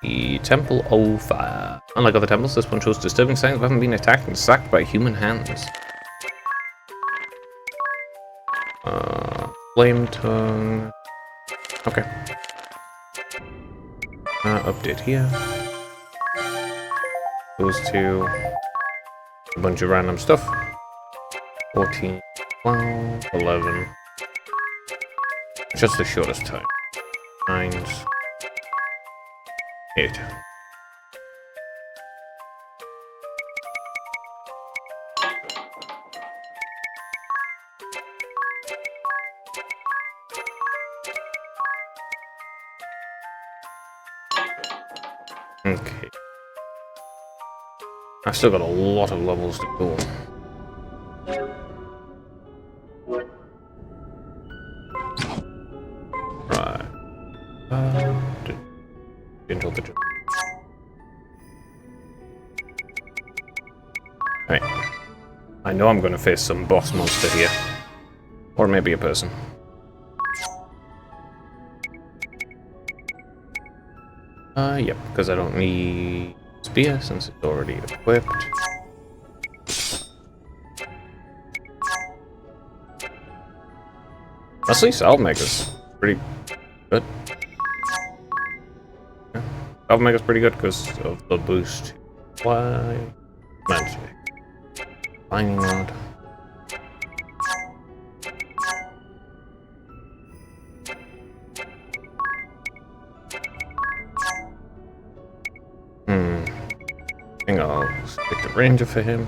The Temple of Fire. Unlike other temples, this one shows disturbing signs of having been attacked and sacked by human hands. Flame tongue. Okay. Update here. Goes to a bunch of random stuff. 14, 12, 11. Just the shortest time. 9s. 8. Okay. I've still got a lot of levels to go. Right. Until the Right. I know I'm going to face some boss monster here. Or maybe a person. Yep, because I don't need spear since it's already equipped. Honestly, Salve Maker's pretty good. Yeah. Salve Maker's pretty good because of the boost. Why? Magic. Lightning Rod. I think I'll stick to Ranger for him.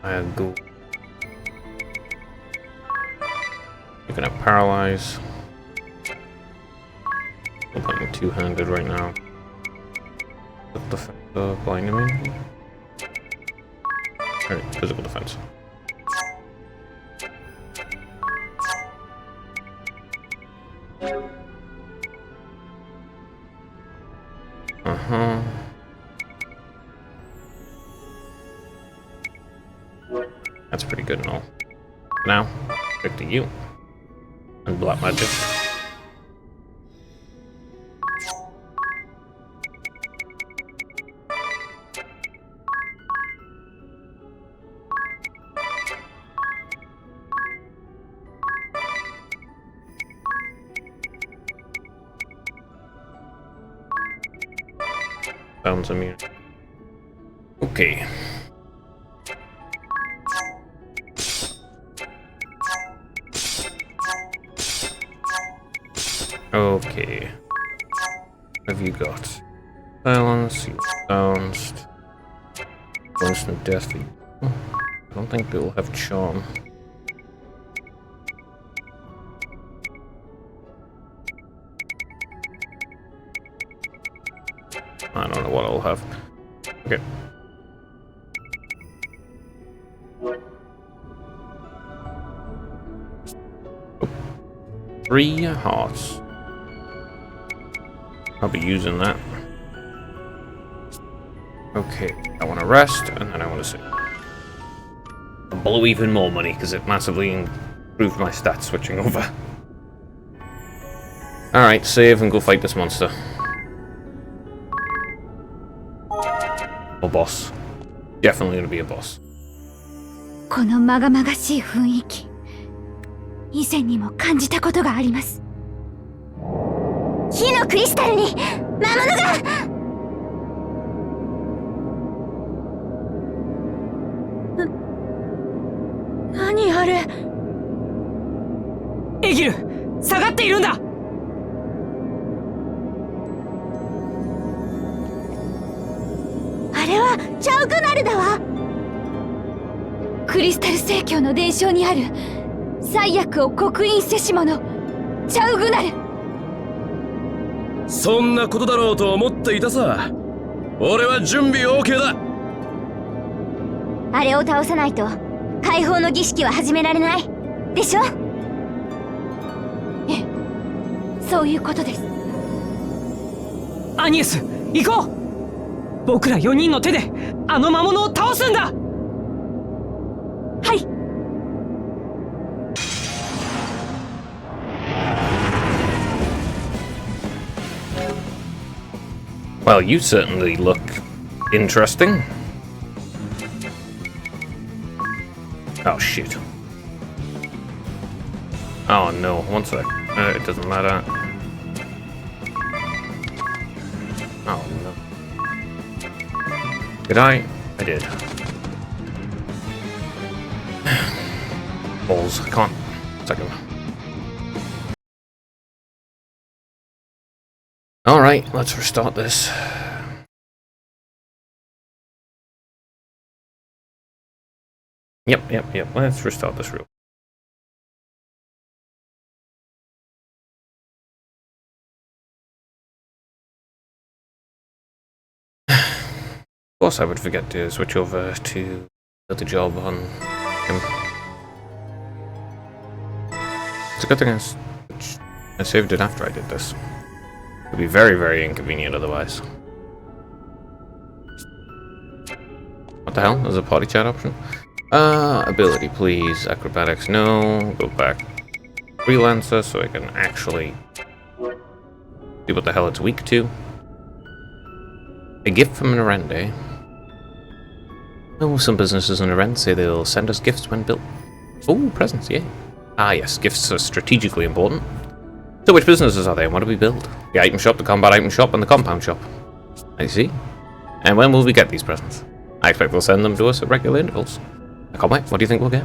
I'll go. You can have Paralyze. I'm playing two-handed right now. The blind immunity? Alright, physical defense. That's pretty good and all. Now, back to you. And Black Magic. Sounds immune. Okay. Okay. What have you got? Silence, you silenced. Constant death for you. I don't think they'll have charm. I don't know what I'll have. Okay. Oh. 3 hearts. I'll be using that. Okay, I want to rest, and then I want to save. I'll blow even more money, because it massively improved my stats switching over. Alright, save and go fight this monster. Or boss. Definitely gonna be a boss. このまがまがしい雰囲気、以前にも感じたことがあります。火のクリスタルに魔物が。何あれ？エギル、下がっているんだ。あれはチャウグナルだわ。クリスタル聖教の伝承にある災厄を刻印せし者チャウグナル。そんなことだろうと思っていたさ。俺は準備 OK だ。あれを倒さないと解放の儀式は始められないでしょ。ええ。そういうことです。アニエス、行こう。僕ら4人の手であの魔物を倒すんだ。はい。Well, you certainly look interesting. Oh, shit. Oh, no. One sec. It doesn't matter. Oh, no. Did I? I did. Balls. I can't. Second. Alright, let's restart this. Yep. Let's restart this real. Of course I would forget to switch over to the job on him. It's a good thing I saved it after I did this. It would be very, very inconvenient otherwise. What the hell? There's a party chat option? Ability please. Acrobatics no. Go back. Freelancer so I can actually see what the hell it's weak to. A gift from an Arende. Oh, some businesses in Arende say they'll send us gifts when built. Oh, presents, yeah. Ah yes, gifts are strategically important. So which businesses are they and what do we build? The item shop, the combat item shop, and the compound shop. I see. And when will we get these presents? I expect they'll send them to us at regular intervals. I can't wait. What do you think we'll get?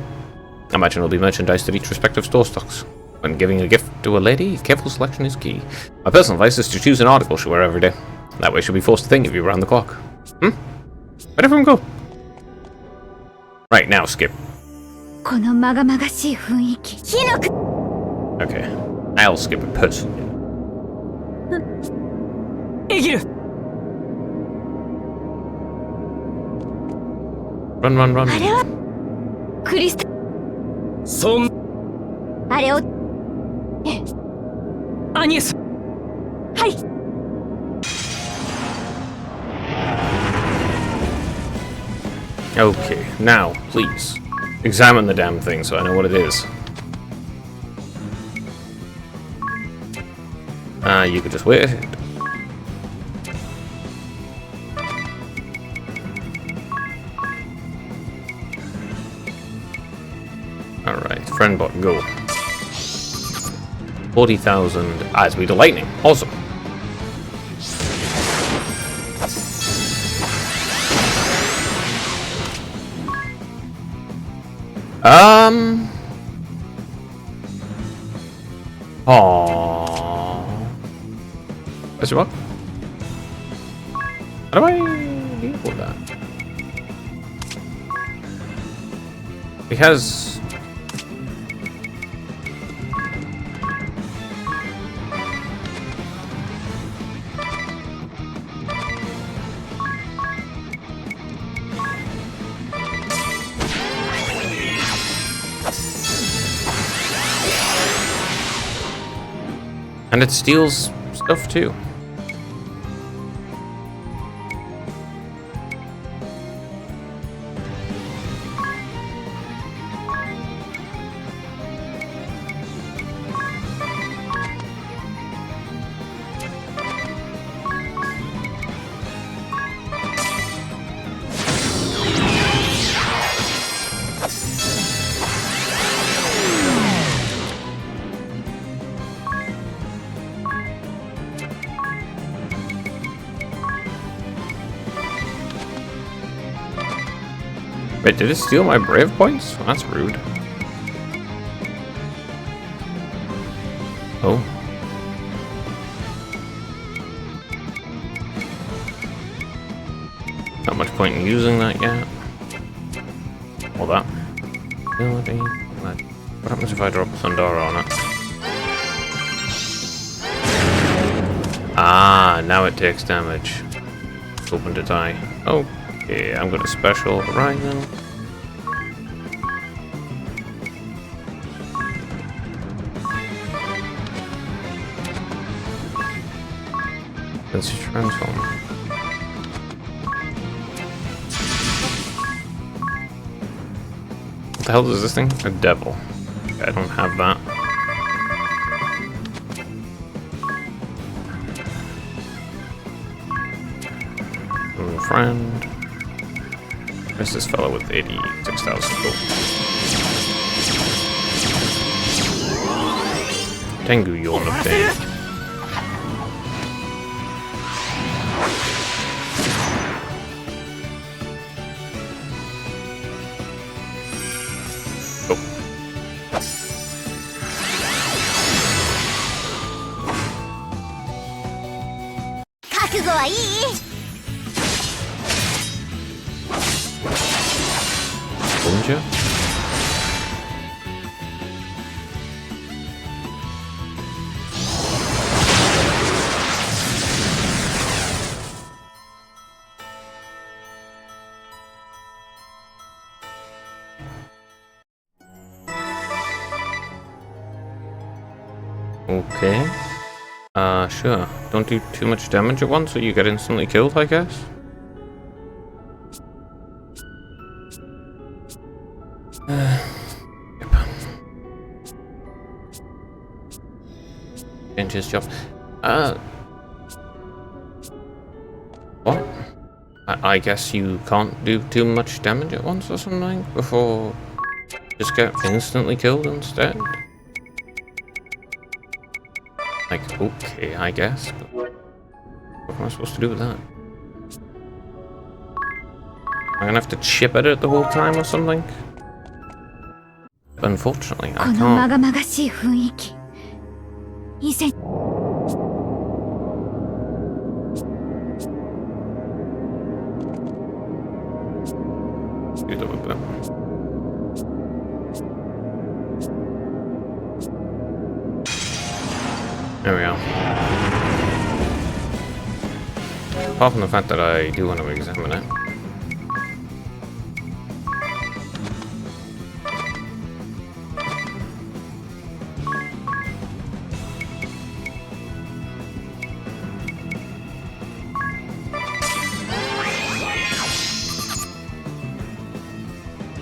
I imagine it'll be merchandise that each respective store stocks. When giving a gift to a lady, careful selection is key. My personal advice is to choose an article she'll wear every day. That way she'll be forced to think of you around the clock. Where'd everyone go? Right, now skip. Okay, I'll skip it personally. エギル、 Run. あれはクリスタそんあれをアニエス、はい。 Okay, now, please, examine the damn thing so I know what it is. You could just wait. Alright, friend bot, go. 40,000. Ah, speed of lightning. Awesome. Question mark? How do I deal with that? He has... And it steals stuff too. Wait, did it steal my brave points? Well, that's rude. Oh. Not much point in using that yet. All that. Ability. What happens if I drop Thundara on it? Ah, now it takes damage. Open to die. Okay, I'm gonna special Horizon. Since you transform. What the hell is this thing? A devil. I don't have that. Friend. Where's this fellow with 86,000 gold? Tengu Yon obtained. Oh. Bunja? Okay. Sure. Don't do too much damage at once or you get instantly killed, I guess? Yep. Change his job. What? I guess you can't do too much damage at once or something before just get instantly killed instead? Like, okay, I guess. But what am I supposed to do with that? I'm gonna have to chip at it the whole time or something? Unfortunately, I この can't. まがまがしい雰囲気以前 Do that with that. There we go. Apart from the fact that I do want to examine it.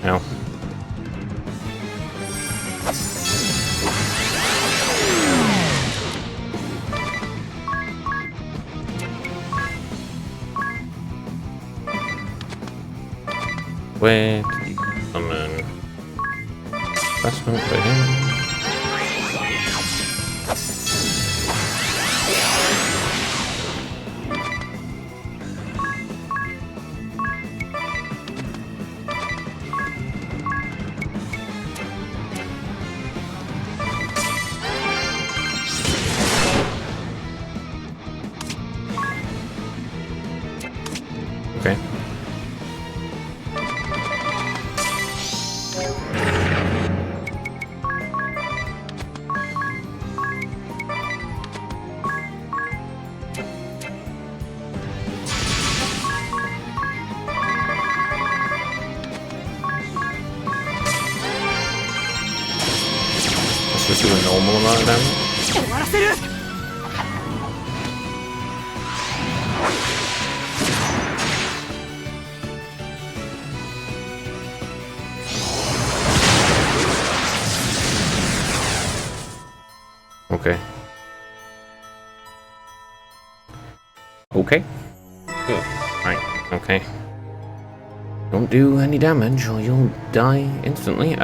Now. Where did you come in? Investment for him. Okay. Let's just do a normal amount of damage. 終わらせる。 Okay. Okay. Good. Right. Okay. Don't do any damage or you'll die instantly.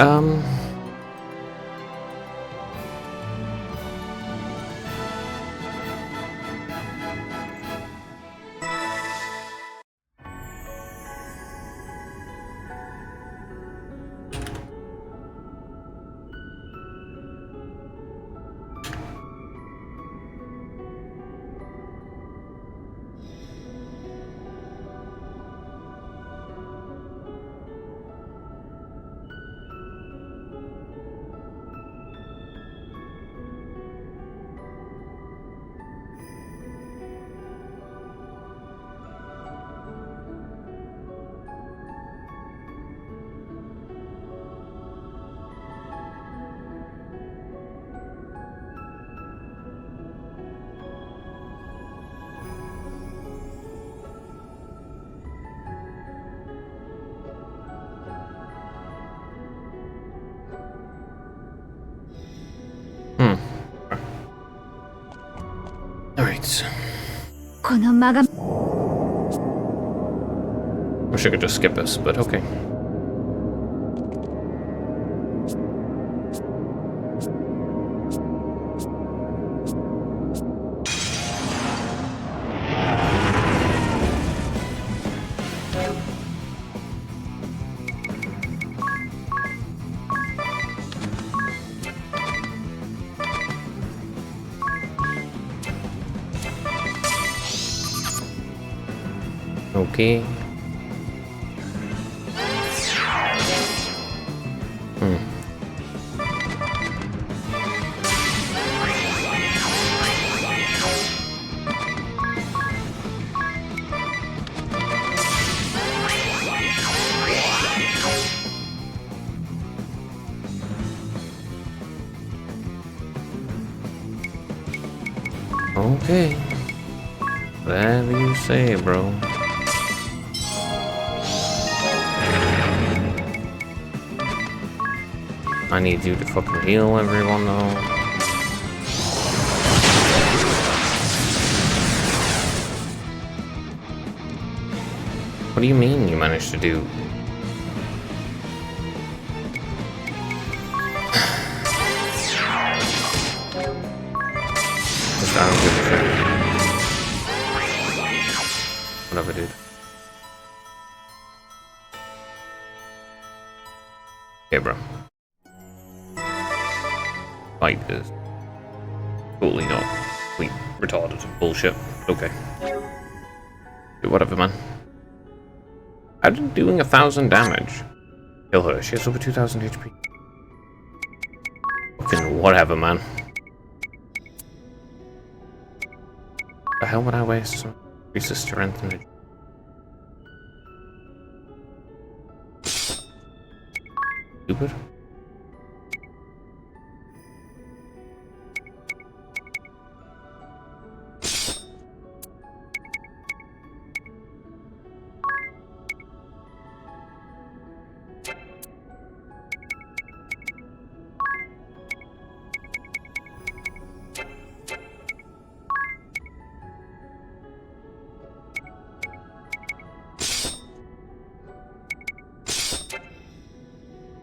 Right. この間が Wish I could just skip this, but okay. Okay. Okay. Whatever you say, bro. I need you to fucking heal everyone though. What do you mean you managed to do? Just I don't give a shit. Whatever, dude. Okay, bro. Fight is totally not complete retarded bullshit. Okay. Do whatever, man. How did doing 1,000 damage kill her? She has over 2,000 HP. Fucking whatever, man. The hell would I waste some increase the strength and stupid?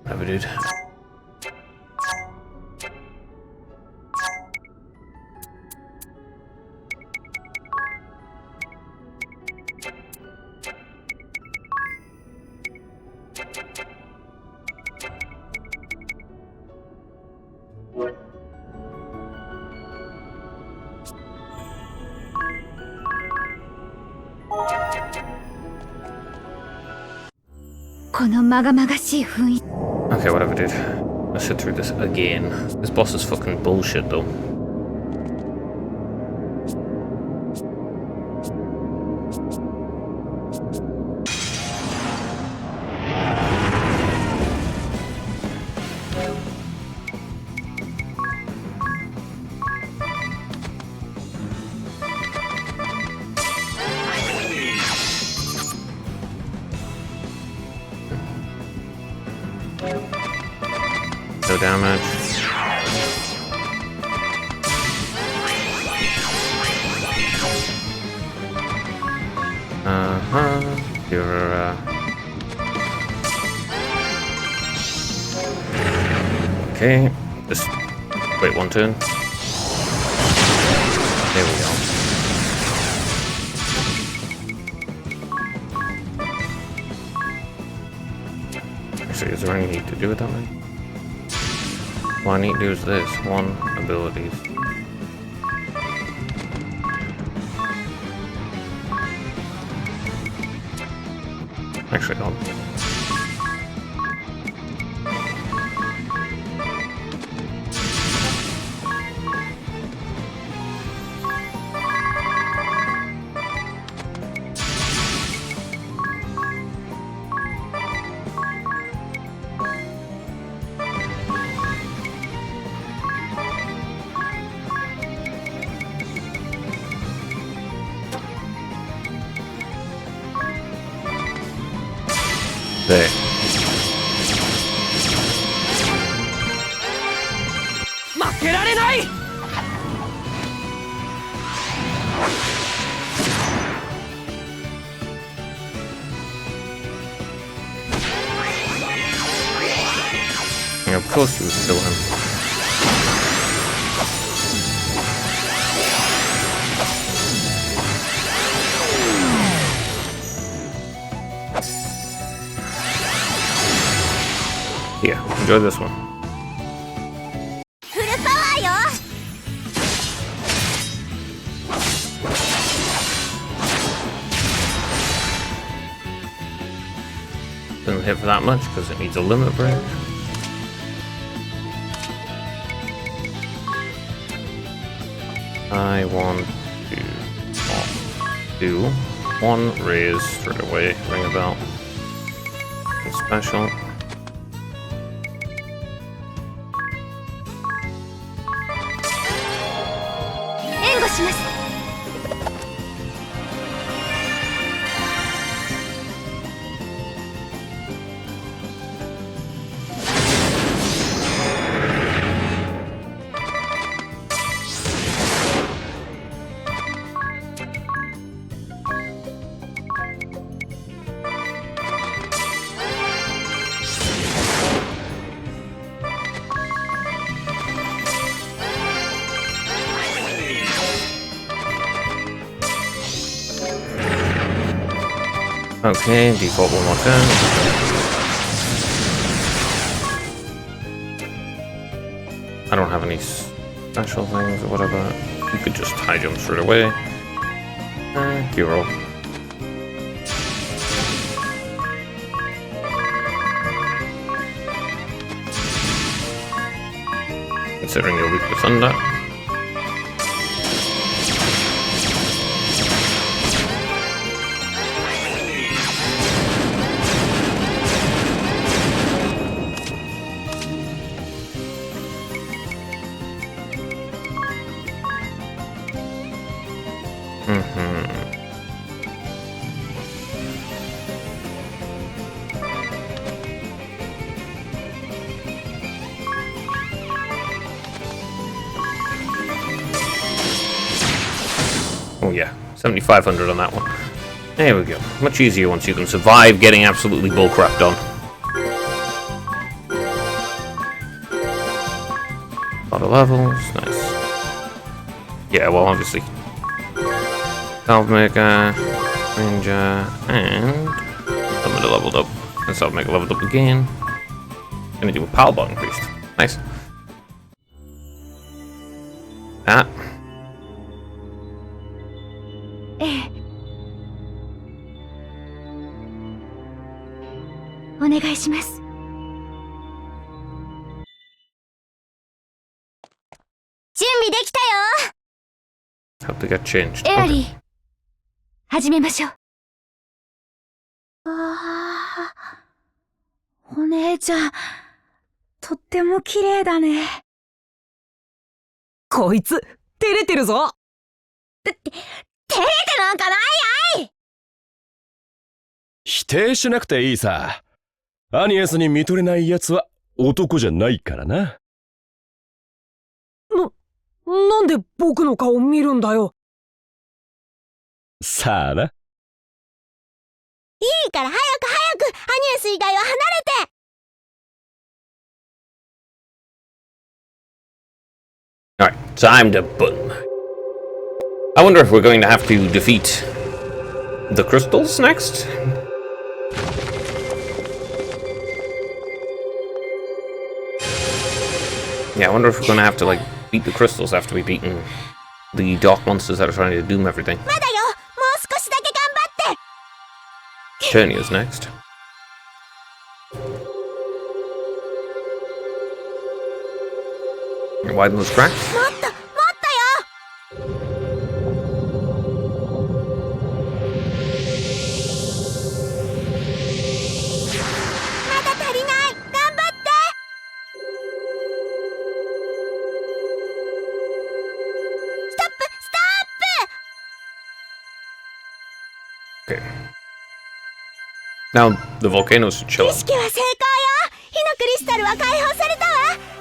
Whatever, dude. Okay, whatever, dude. Let's sit through this again. This boss is fucking bullshit, though. No damage. You're, okay, just wait one turn. There we go. Actually, is there any need to do it that way? All I need to do is this. One, abilities. Actually, hold on. There. Of course you would kill him. Here, enjoy this one. フルパワーよ。 Doesn't hit for that much because it needs a limit break. I want to do one raise straight away, ring a bell. And special. Okay, default one more turn. I don't have any special things or whatever. You could just high jump straight away. Q-roll. Considering you're weak to thunder. Oh yeah, 7,500 on that one. There we go. Much easier once you can survive getting absolutely bullcrapped on. A lot of levels, nice. Yeah, well obviously. Salve Maker, Ranger, and Limited leveled up. And Salve Maker leveled up again. Gonna do a power bar increased. Nice. That. お願いします。準備できたよ。 Have to get changed. エアリー、 Okay. 始めましょう。ああ、お姉ちゃん、とっても綺麗だね。こいつ照れてるぞ。照れてなんかないやい。否定しなくていいさ。アニエスに見とれない奴は男じゃないからな。なんで僕の顔見るんだよ。さあな。いいから早くアニエス以外は離れて。 Alright, time to boom. I wonder if we're going to have to defeat the crystals next? Yeah, I wonder if we're going to have to, like, beat the crystals after we beaten the dark monsters that are trying to doom everything. まだよ、もう少しだけ頑張って。 Turnia's next. Widen those cracks. もっとよ。まだ足りない。頑張って。ストップ。 Okay. Now the volcanoes should chill 儀 out. 式は成功よ。火のクリスタルは解放されたわ。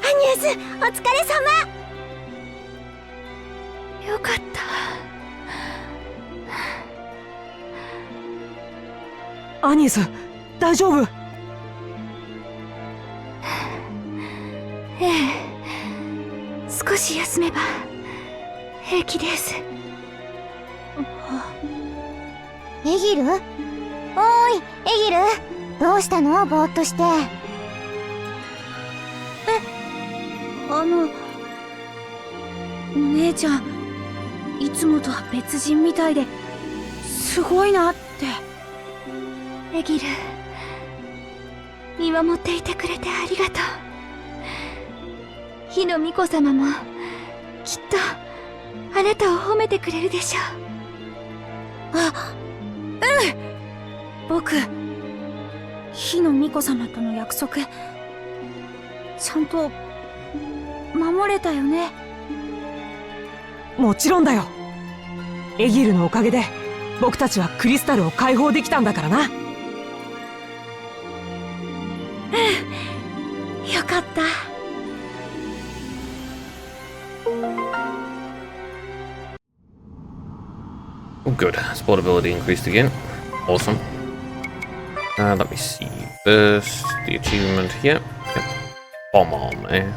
アニエス、お疲れ様。よかった。アニエス、大丈夫？ええ、少し休めば平気です。エギル？おーい、エギル、どうしたの？ぼーっとして。お姉ちゃん、いつもとは別人みたいですごいなって。エギル、見守っていてくれてありがとう。火の巫女様もきっとあなたを褒めてくれるでしょう。僕、火の巫女様との約束ちゃんと守れたよね。もちろんだよ。エギルのおかげで僕たちはクリスタルを解放できたんだからな。よかった。Oh, good. Sportability increased again. Awesome. Let me see. First, the achievement here. Yep. Bomb arm, eh?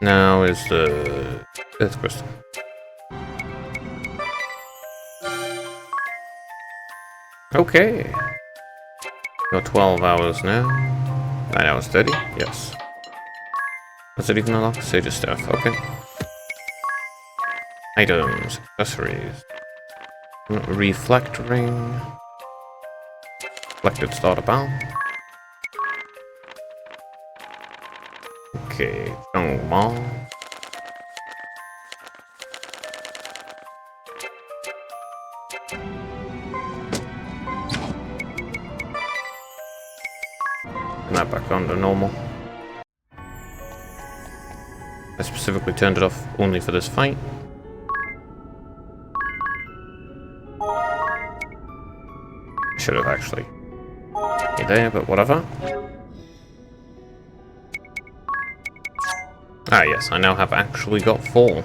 Now is the Earth Crystal. Okay. Got 12 hours now. 9 hours 30? Yes. Was it even unlock? Sage of Staff. Okay. Items, accessories. Reflect ring. Reflected starter bow. Okay, jungle mall. Turn that back on to normal. I specifically turned it off only for this fight. Should have actually be there, but whatever. Ah yes, I now have actually got 4.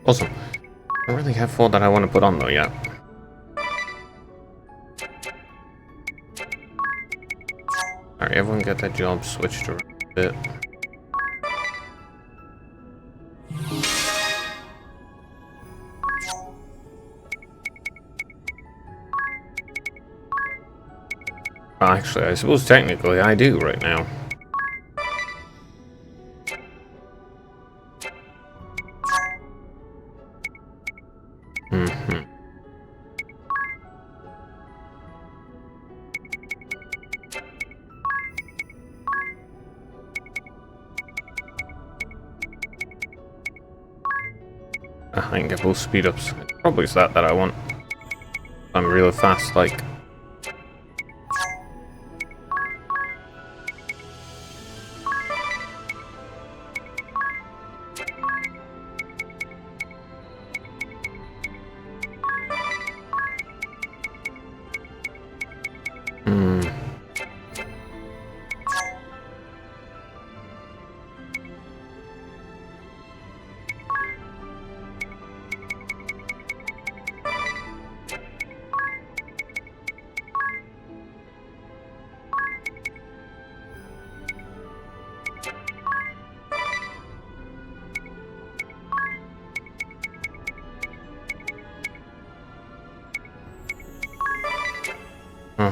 Awesome. I don't really have 4 that I want to put on though yet. Alright, everyone get their job switched around a bit. Actually, I suppose technically I do right now. I can get both speed ups. Probably it's that I want. I'm really fast, like.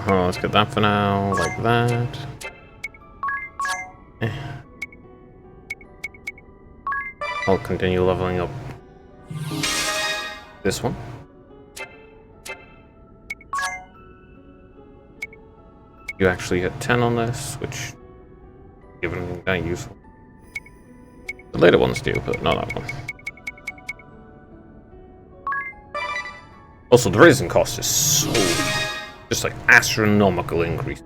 Let's get that for now, like that. I'll continue leveling up this one. You actually hit 10 on this, which isn't that useful. The later ones do, but not that one. Also, the raising cost is so just like astronomical increase.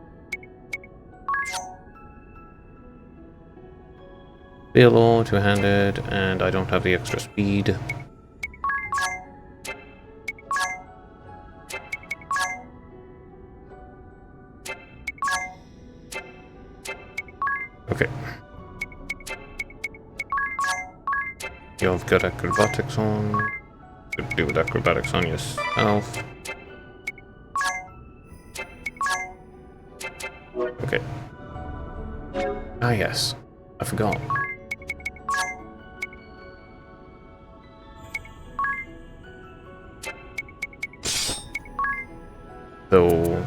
Below, two-handed, and I don't have the extra speed. Okay. You've got acrobatics on. to do with acrobatics on yourself. Okay. Ah, yes. I forgot. So...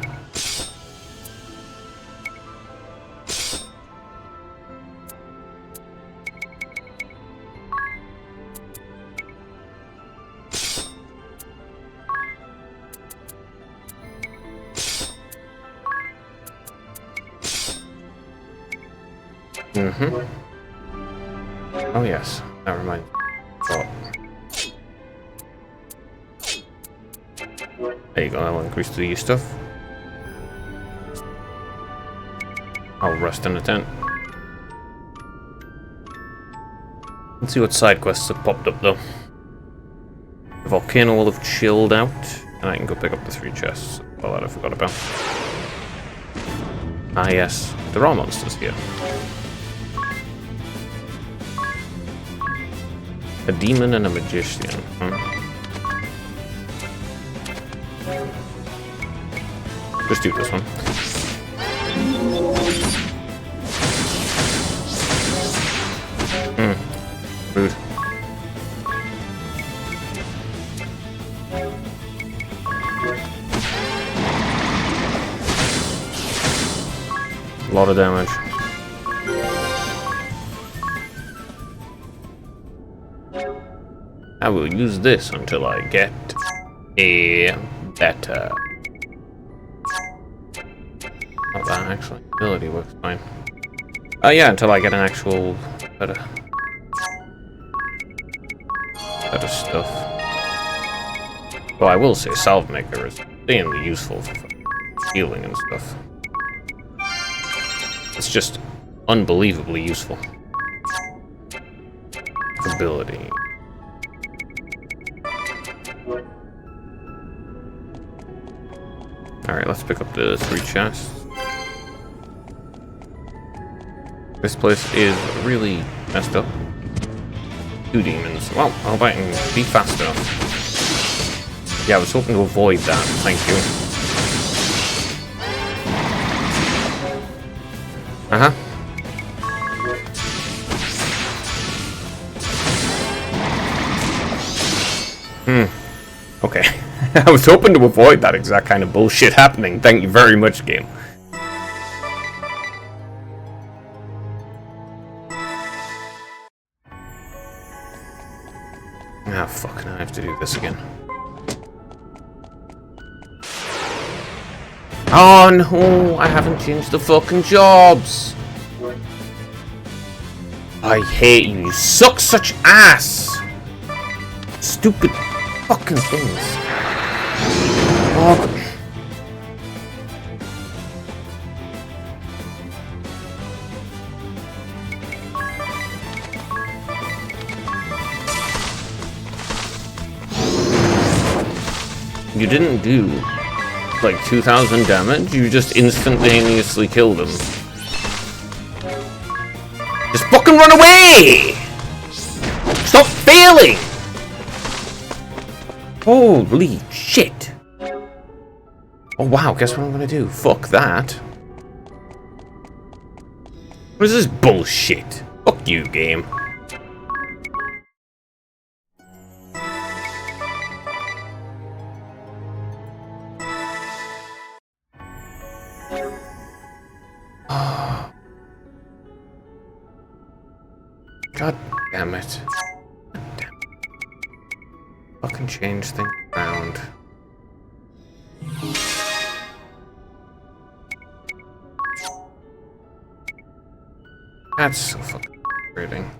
Oh yes, that reminds me. Oh. There you go, that will increase the stuff. I'll rest in a tent. Let's see what side quests have popped up though. The volcano will have chilled out, and I can go pick up the 3 chests. Well, that I forgot about. Ah yes, there are monsters here. A demon and a magician. Just do this one. Rude. A lot of damage. I will use this until I get a better. Not that actually. Ability works fine. Yeah, until I get an actual better stuff. Well, I will say Salve Maker is insanely useful for healing and stuff. It's just unbelievably useful. Ability. Alright, let's pick up the 3 chests. This place is really messed up. 2 demons. Well, I hope I can be fast enough. Yeah, I was hoping to avoid that. Thank you. Uh-huh. Okay. I was hoping to avoid that exact kind of bullshit happening. Thank you very much, game. Ah, fuck, now I have to do this again. Oh no, I haven't changed the fucking jobs. I hate you. You suck such ass. Stupid fucking things. Oh. You didn't do like 2,000 damage, you just instantaneously killed them. Just fucking run away! Stop failing! Holy shit! Oh wow, guess what I'm gonna do? Fuck that. What is this bullshit? Fuck you, game. God damn it. God damn it. Fucking change things around. That's so fucking frustrating.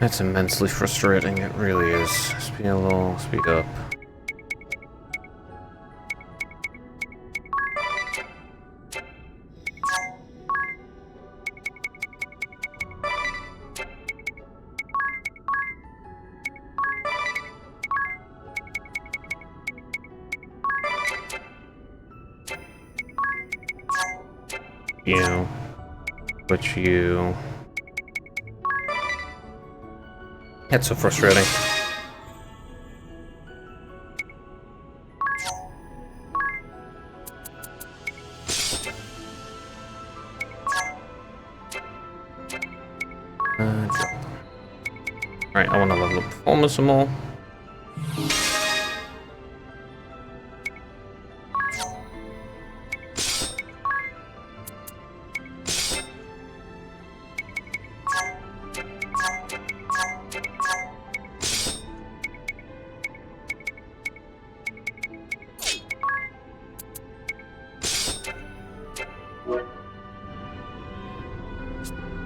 That's immensely frustrating, it really is. Speed a little, speed up. you. Put you. That's so frustrating. Alright, I want to level up performance some more.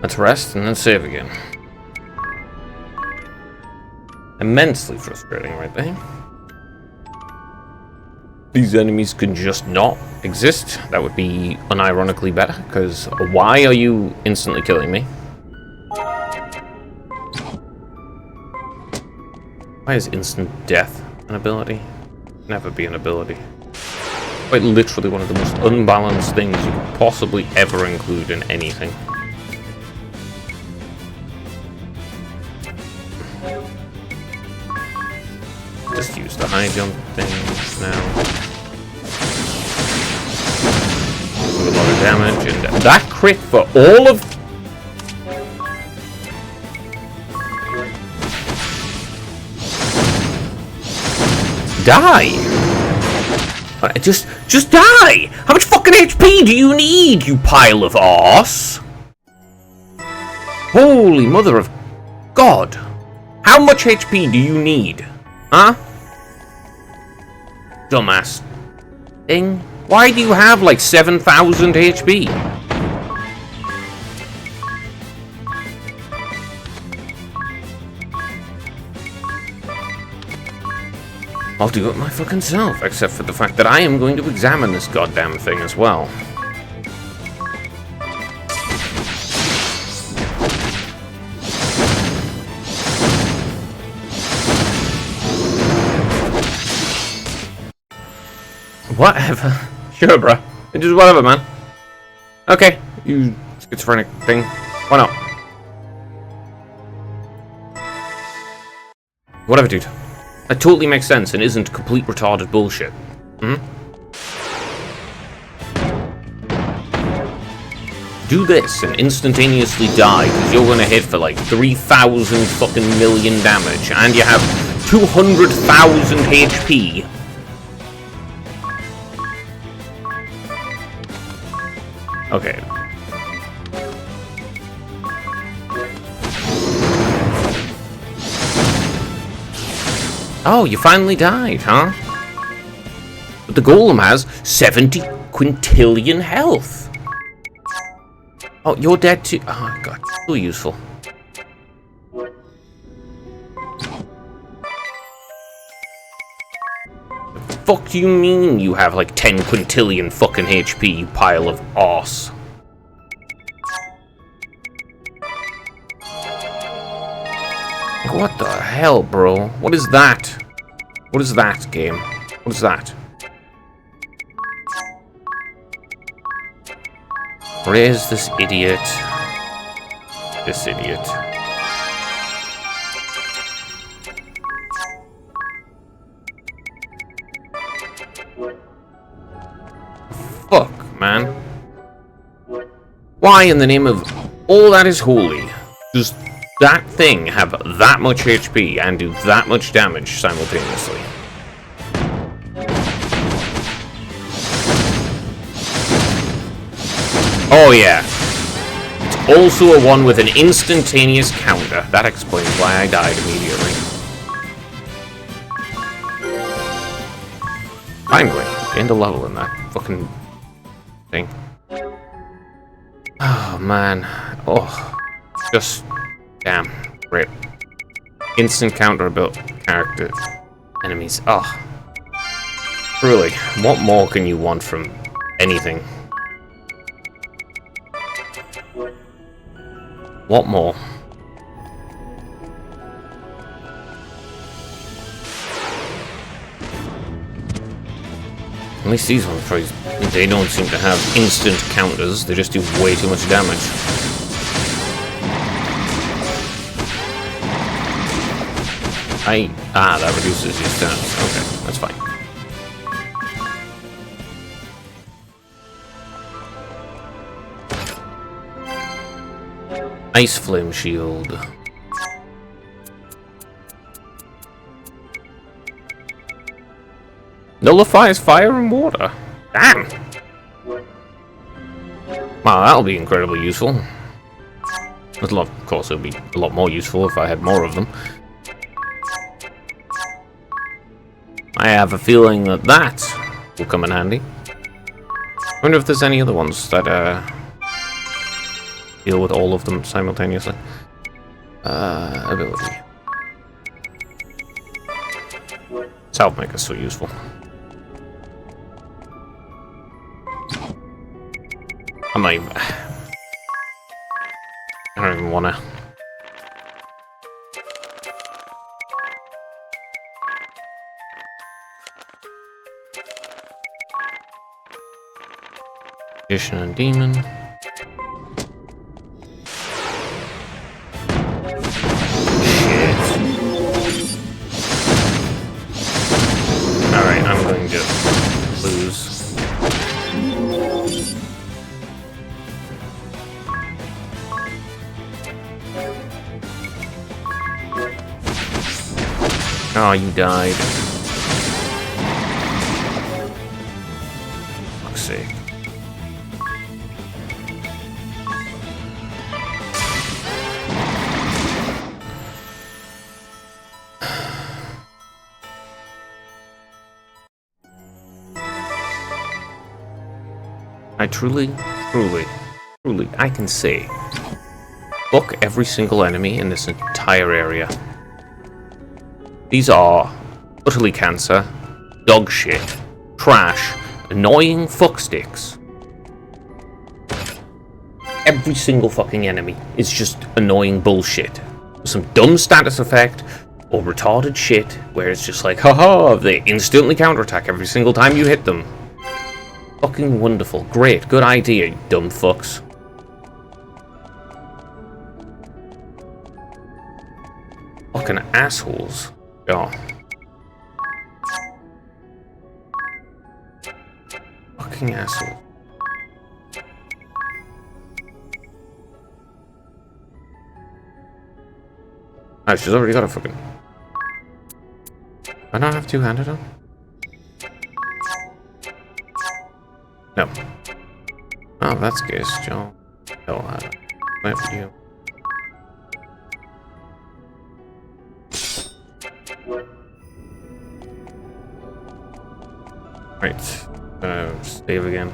Let's rest and then save again. Immensely frustrating right there. These enemies can just not exist. That would be unironically better, because why are you instantly killing me? Why is instant death an ability? Never be an ability. Quite literally one of the most unbalanced things you could possibly ever include in anything. Just use the high jump things now. Do a lot of damage, and that crit for all of... Die! Just die! How much fucking HP do you need, you pile of arse? Holy mother of God! How much HP do you need? Huh? Dumbass thing. Why do you have like 7,000 HP? I'll do it my fucking self, except for the fact that I am going to examine this goddamn thing as well. Whatever. Sure, bruh. Just whatever, man. Okay, you schizophrenic thing. Why not? Whatever, dude. That totally makes sense and isn't complete retarded bullshit. Do this and instantaneously die, because you're gonna hit for like 3,000 fucking million damage, and you have 200,000 HP. Okay. Oh, you finally died, huh? But the golem has 70 quintillion health. Oh, you're dead too. Oh, God. So useful. The fuck do you mean you have like 10 quintillion fucking HP, you pile of arse? What the hell, bro? What is that? What is that, game? What is that? Where's this idiot? This idiot. Fuck, man. Why in the name of all that is holy does that thing have that much HP and do that much damage simultaneously? Oh yeah. It's also a one with an instantaneous counter. That explains why I died immediately. Finally, gained a level in that fucking thing. Oh man. Oh. Just damn. Great. Instant counter about character enemies. Oh. Truly, what more can you want from anything? What more? At least these ones, they don't seem to have instant counters. They just do way too much damage. That reduces your stats. Okay, that's fine. Ice Flame Shield. Nullifies fire and water. Damn! Wow, that'll be incredibly useful. Of course, it'll be a lot more useful if I had more of them. I have a feeling that will come in handy. I wonder if there's any other ones that deal with all of them simultaneously. Ability. Southmaker is so useful. I don't even wanna. Magician and Demon. Alright, I'm going to lose. Oh, you died. Fuck's sake. I truly, I can say, fuck every single enemy in this entire area. These are utterly cancer, dog shit, trash, annoying fucksticks. Every single fucking enemy is just annoying bullshit. Some dumb status effect or retarded shit where it's just like, haha, they instantly counterattack every single time you hit them. Fucking wonderful. Great. Good idea, you dumb fucks. Fucking assholes. Oh. Fucking asshole. Oh, she's already got a fucking... I don't have two-handed on? No. Oh, that's good, Joe. No, wait for you. Right. Save again.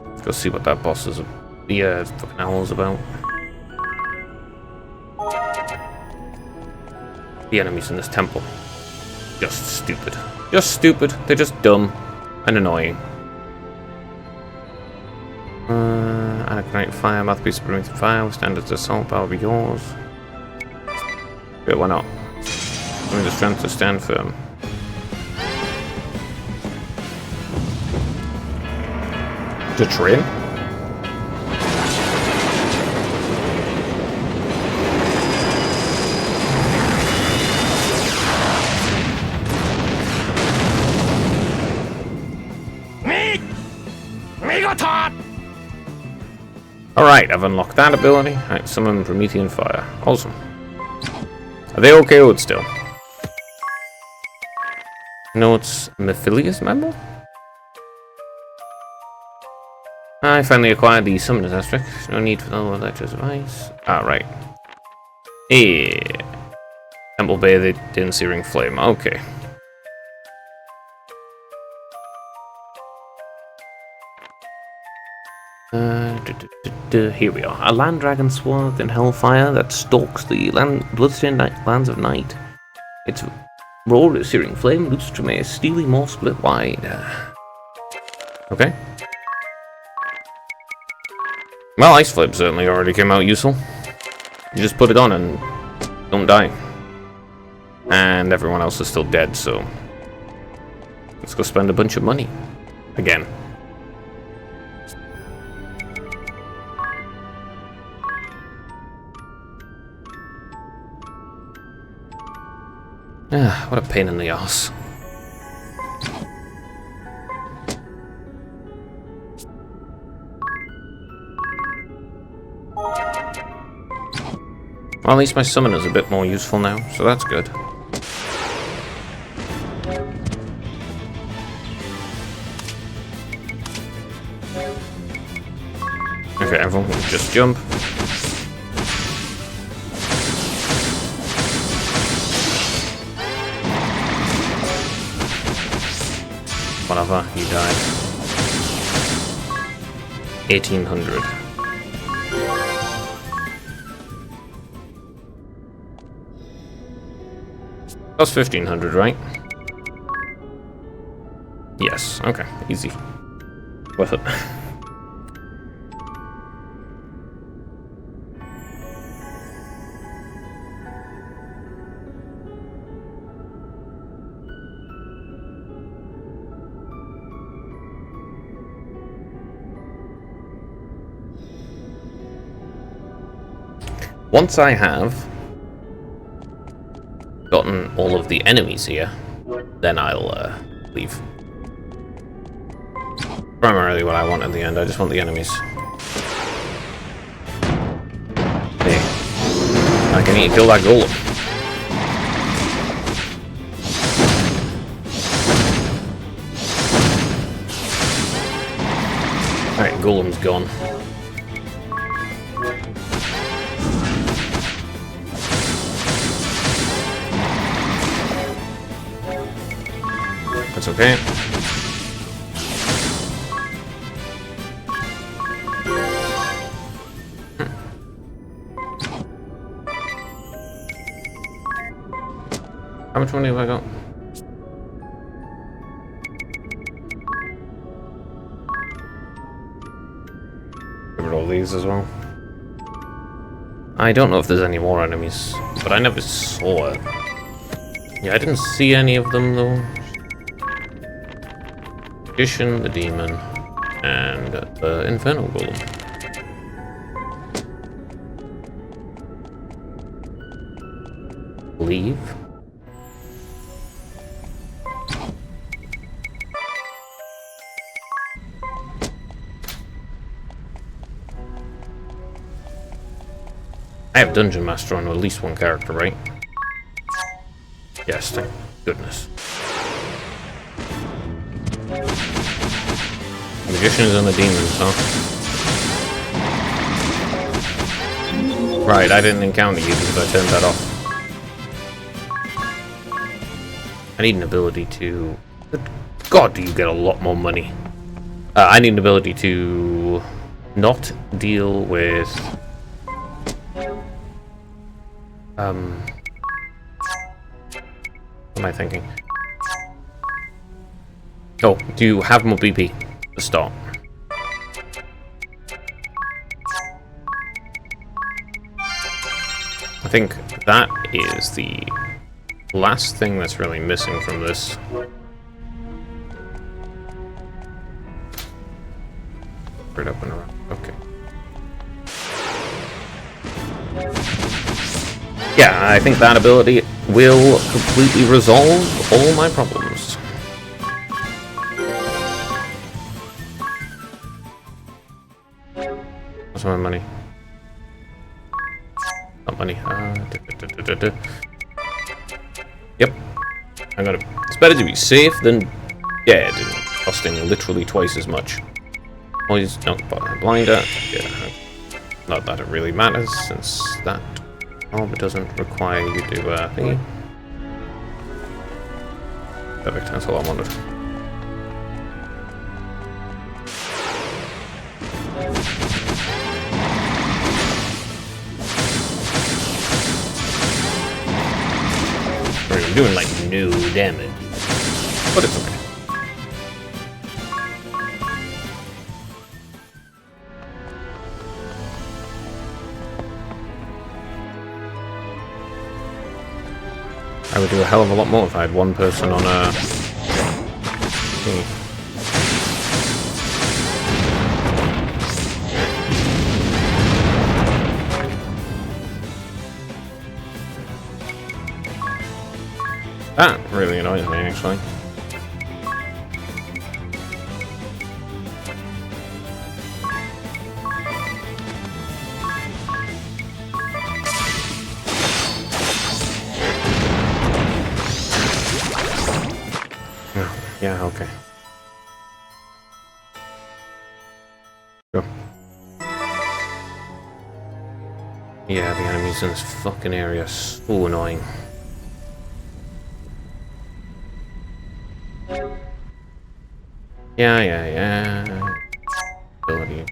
Let's go see what that boss is. The fucking owl's about. The enemies in this temple. Just stupid. Just stupid. They're just dumb. And annoying. Anacronite fire, mouthpiece of primitive fire, standards assault, power be yours. Yeah, why not? Give me the strength to stand firm. To train? Alright, I've unlocked that ability. Alright, summon Promethean Fire. Awesome. Are they okay with still? No, it's Mephilius member? I finally acquired the Summoner's Asterisk. No need for the Lecture's advice. Ah, right. Yeah. Temple bathed in searing flame. Okay. Here we are. A land dragon swathed in hellfire that stalks the bloodstained lands of night. Its roar is searing flame, loosed from a steely maw split wide. Okay. Well, Ice Flip certainly already came out useful. You just put it on and don't die. And everyone else is still dead, so... Let's go spend a bunch of money. Again. Ah, what a pain in the ass. Well, at least my summoner's a bit more useful now, so that's good. Okay, everyone can just jump. Whatever, he died. 1800. That's 1500, right? Yes, okay, easy. Worth it. Once I have gotten all of the enemies here, then I'll leave. Primarily what I want in the end, I just want the enemies. Hey, I can need to kill that golem. Alright, golem's gone. That's okay. How much money have I got? Give it all these as well. I don't know if there's any more enemies, but I never saw it. Yeah, I didn't see any of them though. Magician, the demon, and the infernal golem. Leave. I have Dungeon Master on at least one character, right? Yes, thank goodness. Magicians and the demons, huh? Right, I didn't encounter you because I turned that off. I need an ability to... God, do you get a lot more money. I need an ability to not deal with... What am I thinking? Oh, do you have more BP to start? I think that is the last thing that's really missing from this. Right up and around. Okay. Yeah, I think that ability will completely resolve all my problems. What's my money? Not money. Yep. I got it. It's better to be safe than dead and costing literally twice as much. Always not blinder. Yeah. Not that it really matters since that it doesn't require you to thingy. Perfect, that's all I wanted. I'm doing like no damage, but it's okay. I would do a hell of a lot more if I had one person on see. That really annoys me, actually. Yeah, okay. Go. Yeah, the enemies in this fucking area are so annoying. Yeah. Ability.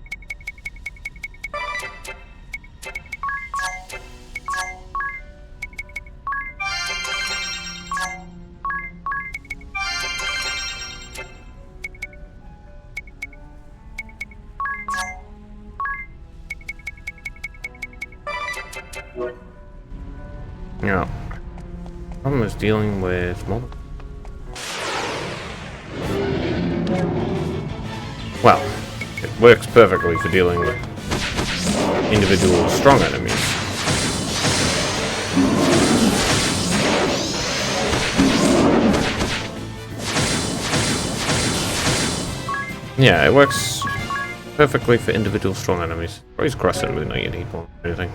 Yeah. Problem is dealing with multiple. Well, it works perfectly for dealing with individual strong enemies. Yeah, it works perfectly for individual strong enemies. Always crossing with not need more or anything.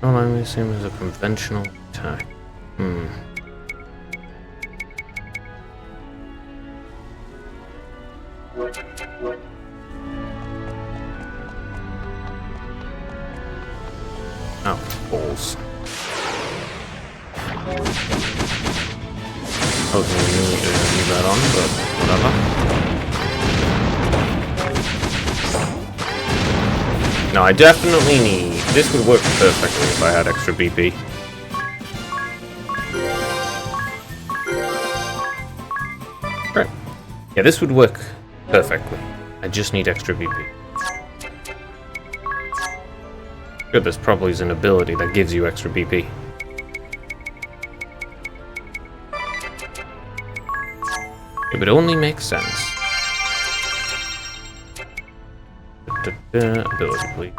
No, I'm the same as a conventional attack. Oh, balls. I was going to leave that on, but whatever. No, I definitely need... This would work perfectly if I had extra BP. Right. Yeah, this would work perfectly. I just need extra BP. Good, this probably is an ability that gives you extra BP. It would only make sense. Ability, please.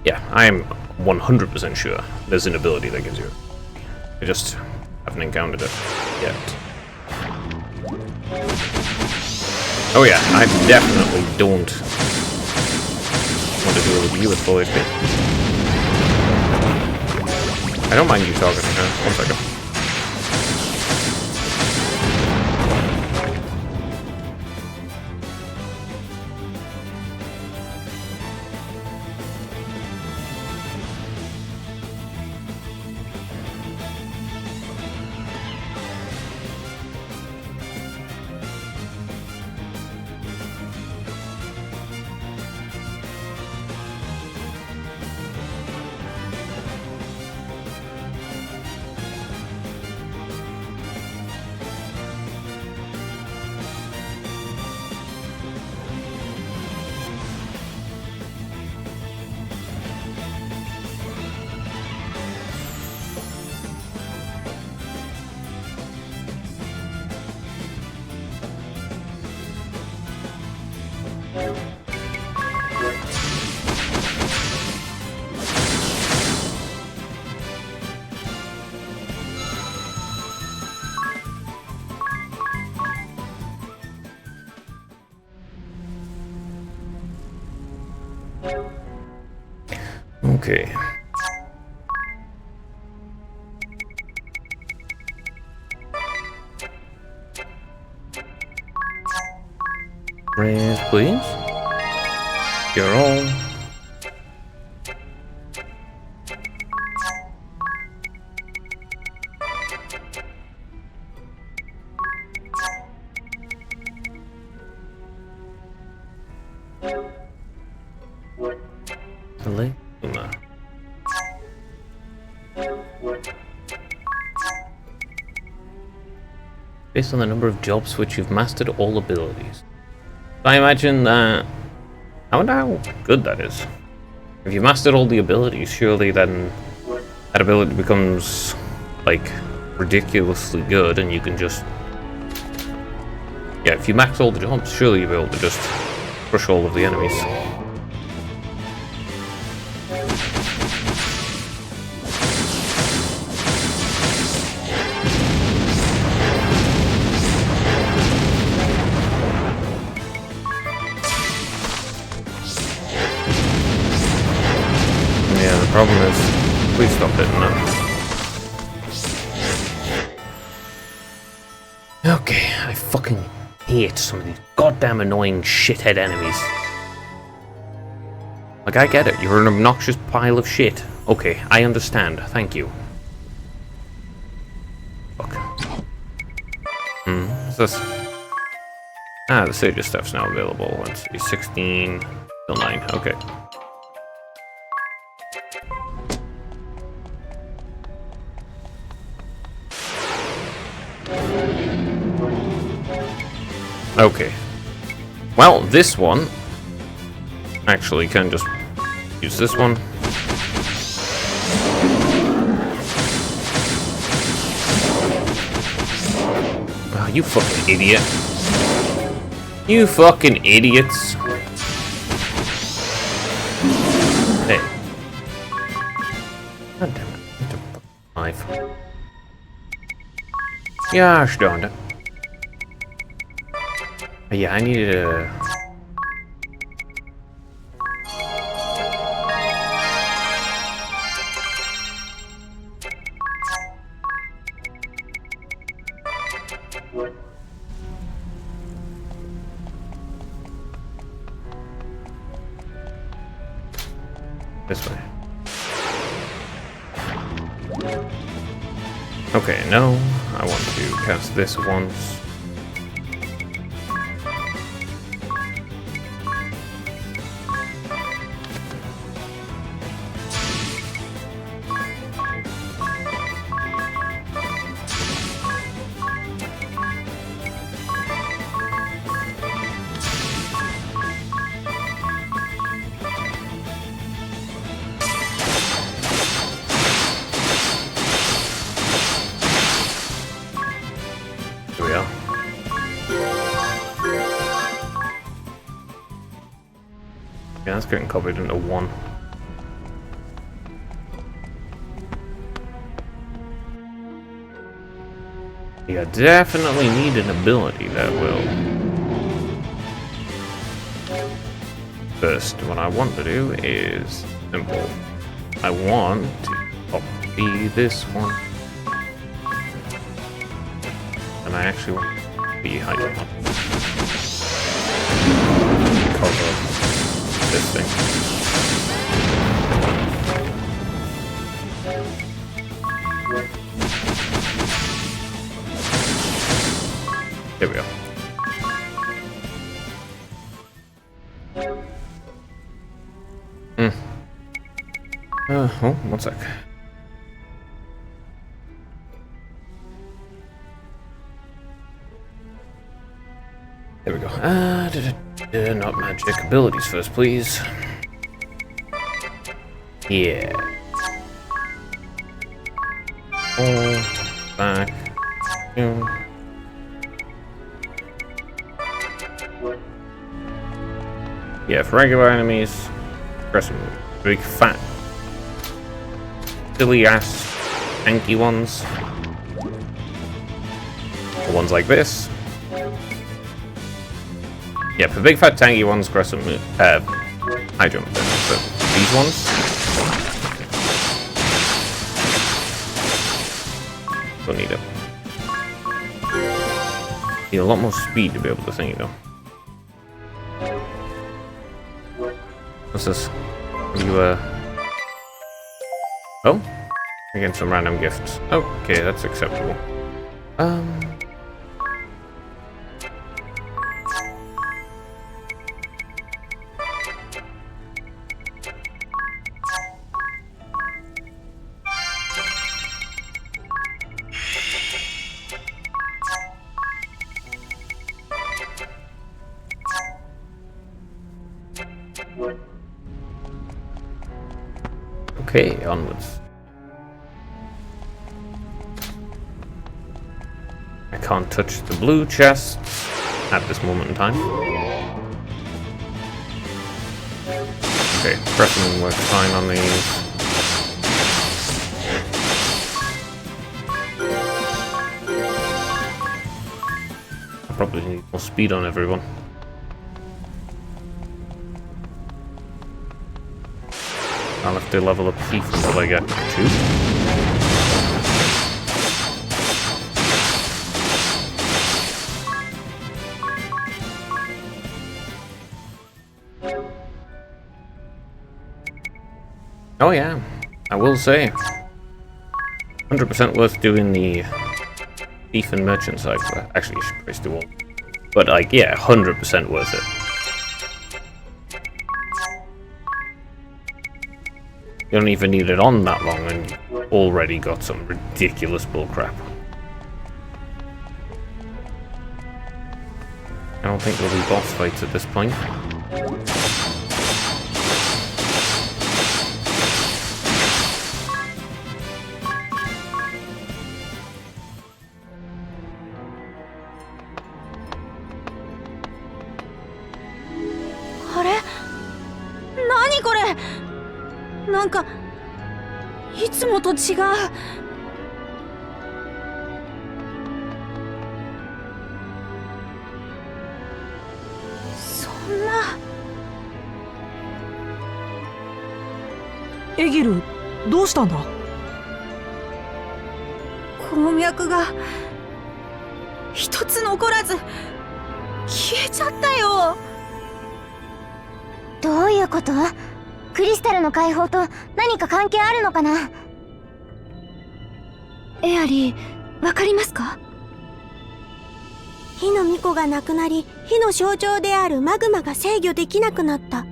Yeah, I'm 100% sure there's an ability that gives you it. I just haven't encountered it yet. Oh yeah, I definitely don't want to deal with you with full HP. I don't mind you talking to her. 1 second. Okay. Raise, please. You're all. Luna. Based on the number of jobs for which you've mastered all abilities. I imagine that... I wonder how good that is. If you mastered all the abilities, surely then that ability becomes, like, ridiculously good and you can just... Yeah, if you max all the jobs, surely you'll be able to just crush all of the enemies. Yeah, the problem is, please stop hitting that. Okay, I fucking hate some of these goddamn annoying shithead enemies. Like, I get it, you're an obnoxious pile of shit. Okay, I understand, thank you. Fuck. What's this? Ah, the Sage stuff's now available. Let's see, 16 till 9, okay. Okay. Well, this one actually can just use this one. Oh, you fucking idiot. You fucking idiots. Hey. God damn it. What the fuck? Knife. Gosh darn it. Yeah, I need to... This way. Okay, no. I want to cast this once. Here we are. Yeah, that's getting copied into one. Yeah, definitely need an ability that will. First, what I want to do is simple. I want to copy this one. And I actually want to be hiding one. Because of this thing. There we go. Oh, one sec. There we go. Not magic. Abilities first, please. Yeah. Back. Yeah, for regular enemies, press them. Big fat, silly ass, tanky ones. The ones like this. Yeah, for big fat tanky ones, press them. High jump. But these ones. Don't need it. Need a lot more speed to be able to think, though. What's this? You, Oh? Again, some random gifts. Okay, that's acceptable. Okay, onwards. I can't touch the blue chest at this moment in time. Okay, pressing works fine on these. I probably need more speed on everyone. I'll have to level up Thief until I get 2. Oh yeah, I will say, 100% worth doing the Thief and Merchant side. Actually, you should probably do all. But like, yeah, 100% worth it. You don't even need it on that long and you've already got some ridiculous bullcrap. I don't think there'll be boss fights at this point. Are? 何これ? なんかいつもと違う。そんな。エギル、どうしたんだ？鉱脈が一つ残らず消えちゃったよ。どういうこと？クリスタルの解放と何か関係あるのかな？エアリー、わかりますか？火の巫女がなくなり、火の象徴であるマグマが制御できなくなった。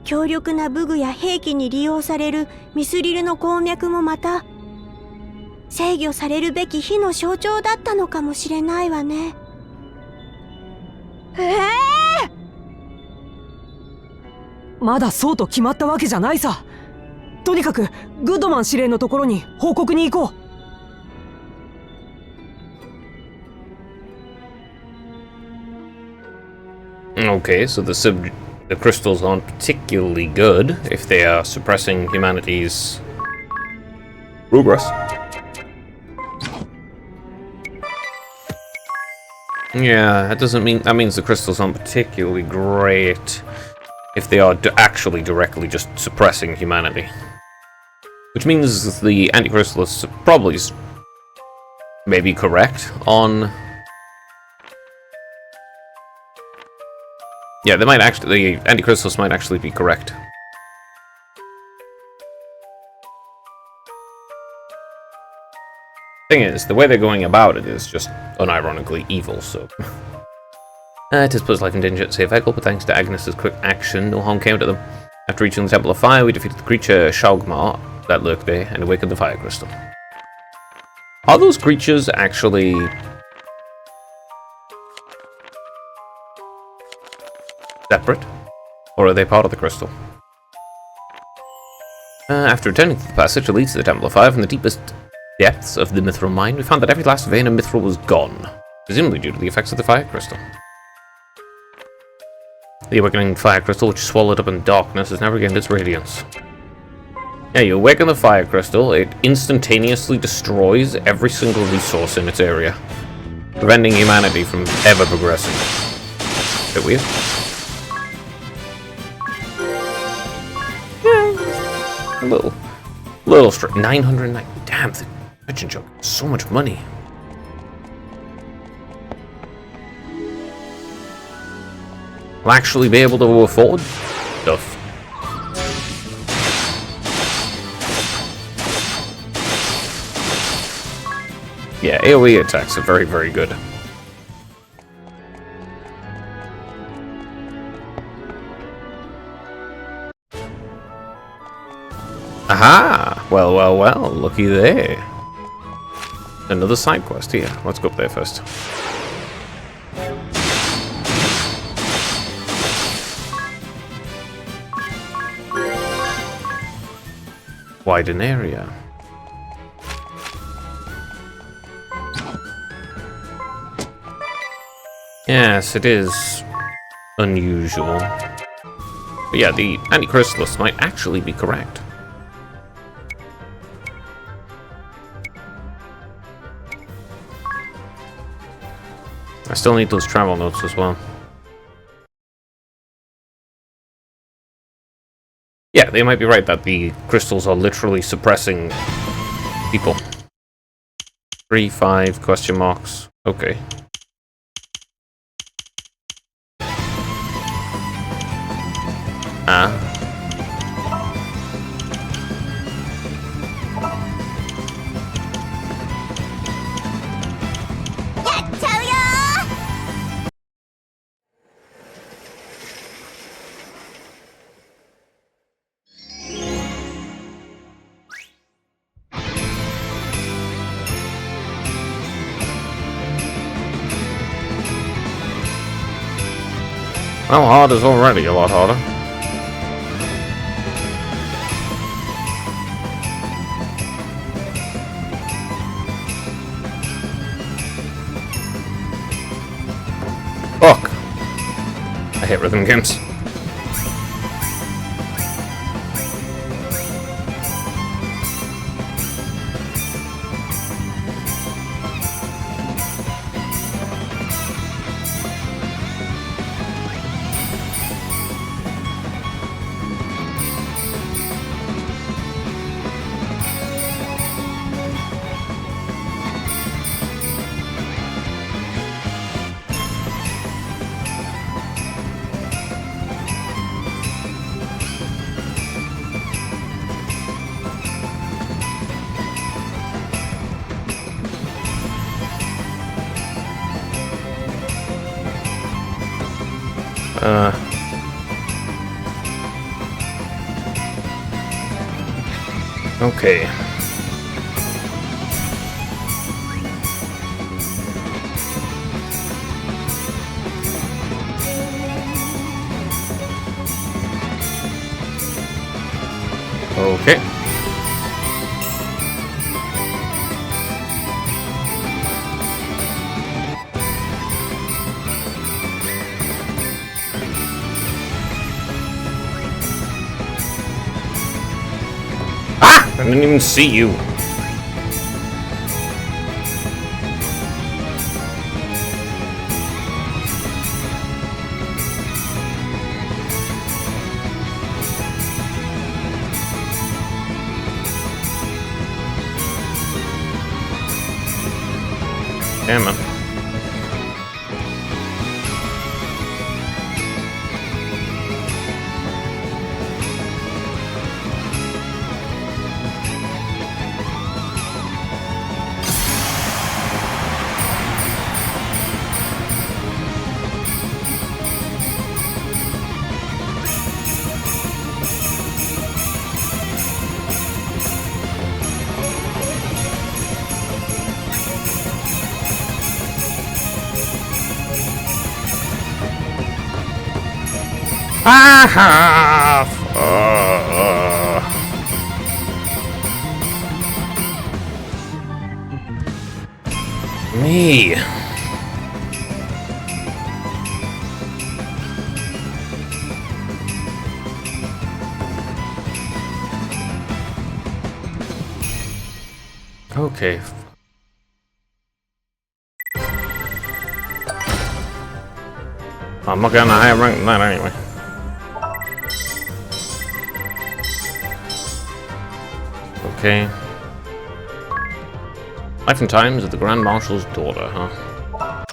強力な武具や兵器に利用されるミスリルの鉱脈もまた、制御されるべき火の象徴だったのかもしれないわね。まだそうと決まったわけじゃないさ。とにかくグッドマン司令のところに報告に行こう。Okay, so the crystals aren't particularly good if they are suppressing humanity's progress. Yeah, that means the crystals aren't particularly great if they are actually directly just suppressing humanity. Which means the anti-crystalists are probably maybe correct on... Yeah, they might actually... The anti-crystalists might actually be correct. Thing is, the way they're going about it is just unironically evil, so... It is Puzzle Life and Danger at Safe Echo, but thanks to Agnes's quick action, no harm came to them. After reaching the Temple of Fire, we defeated the creature Shaugmar that lurked there and awakened the Fire Crystal. Are those creatures actually... separate? Or are they part of the crystal? After returning to the passage that leads to the Temple of Fire from the deepest depths of the Mithril Mine, we found that every last vein of Mithril was gone, presumably due to the effects of the Fire Crystal. The awakening Fire Crystal, which swallowed up in darkness, has never gained its radiance. Yeah, you awaken the Fire Crystal, it instantaneously destroys every single resource in its area, preventing humanity from ever progressing. Bit weird. A little straight. 909. Damn, the merchant joke. So much money. I'll actually be able to afford stuff. Yeah, AoE attacks are very, very good. Aha! Well, well, well, looky there. Another side quest here. Let's go up there first. widen area. Yes, it is unusual. But yeah, the anti-crystallis might actually be correct. I still need those travel notes as well. Yeah, they might be right that the crystals are literally suppressing people. 3, 5, question marks. Okay. Ah. Well, hard is already a lot harder. Fuck! I hate rhythm games. Okay. Okay. I didn't even see you. Damn it. Ah! Me. Okay. I'm not getting a higher rank than that anyway. Okay. Life and Times of the Grand Marshal's daughter, huh?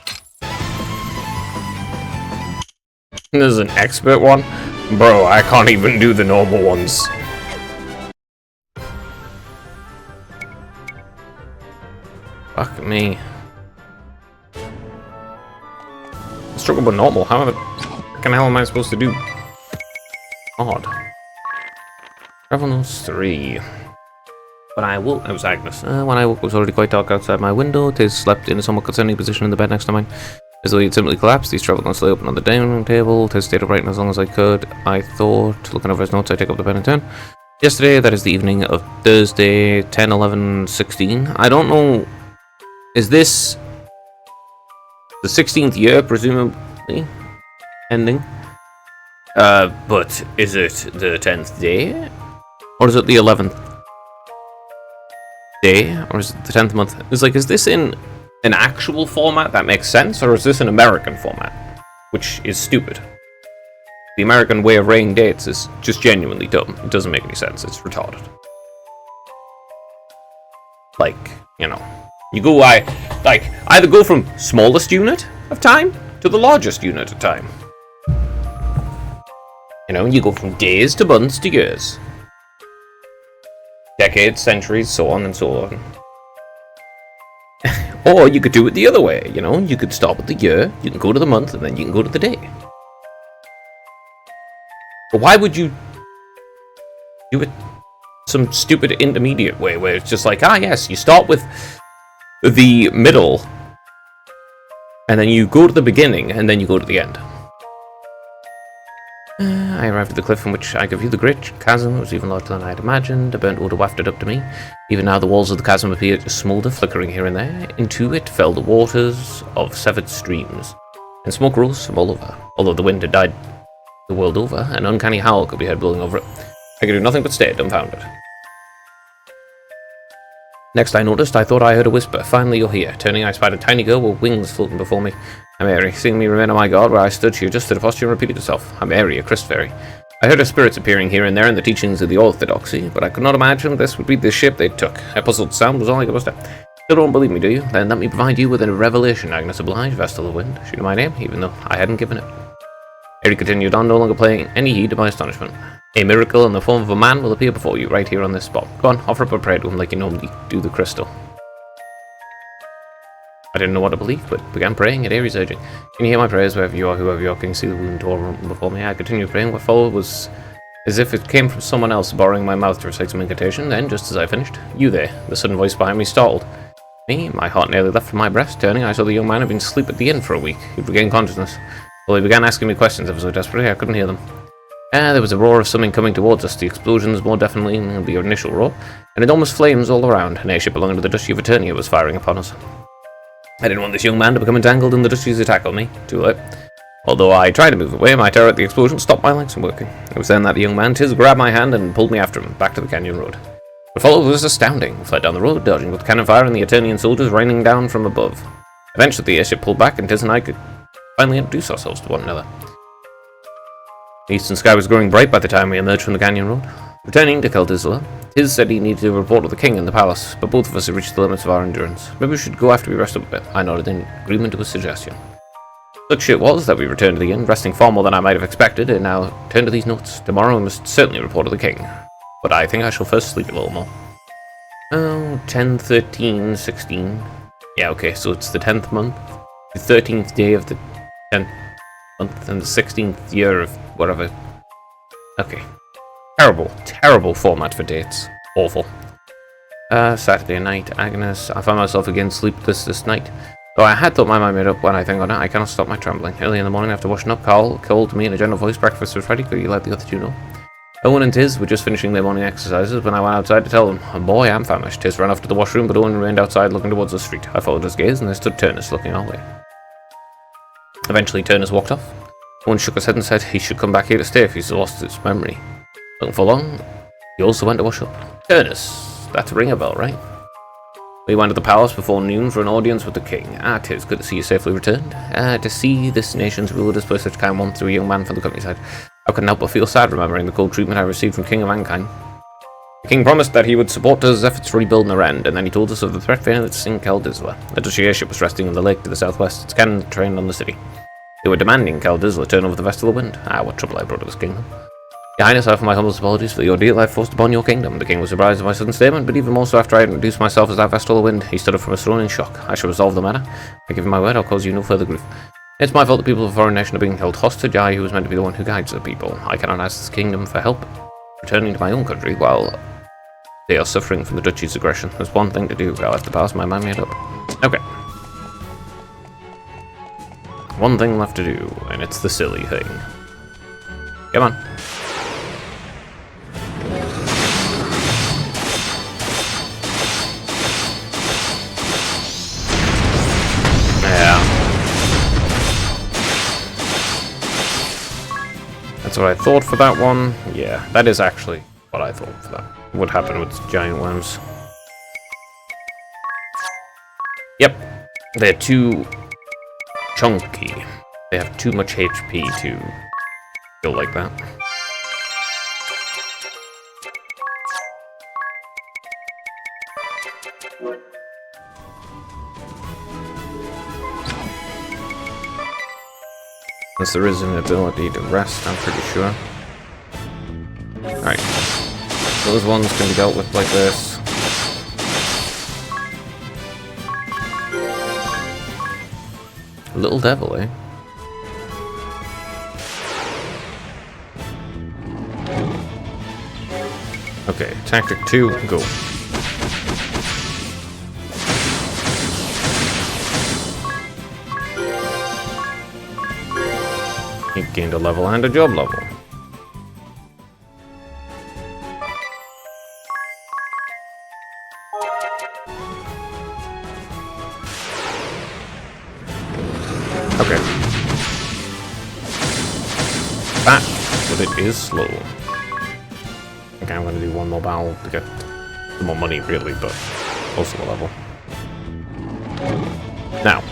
There's an expert one? Bro, I can't even do the normal ones. Fuck me. I struggle with normal. How the fucking hell am I supposed to do? Odd. Travel notes 3. When I woke, it was Agnes. When I woke, it was already quite dark outside my window. Tiz slept in a somewhat concerning position in the bed next to mine. As though he'd simply collapsed, these travel notes lay open on the dining room table. Tiz stayed upright as long as I could. I thought, looking over his notes, I take up the pen and turn. Yesterday, that is the evening of Thursday, 10, 11, 16. I don't know. Is this the 16th year, presumably? Ending? But is it the 10th day? Or is it the 11th day? Or is it the 10th month? It's like, is this in an actual format that makes sense? Or is this an American format? Which is stupid. The American way of writing dates is just genuinely dumb. It doesn't make any sense. It's retarded. Like, you know, you go either go from smallest unit of time to the largest unit of time. You know, you go from days to months to years. Decades, centuries, so on and so on. Or you could do it the other way, you know? You could start with the year, you can go to the month, and then you can go to the day. But why would you do it some stupid intermediate way where it's just like, yes, you start with the middle, and then you go to the beginning, and then you go to the end. I arrived at the cliff from which I could view the great chasm. It was even larger than I had imagined. A burnt odor wafted up to me. Even now the walls of the chasm appeared to smoulder, flickering here and there. Into it fell the waters of severed streams, and smoke rose from all over. Although the wind had died the world over, an uncanny howl could be heard blowing over it. I could do nothing but stare, dumbfounded. Next I thought I heard a whisper. Finally you're here. Turning, I spied a tiny girl with wings floating before me. I'm Mary. Seeing me remain on my guard where I stood, she adjusted her posture and repeated herself. I'm Mary, a Christ fairy. I heard her spirits appearing here and there in the teachings of the Orthodoxy, but I could not imagine this would be the ship they took. A puzzled sound was all I could muster. Still don't believe me, do you? Then let me provide you with a revelation, Agnes obliged, Vestal of Wind. She knew my name, even though I hadn't given it. Mary continued on, no longer paying any heed to my astonishment. A miracle in the form of a man will appear before you, right here on this spot. Go on, offer up a prayer to him like you normally do the crystal. I didn't know what to believe, but began praying at Ares' urging. Can you hear my prayers wherever you are, whoever you are? Can you see the wound torn before me? I continued praying. What followed was as if it came from someone else, borrowing my mouth to recite some incantation. Then, just as I finished, you there, the sudden voice behind me startled me. My heart nearly left from my breast. Turning, I saw the young man had been asleep at the inn for a week. He'd regained consciousness. Well, he began asking me questions ever so desperately, I couldn't hear them. There was a roar of something coming towards us, the explosions more definitely than the initial roar, and enormous flames all around. An airship belonging to the Duchy of Eternia was firing upon us. I didn't want this young man to become entangled in the Duchy's attack on me. Too late. Although I tried to move away, my terror at the explosion stopped my legs from working. It was then that the young man, Tiz, grabbed my hand and pulled me after him, back to the canyon road. What followed was astounding. We fled down the road, dodging with cannon fire and the Eternian soldiers raining down from above. Eventually the airship pulled back and Tiz and I could finally introduce ourselves to one another. The eastern sky was growing bright by the time we emerged from the canyon road. Returning to Keldisla, Tiz said he needed to report to the king in the palace, but both of us had reached the limits of our endurance. Maybe we should go after we rest up a bit. I nodded in agreement to his suggestion. Such it was that we returned to the inn, resting far more than I might have expected, and now turn to these notes. Tomorrow we must certainly report to the king, but I think I shall first sleep a little more. 10, 13, 16. Yeah, okay, so it's the 10th month, the 13th day of the 10th month, and the 16th year of whatever. Okay. Terrible format for dates. Awful. Saturday night, Agnes. I found myself again sleepless this night. Though I had thought my mind made up when I think on it, I cannot stop my trembling. Early in the morning after washing up, Carl called to me in a gentle voice, breakfast was ready, could you let the other two know? Owen and Tiz were just finishing their morning exercises when I went outside to tell them. And boy, I'm famished. Tiz ran off to the washroom, but Owen remained outside looking towards the street. I followed his gaze, and there stood Turnus looking our way. Eventually, Turnus walked off. Owen shook his head and said he should come back here to stay if he's lost his memory. Looking for long, he also went to wash up. Turnus, that's a ring a bell, right? We went to the palace before noon for an audience with the king. Tiz, good to see you safely returned. To see this nation's ruler display such kind warmth to a young man from the countryside. I couldn't help but feel sad remembering the cold treatment I received from King of Mankind. The king promised that he would support us efforts to rebuild Narend, and then he told us of the threat that's in Keldisla. The Duchy airship was resting in the lake to the southwest, its cannon trained on the city. They were demanding Keldisla turn over the Vestal of Wind. What trouble I brought to this kingdom. Your Highness, I offer my humblest apologies for the ordeal I forced upon your kingdom. The king was surprised at my sudden statement, but even more so after I had introduced myself as that Vestal of Wind. He stood up from his throne in shock. I shall resolve the matter. I give you my word, I'll cause you no further grief. It's my fault the people of a foreign nation are being held hostage. I, who was meant to be the one who guides the people. I cannot ask this kingdom for help. Returning to my own country, while they are suffering from the Duchy's aggression. There's one thing to do. I'll have to pass my mind made up. Okay. One thing left to do, and it's the silly thing. Come on. That's what I thought for that one. Yeah, that is actually what I thought for that. What happened with giant worms. Yep. They're too chunky. They have too much HP to feel like that. Unless there is an ability to rest, I'm pretty sure. Alright. Those ones can be dealt with like this. Little devil, eh? Okay, tactic 2, go. He gained a level and a job level. Okay. That, but it is slow. Okay, I'm gonna do one more battle to get some more money, really, but also a level. Now,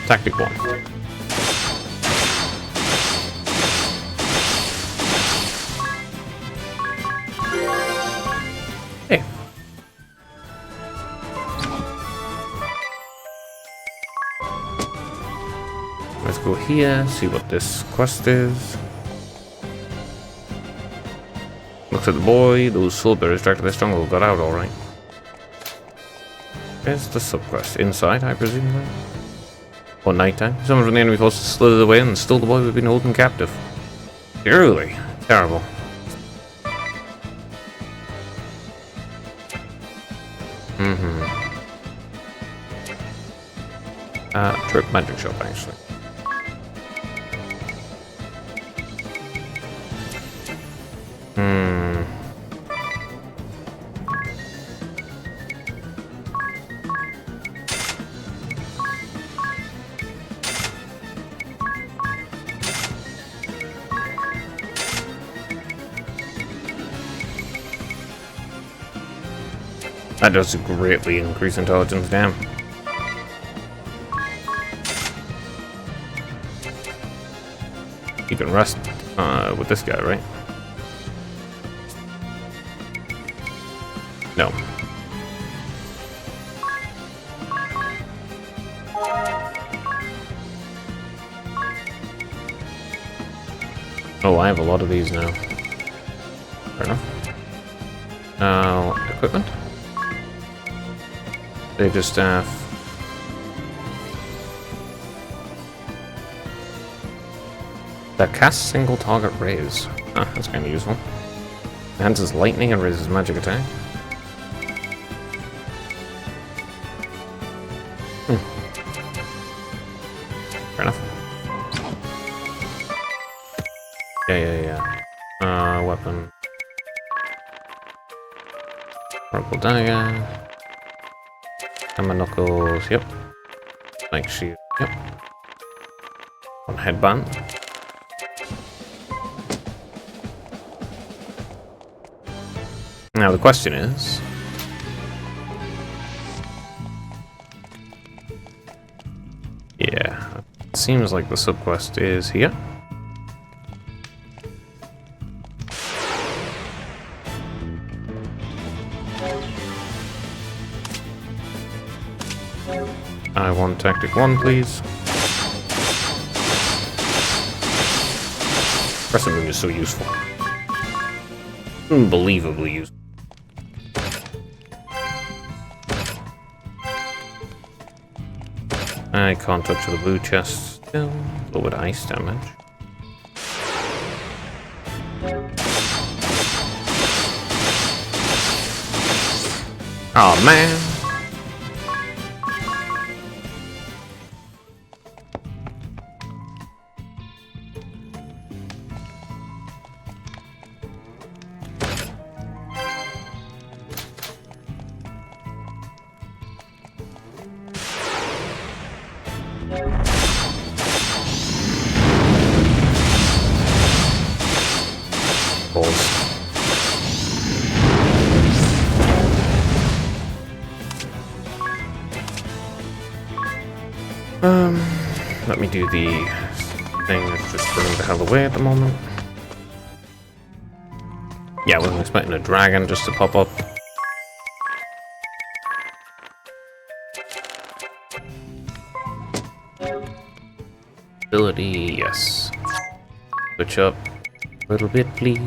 tactic 1. Hey. Let's go here, see what this quest is. Looks at the boy, those soulbearers dragged to their stronghold, got out alright. Where's the subquest? Inside, I presume, then? Or nighttime? Someone from the enemy forces slithered away and stole the boy we've been holding captive. Truly terrible. Trip magic shop, actually. That does greatly increase intelligence, damn. You can rest with this guy, right? No. Oh, I have a lot of these now. Fair enough. Now, equipment. Data staff. That casts single target raise. Ah, that's kind of useful. Enhances lightning and raises magic attack. Fair enough. Yeah. Weapon. Purple dagger. Hammer knuckles, yep. Like shield, yep. One headband. Now the question is... yeah, it seems like the subquest is here. I want tactic 1, please. Crescent moon is so useful. Unbelievably useful. I can't touch the blue chest still. A little bit of ice damage. Oh man. Let me do the thing that's just running the hell away at the moment. Yeah, I wasn't expecting a dragon just to pop up. Ability, yes. Switch up a little bit, please.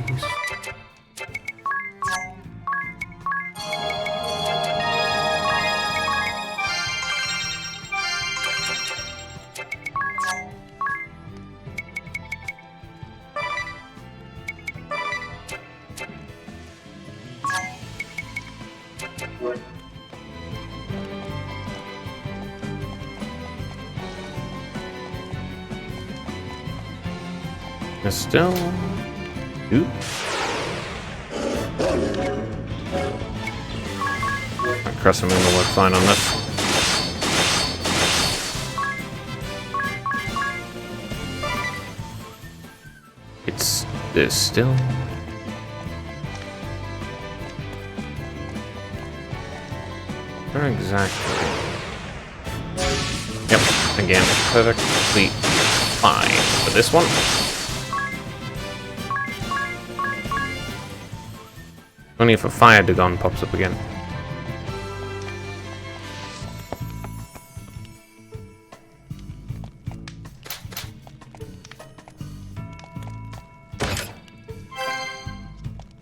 Still, ooh. Crescent moon will work fine on this. It's still. Where exactly? Yep, again, perfectly fine for this one. Only if a fire Dagon pops up again.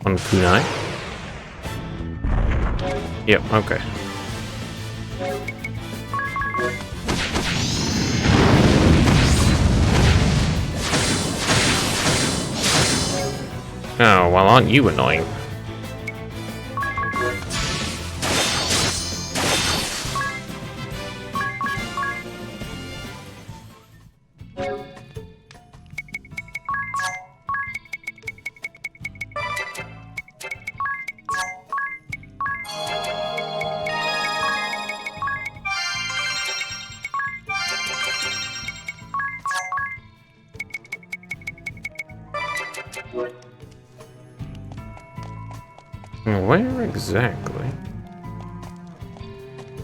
On kunai? Yep, okay. Oh, well, aren't you annoying? Where exactly?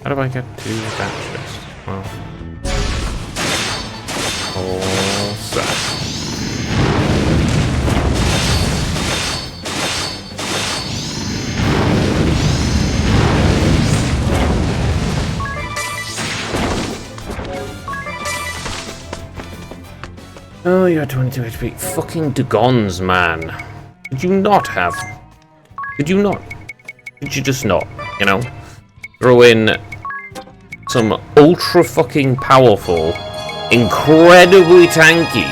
How do I get to that chest? Well, all set. Oh, you're 22 HP. Fucking Dagons, man. Did you not have? Did you not? Did you just not? You know? Throw in some ultra fucking powerful, incredibly tanky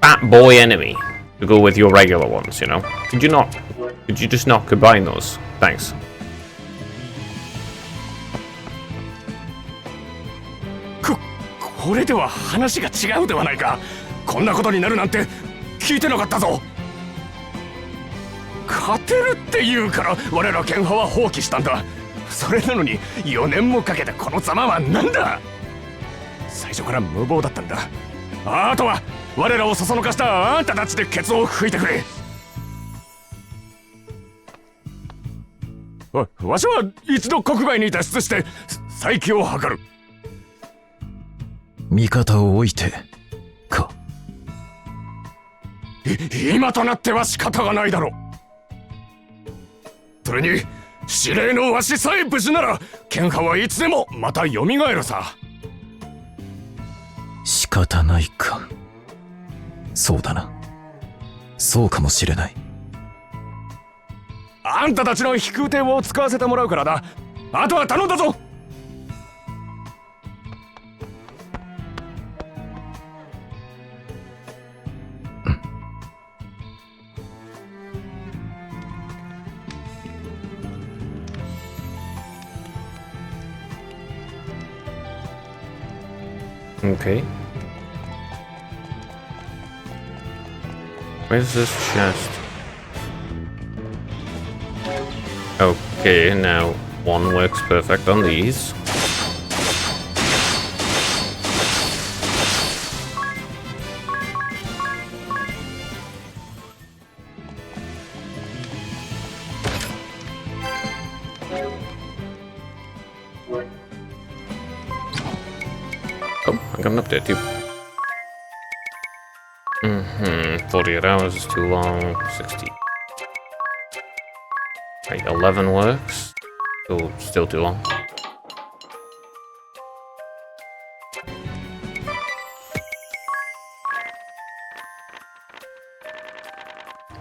fat boy enemy to go with your regular ones, you know? Could you not? Could you just not combine those? Thanks.これでは話が違うではないか。こんなことになるなんて聞いてなかったぞ。勝てるって言うから我ら剣派は放棄したんだ。それなのに4年もかけてこのざまは何だ。最初から無謀だったんだ。あとは我らをそそのかしたあんたたちでケツを拭いてくれ。わしは一度国外に脱出して再起を図る。味方を置いてか。今となっては仕方がないだろう。それに司令のわしさえ無事なら剣派はいつでもまた蘇るさ。仕方ないか。そうだな。そうかもしれない。あんたたちの飛空艇を使わせてもらうからな。あとは頼んだぞ。Okay. Where's this chest? Okay, now one works perfect on these. I got an update too. 48 hours is too long. 60. Right, 11 works. Still too long.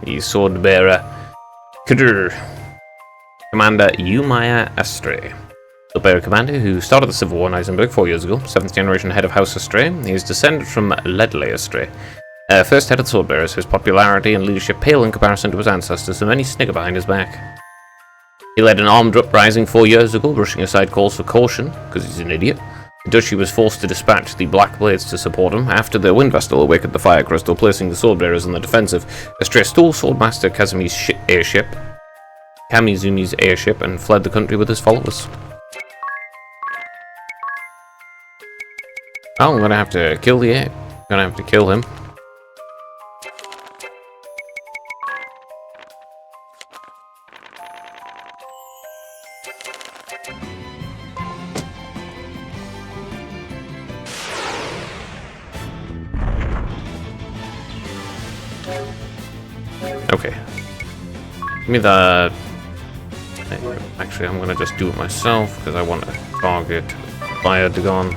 The sword bearer, Kadur. Commander Yumaya Astre. The bearer commander who started the civil war in Eisenberg 4 years ago, 7th generation head of House Astre. He is descended from Ledley Astre. First head of the sword bearers, his popularity and leadership pale in comparison to his ancestors, and many snigger behind his back. He led an armed uprising 4 years ago, brushing aside calls for caution, because he's an idiot. The duchy was forced to dispatch the Black Blades to support him. After the Wind Vestal awakened the Fire Crystal, placing the sword bearers on the defensive, Astre stole Swordmaster Kazumi's airship, Kamizumi's airship, and fled the country with his followers. Oh, I'm gonna have to kill the air. Gonna have to kill him. Okay. Give me the... Actually, I'm gonna just do it myself, because I want to target Fire Dagon.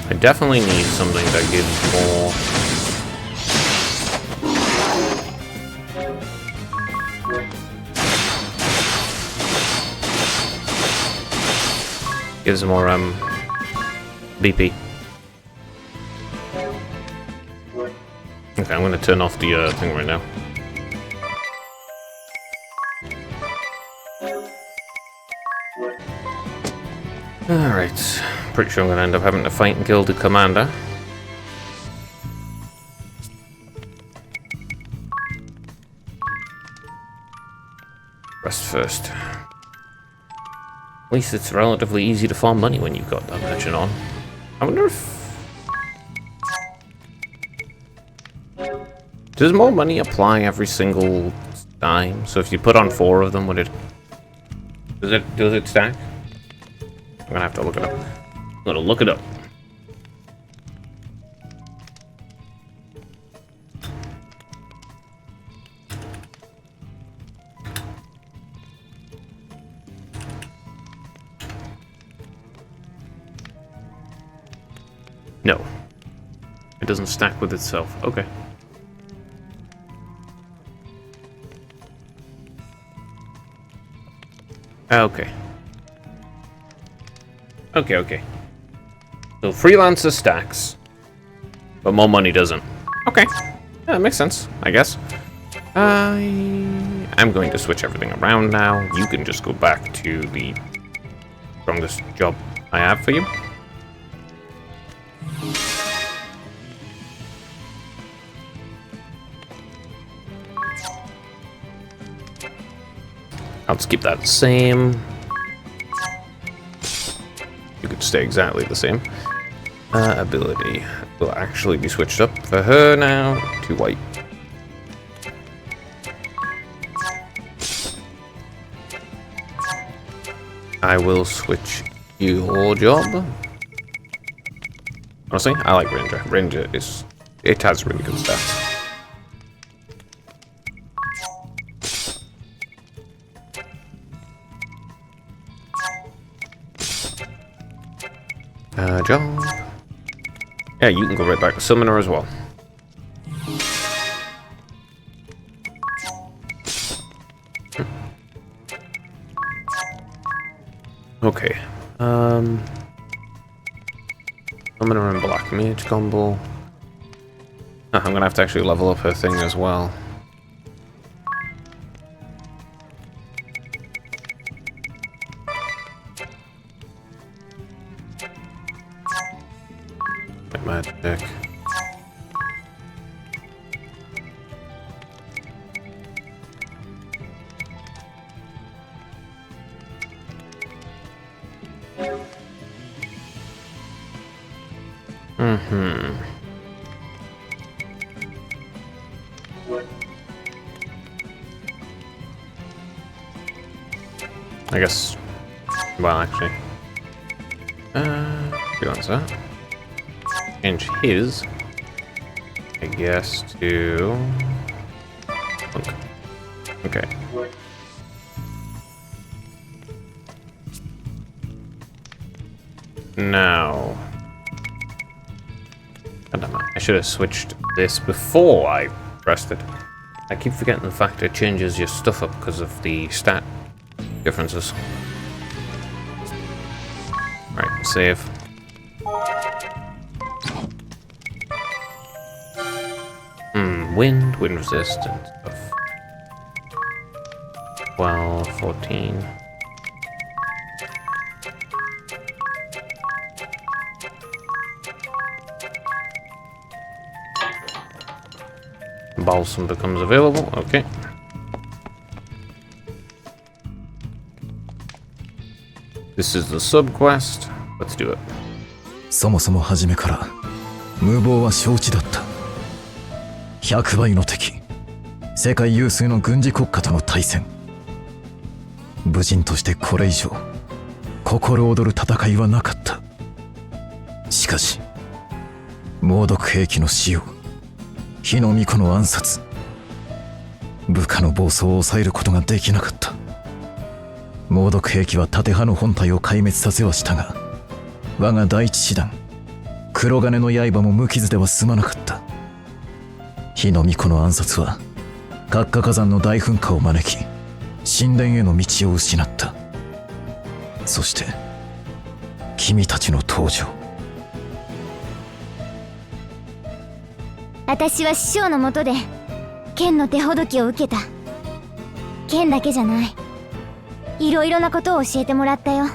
I definitely need something that gives more... Gives more, BP. Okay, I'm gonna turn off the, thing right now. Alright. Pretty sure I'm gonna end up having to fight and kill the commander. Rest first. At least it's relatively easy to farm money when you've got that merchant on. I wonder if... Does more money apply every single time? So if you put on 4 of them, would it... Does it stack? I'm gonna have to look it up. I'm gonna look it up. No. It doesn't stack with itself. Okay. Okay. Okay. So Freelancer stacks, but more money doesn't. Okay. Yeah, that makes sense, I guess. I'm going to switch everything around now. You can just go back to the strongest job I have for you. I'll just keep that the same. You could stay exactly the same. Ability will actually be switched up for her now to white. I will switch your job. Honestly, I like Ranger. Ranger is... It has really good stats. Job. Yeah, you can go right back to Summoner as well. Okay. Summoner and Black Mage combo. I'm gonna have to actually level up her thing as well. Magic. I guess. Well, actually. Freelance that. Change his. I guess to. Okay. Now. God damn it. I should have switched this before I pressed it. I keep forgetting the fact it changes your stuff up because of the stat differences. Right, save. Wind resistant stuff. 12, 14. Balsam becomes available, okay. This is the subquest. Let's do it. そもそも初めから無謀は承知だった。100倍の敵、世界有数の軍事国家との対戦。武人としてこれ以上心躍る戦いはなかった。しかし猛毒兵器の使用、火の巫女の暗殺、部下の暴走を抑えることができなかった。猛毒兵器は盾派の本体を壊滅させはしたが、我が第一師団黒金の刃も無傷では済まなかった。火の巫女の暗殺は活火火山の大噴火を招き、神殿への道を失った。そして君たちの登場。私は師匠のもとで剣の手ほどきを受けた。剣だけじゃない、いろいろなことを教えてもらったよ。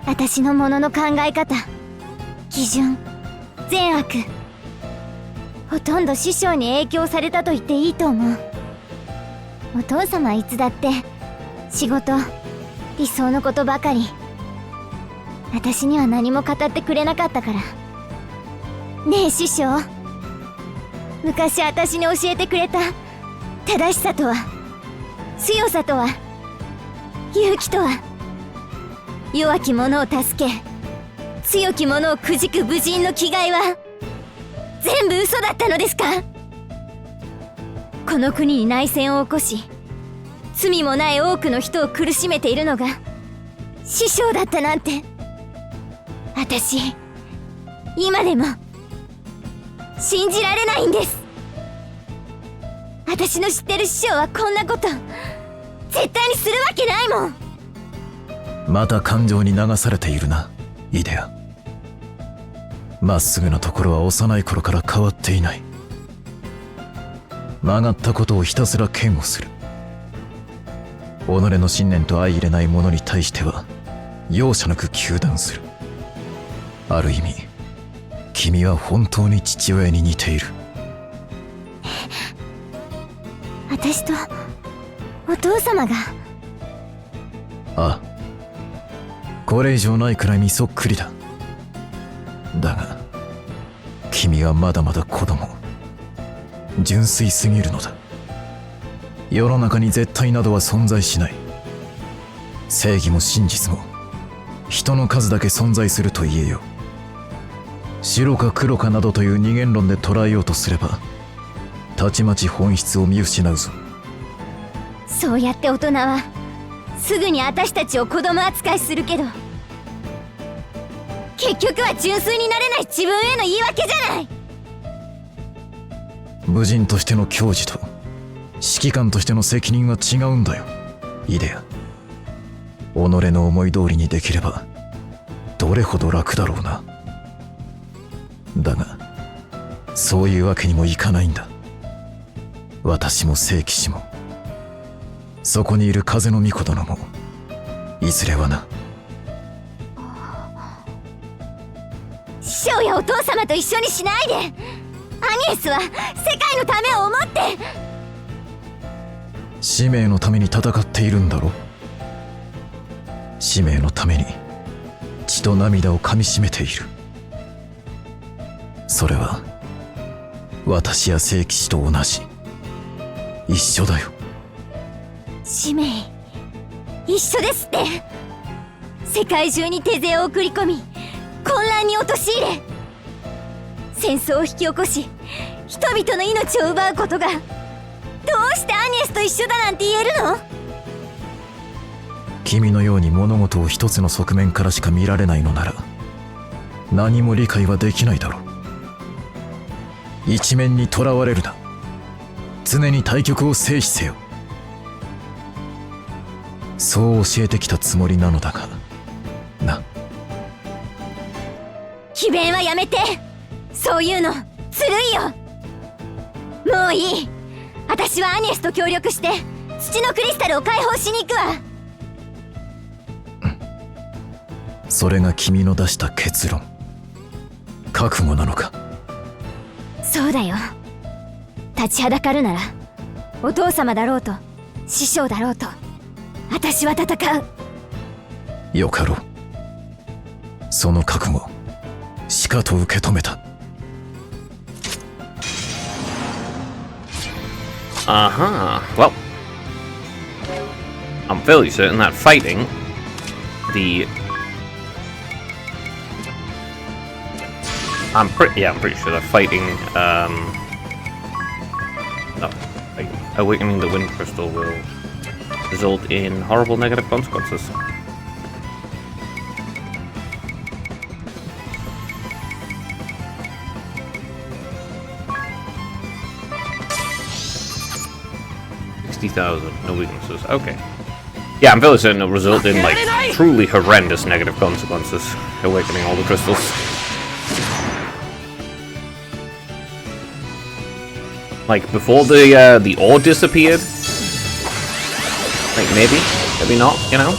私のものの考え方、基準、善悪、ほとんど師匠に影響されたと言っていいと思う。お父様はいつだって仕事、理想のことばかり。私には何も語ってくれなかったから。ねえ師匠、昔私に教えてくれた正しさとは、強さとは、勇気とは、弱き者を助け強き者をくじく武人の気概は全部嘘だったのですか？この国に内戦を起こし、罪もない多くの人を苦しめているのが師匠だったなんて、私今でも信じられないんです。私の知ってる師匠はこんなこと絶対にするわけないもん。また感情に流されているな、イデア。まっすぐなところは幼い頃から変わっていない。曲がったことをひたすら嫌悪する。己の信念と相入れない者に対しては容赦なく糾弾する。ある意味君は本当に父親に似ている。私とお父様が？ああ、これ以上ないくらいにそっくりだ。だが君はまだまだ子供、純粋すぎるのだ。世の中に絶対などは存在しない。正義も真実も人の数だけ存在すると言えよ。白か黒かなどという二元論で捉えようとすればたちまち本質を見失うぞ。そうやって大人はすぐに私たちを子供扱いするけど、結局は純粋になれない自分への言い訳じゃない。武人としての矜持と指揮官としての責任は違うんだよ、イデア。己の思い通りにできればどれほど楽だろうな。だがそういうわけにもいかないんだ。私も聖騎士もそこにいる風の巫女殿もいずれはな。師匠やお父様と一緒にしないで。アニエスは世界のためを思って。使命のために戦っているんだろ。使命のために血と涙をかみしめている。それは私や聖騎士と同じ、一緒だよ。使命、一緒ですって。世界中に手勢を送り込み混乱に陥れ戦争を引き起こし人々の命を奪うことがどうしてアニエスと一緒だなんて言えるの？君のように物事を一つの側面からしか見られないのなら何も理解はできないだろう。一面にとらわれるな。常に対局を制止せよ。そう教えてきたつもりなのだがな。詭弁はやめて。そういうのずるいよ。もういい。私はアニエスと協力して土のクリスタルを解放しに行くわ。それが君の出した結論、覚悟なのか？そうだよ。立ちはだかるならお父様だろうと師匠だろうと私は戦う。よかろう。その覚悟しかと受け止めた。Well, I'm fairly certain that fighting I'm pretty sure that fighting awakening the wind crystal will result in horrible negative consequences. No weaknesses. Okay. Yeah, I'm fairly certain it'll result in like truly horrendous negative consequences. Awakening all the crystals. Like before the ore disappeared. Like maybe not, you know.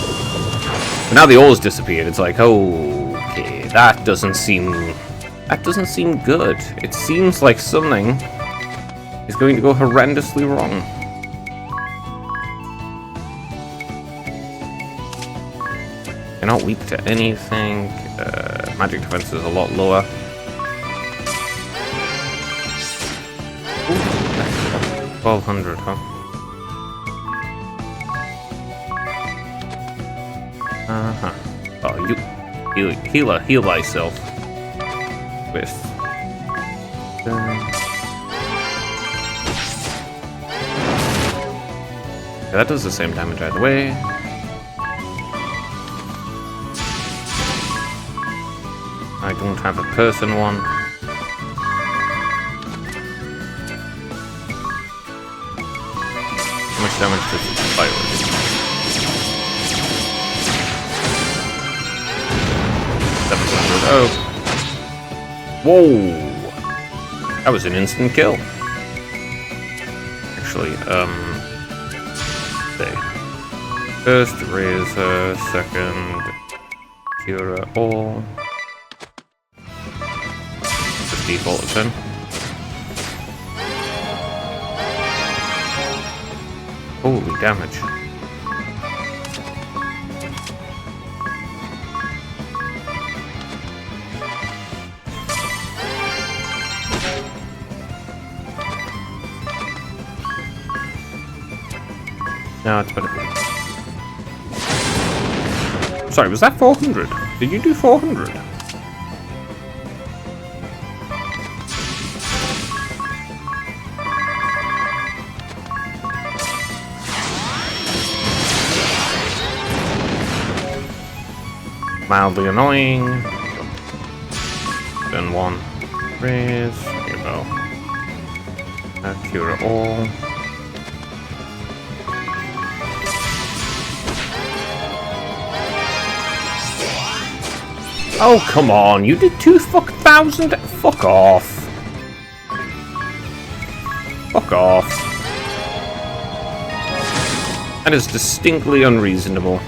But now the ore's disappeared. It's like, okay, that doesn't seem good. It seems like something is going to go horrendously wrong. They're not weak to anything. Magic defense is a lot lower. Ooh, 1200, huh? Oh, you heal thyself with. Yeah, that does the same damage either way. I don't have a person one. How much damage does it fire with? 700. Oh. Whoa! That was an instant kill. Actually, say. First Razor, second Cura all. Default then. Holy damage. No, it's better. Sorry, was that 400? Did you do 400? Mildly annoying. Then one. Raise. Here we go. Cure all. Oh, come on. You did 2,000. Fuck off. Fuck off. That is distinctly unreasonable.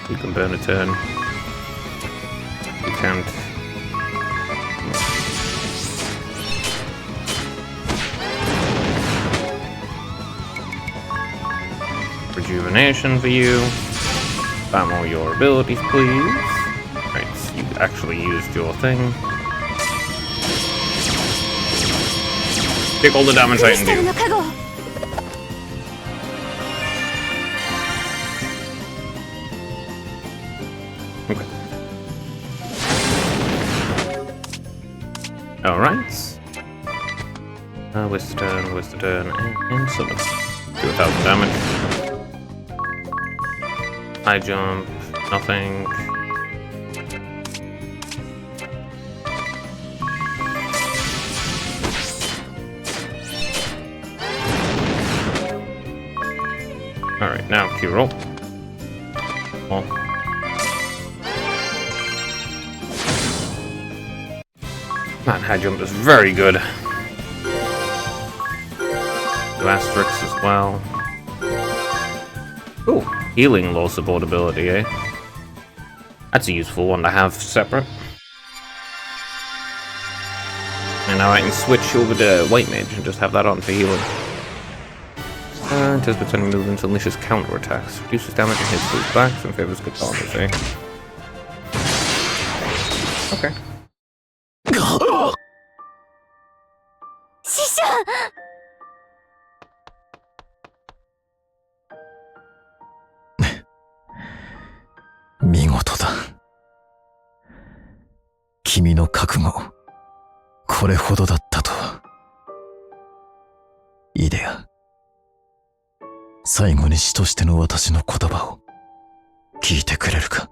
You can burn a turn. You can't. rejuvenation for you. Spam all your abilities, please. Right, so you actually used your thing. Take all the damage I クリスタル can の do. 加護を Okay. Alright. Waste the turn, and summon. Do 1,000 damage. High jump, nothing. Alright, now Q roll. Oh. Man, high jump is very good. Do asterisks as well. Ooh, healing low support ability, eh? That's a useful one to have separate. And now I can switch over to White Mage and just have that on for healing. Anticipates any movements, unleashes counterattacks. Reduces damage and hits those backs and favors good damage, eh? Okay. 師匠見事だ。君の覚悟、これほどだったとは。イデア、最後に師としての私の言葉を聞いてくれるか。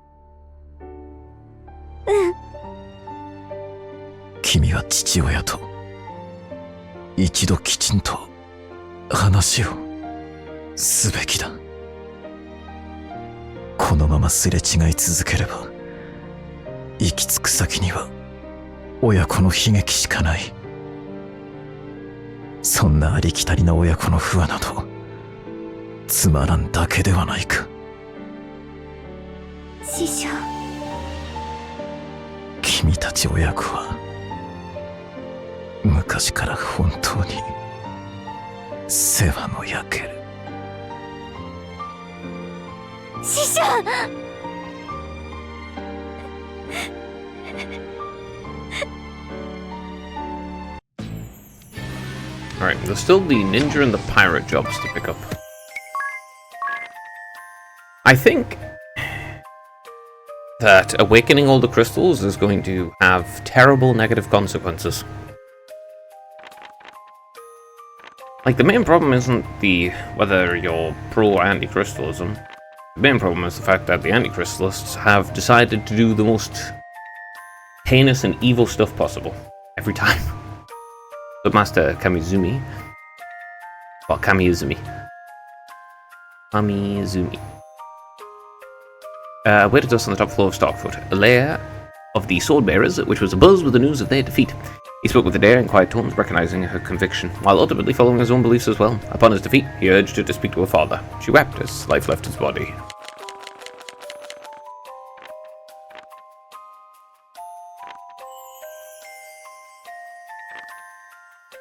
君は父親と一度きちんと話をすべきだ。このまますれ違い続ければ行き着く先には親子の悲劇しかない。そんなありきたりな親子の不和などつまらんだけではないか。師匠君たち親子は昔から本当に世話の焼ける。師匠 Alright, there's still the ninja and the pirate jobs to pick up. I think that awakening all the crystals is going to have terrible negative consequences. Like, the main problem isn't whether you're pro or anti-crystalism. The main problem is the fact that the anti-crystalists have decided to do the most heinous and evil stuff possible every time. Master Kamizumi. Well, Kamiizumi. Waited us on the top floor of Starkfoot, a lair of the Swordbearers, which was abuzz with the news of their defeat. He spoke with Adair in quiet tones, recognizing her conviction, while ultimately following his own beliefs as well. Upon his defeat, he urged her to speak to her father. She wept as life left his body.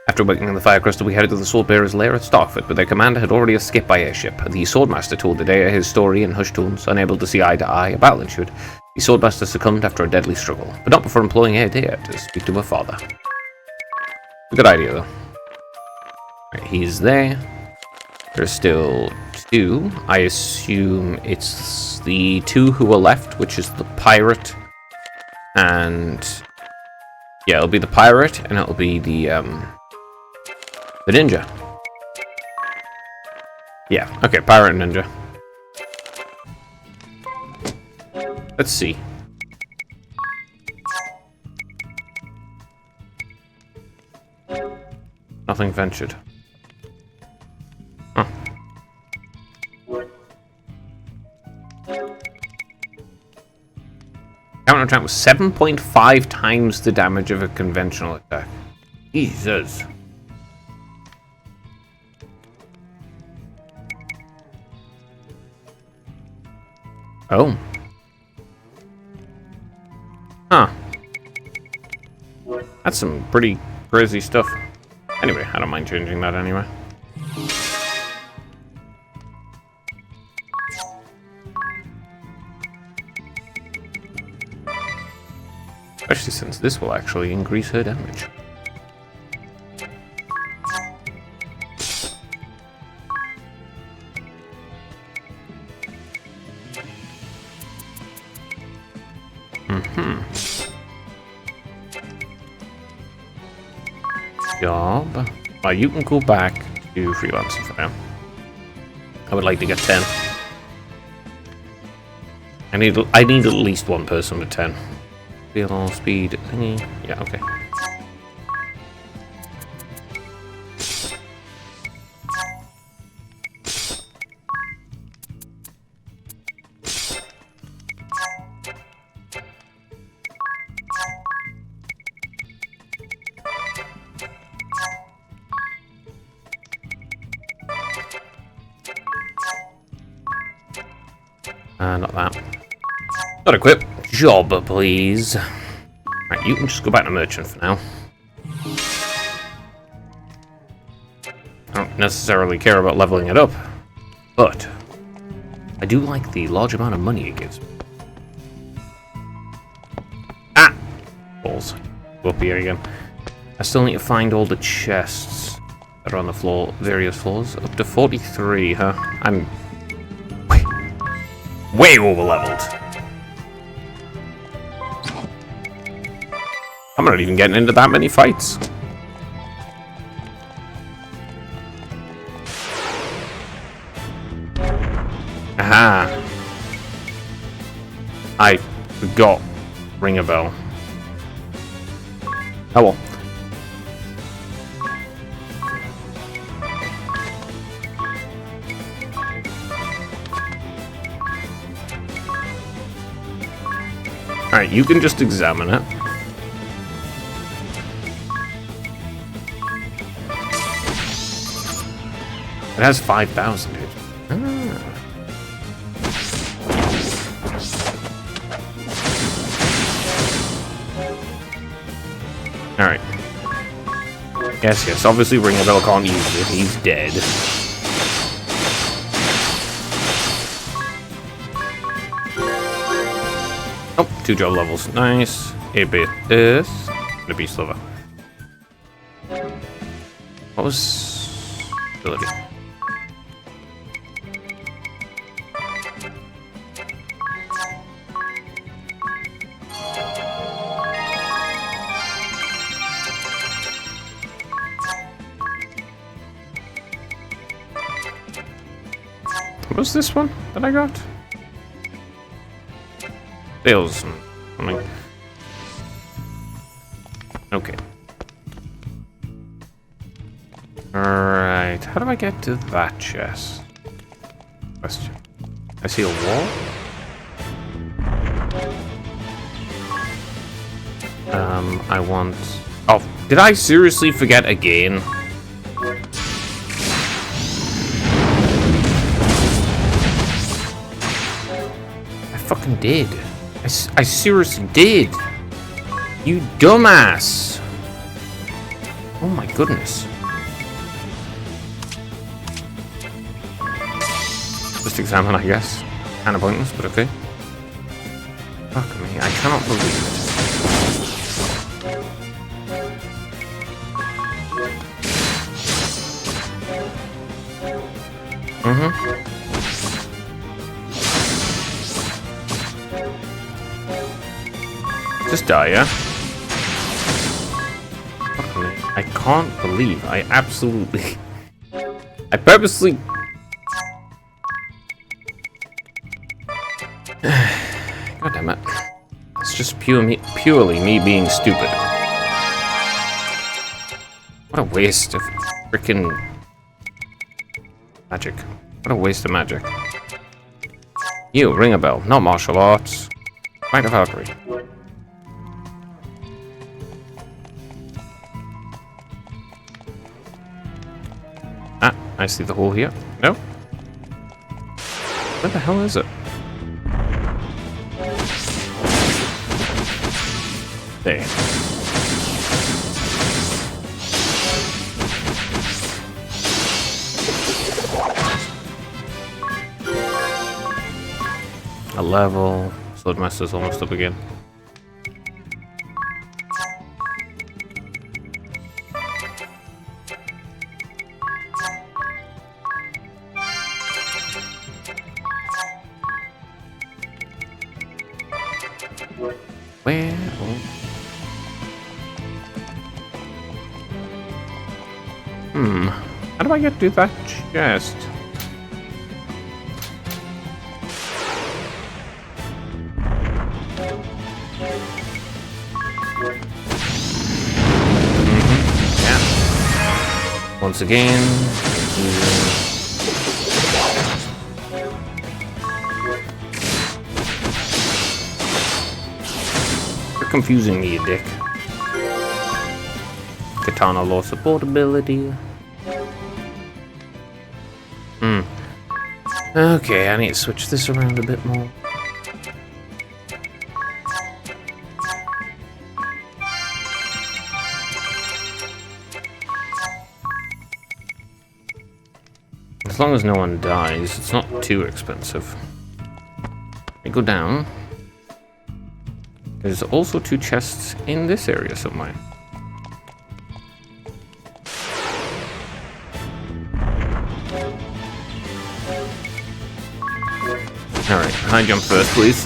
After awakening the Fire Crystal, we headed to the Swordbearers' lair at Starkfoot, but their commander had already escaped by airship. The Swordmaster told Adair his story in hushed tones, unable to see eye to eye. A battle ensued. The Swordmaster succumbed after a deadly struggle, but not before employing Adair to speak to her father. A good idea, though. Right, he's there. There's still two. I assume it's the two who were left, which is the pirate and... yeah, it'll be the pirate, and it'll be the ninja. Yeah, okay, pirate and ninja. Let's see. Nothing ventured. Huh. Counter attack was 7.5 times the damage of a conventional attack. Jesus. Oh. Huh. That's some pretty crazy stuff. Anyway, I don't mind changing that anyway. since this will actually increase her damage. Job. Well, you can go back to freelancing for now. I would like to get 10. I need at least one person with 10. Feel speed thingy. Yeah, okay. Not that. Not equip. Job, please. Right, you can just go back to merchant for now. I don't necessarily care about leveling it up, but I do like the large amount of money it gives me. Ah! Balls. Go up here again. I still need to find all the chests that are on the floor, various floors. Up to 43, huh? I'm way over leveled. I'm not even getting into that many fights. Aha. I forgot. Ring a bell. Oh well. Alright, you can just examine it. It has 5,000 hits. Alright. Yes, obviously Ring a Bell can't use it. He's dead. Oh, 2 job levels. Nice. A bit is the beast lover. What was ability? What was this one that I got? Sales. Something. Okay. Alright. How do I get to that chest? Question. I see a wall? I want... Oh, did I seriously forget again? I fucking did. I seriously did. You dumbass. Oh my goodness. Just examine, I guess. Kind of pointless, but okay. Fuck me, I cannot believe it. Just die, yeah? Fuck me. I can't believe I absolutely... I purposely... God damn it. It's just purely me being stupid. What a waste of freaking magic. What a waste of magic. You, ring a bell. Not martial arts. Fight of Valkyrie. Ah, I see the hole here. No? Where the hell is it? There. A level. Swordmaster's almost up again. Where? Oh. How do I get to that chest? Yeah. Once again. You're confusing me, you dick. Katana low support ability. Okay, I need to switch this around a bit more. As long as no one dies, it's not too expensive. I go down. There's also 2 chests in this area somewhere. Alright, high jump first, please.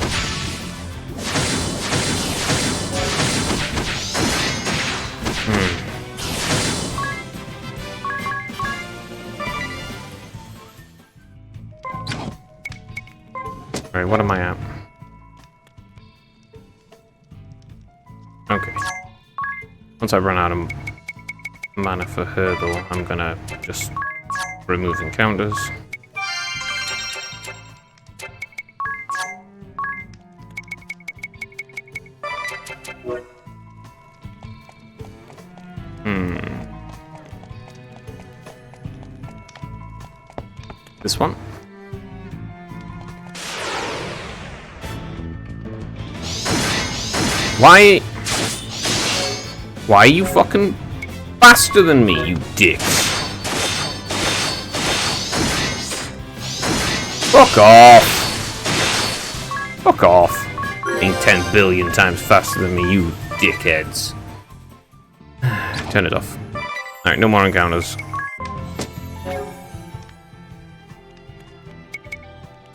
Alright, what am I at? Okay. Once I run out of mana for hurdle, I'm gonna just remove encounters. This one. Why are you fucking faster than me, you dick? Fuck off. Fuck off. Being 10 billion times faster than me, you dickheads. Turn it off. Alright, no more encounters.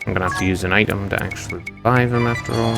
I'm gonna have to use an item to actually revive him after all.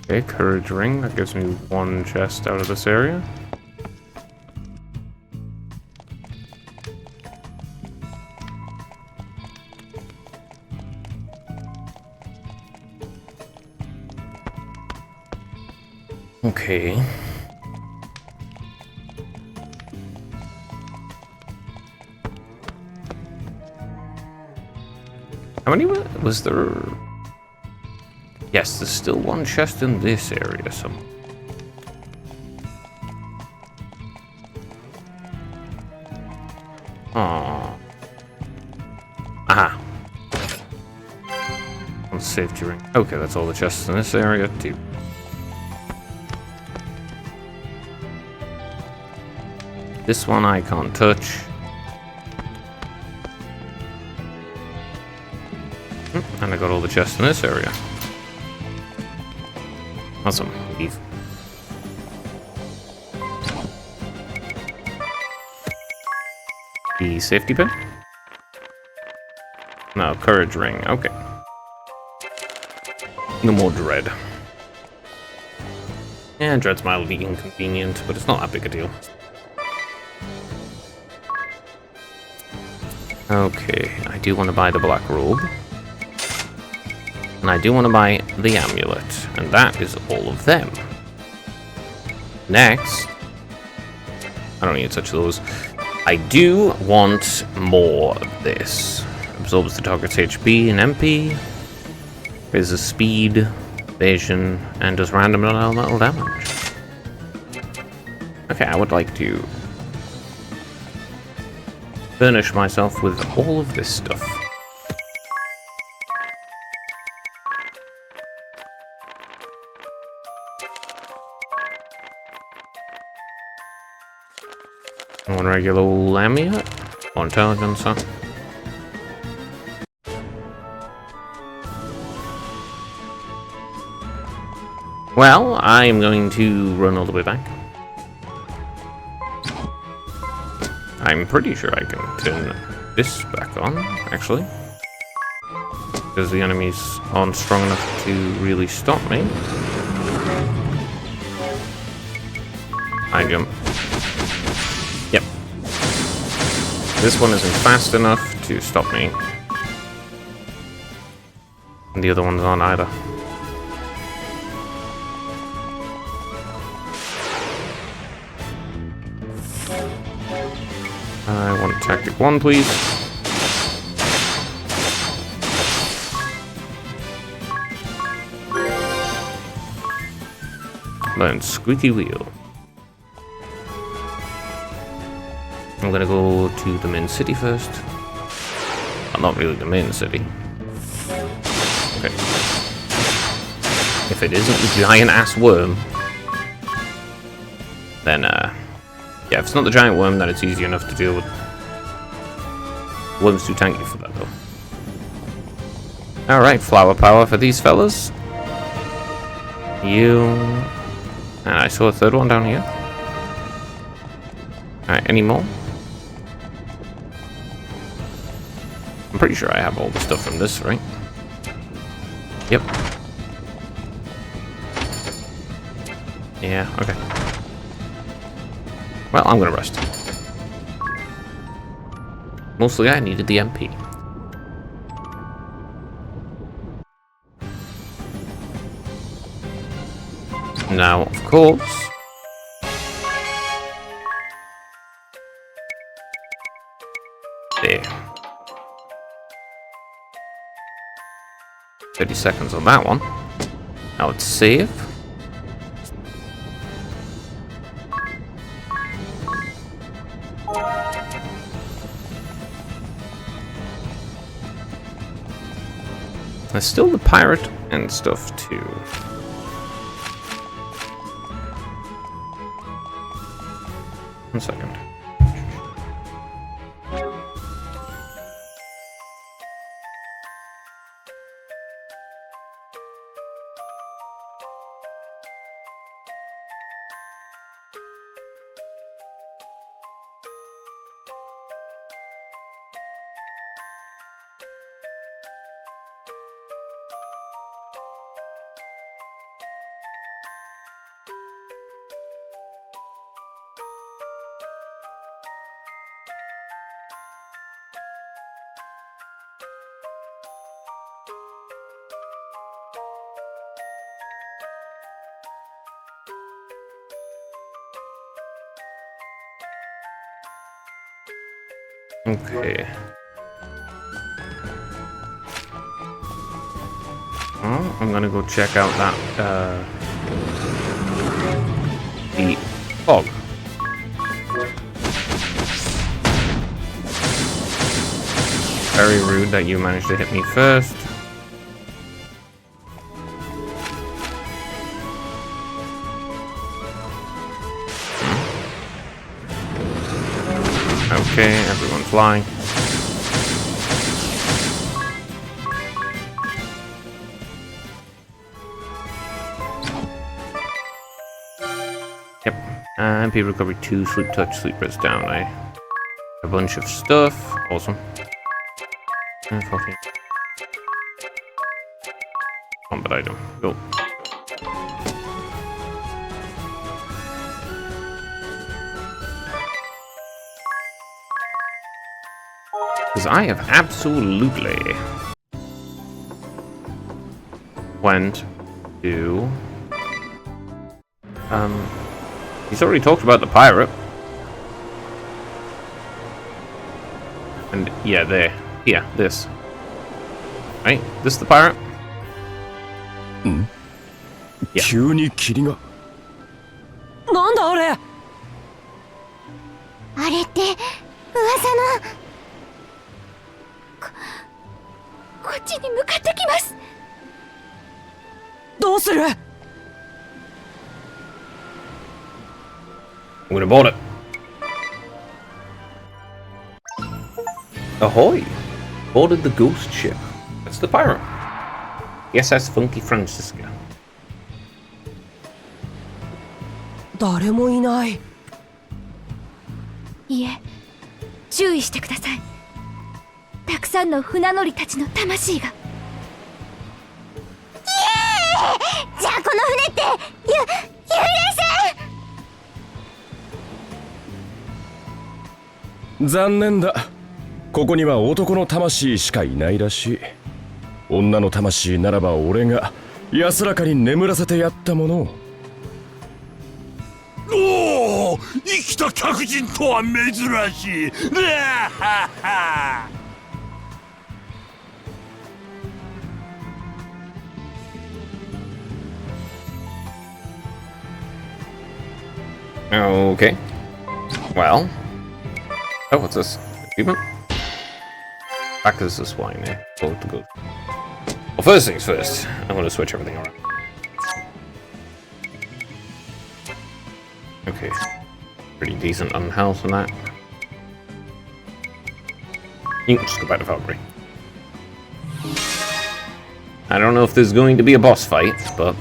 Okay, courage ring. That gives me 1 chest out of this area. Okay. How many was there? Yes, there's still 1 chest in this area somewhere. Aww. Aha. 1 safety ring. Okay, that's all the chests in this area too. This one I can't touch. And I got all the chests in this area. Awesome. Leave. The safety pin? No, courage ring. Okay. No more dread. Yeah, dread's mildly inconvenient, but it's not that big a deal. Okay, I do want to buy the black robe. And I do want to buy the amulet. And that is all of them. Next, I don't need to touch those. I do want more of this. Absorbs the target's HP and MP. Raises speed, evasion, and does random non-elemental damage. Okay, I would like to furnish myself with all of this stuff. regular old Lamia. More intelligence, huh? Well, I'm going to run all the way back. I'm pretty sure I can turn this back on, actually. Because the enemies aren't strong enough to really stop me. I jump. Yep. This one isn't fast enough to stop me. And the other ones aren't either. I want tactic 1, please. Learn squeaky wheel. I'm gonna go to the main city first. Well, not really the main city. Okay. If it isn't the giant ass worm, then yeah, if it's not the giant worm, then it's easy enough to deal with. Worm's too tanky for that, though. Alright, flower power for these fellas. You... And I saw a third one down here. Alright, any more? I'm pretty sure I have all the stuff from this, right? Yep. Yeah, okay. Well, I'm gonna rest. Mostly I needed the MP. Now, of course... There. 30 seconds on that one. Now let's save. There's still the pirate and stuff too. One second. Okay. Well, I'm gonna go check out that, the fog. Very rude that you managed to hit me first. Okay, everyone's flying. Yep. MP recovery 2, sleep touch, sleep rest down. A bunch of stuff. Awesome. 14. Combat item. Go. Because I have absolutely went to he's already talked about the pirate. And yeah, there. Here, this. Right? This the pirate? Yeah. 急に霧が。なんだあれ。あれって噂のこっちに向かってきます。どうする。 I'm gonna board it. Ahoy! Boarded the ghost ship. That's the pirate. SS Funky Francisca. 誰もいない。いえ、注意してください。たくさんの船乗りたちの魂が。じゃあこの船って幽霊船？残念だ。ここには男の魂しかいないらしい。女の魂ならば俺が安らかに眠らせてやったものを。おお、生きた客人とは珍しい。Okay. Well. Oh, what's this? Achievement? Back as this wine, eh? Go to go. Well, first things first. I'm gonna switch everything around. Okay. Pretty decent on health and that. You can just go back to Valkyrie. I don't know if there's going to be a boss fight, but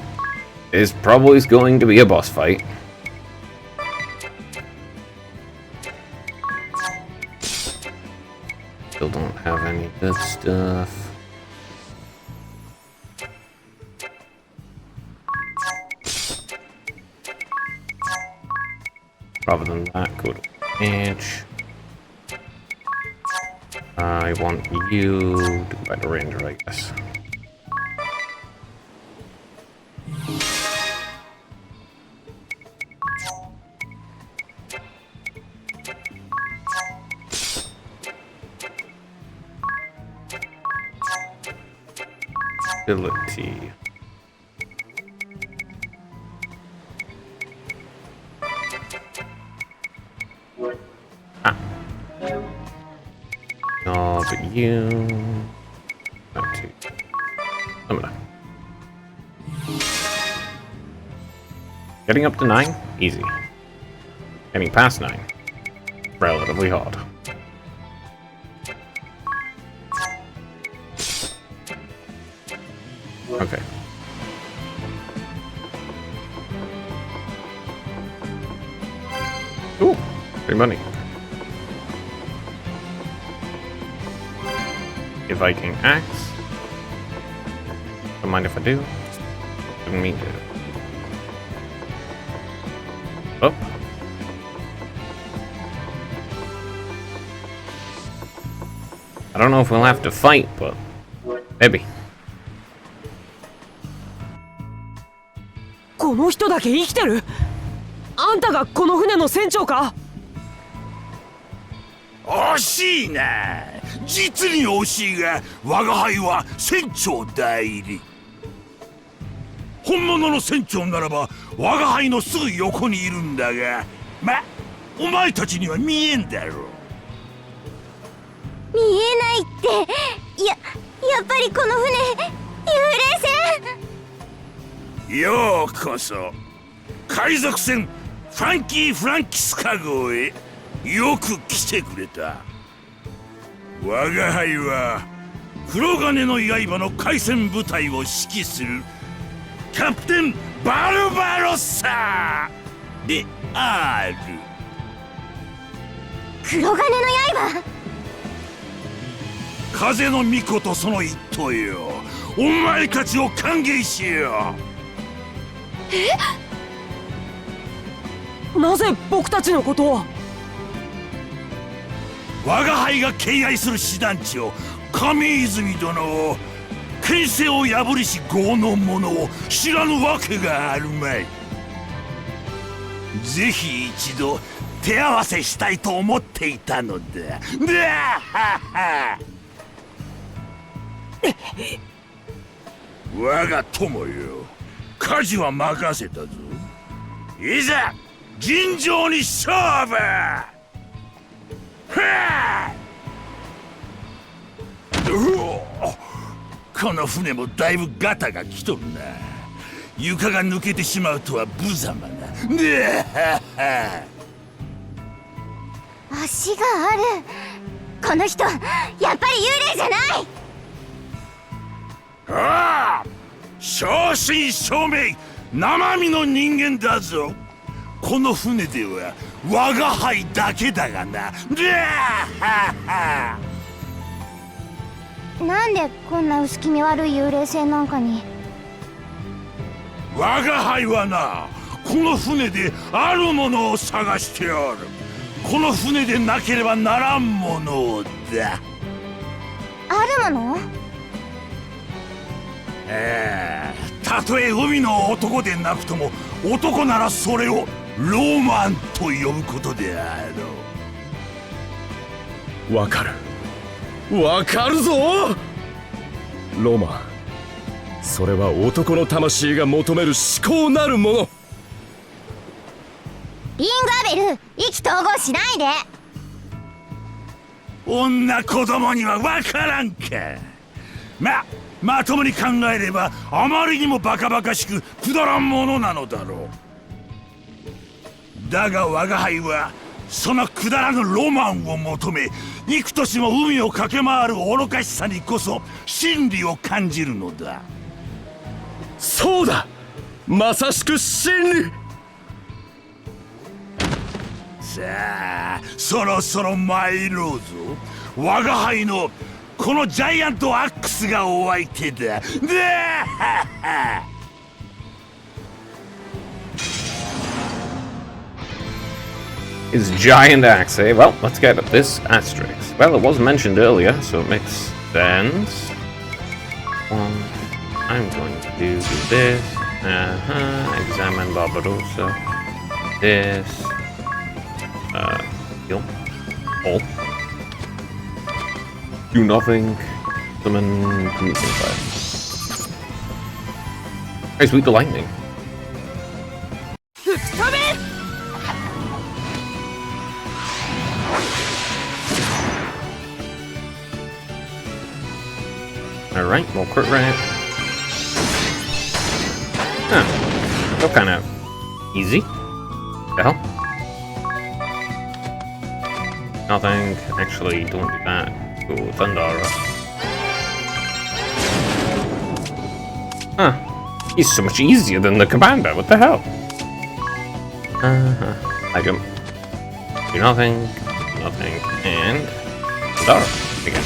there's probably going to be a boss fight. Still don't have any good stuff. Rather than that, go to edge. I want you to go back to Ranger, I guess. Ability. No, but you... Not too. I'm gonna... Getting up to 9? Easy. Getting past 9? Relatively hard. Okay. Ooh, free money. A Viking axe. Don't mind if I do. Didn't mean to. Oh. I don't know if we'll have to fight, but maybe. この人だけ生きてる。あんたがこの船の船長か？惜しいな。実に惜しいが、我が輩は船長代理。本物の船長ならば我が輩のすぐ横にいるんだが、お前たちには見えんだろう。見えないって。やっぱりこの船幽霊船？ようこそ海賊船ファンキー・フランキスカ号へよく来てくれた。我が輩は黒金の刃の海戦部隊を指揮するキャプテンバルバロッサーである。黒金の刃？風の巫女とその一党よ、お前たちを歓迎しよう。なぜ僕たちのことを？我が輩が敬愛する師団長上泉殿を権勢を破りし業の者を知らぬわけがあるまい。ぜひ一度手合わせしたいと思っていたのだ。我が友よ、家事は任せたぞ。いざ尋常に勝負。この船もだいぶガタが来とるな。床が抜けてしまうとは無様な。足がある。この人やっぱり幽霊じゃない。ああ、正真正銘生身の人間だぞ。この船では我が輩だけだがな。なんでこんな薄気味悪い幽霊船なんかに。我が輩はな、この船であるものを探しておる。この船でなければならんものだ。あるもの？たとえ海の男でなくとも、男ならそれをロマンと呼ぶことであろう。わかるぞ。ロマン、それは男の魂が求める至高なるもの。リンガーベル、意気投合しないで。女子供にはわからんか。まともに考えればあまりにもバカバカしくくだらんものなのだろう。だが我が輩はそのくだらぬロマンを求め、幾年も海を駆け回る愚かしさにこそ真理を感じるのだ。そうだ、まさしく真理。さあ、そろそろ参ろうぞ。我が輩のこのジャイアントアックスがお相手だ。His giant axe, eh? Well, let's get this asterisk. Well, it was mentioned earlier, so it makes sense. I'm going to do this. Examine Barbarossa. This. Heal. All. Do nothing. Summon Commuting Fire. Hey, sweet the lightning. Alright, well, crit rate. Huh. Felt kind of easy. The hell? Nothing. Actually, don't do that. Go Thundara. Huh. He's so much easier than the commander. What the hell? I jump. Do nothing. Nothing. And Thundara again.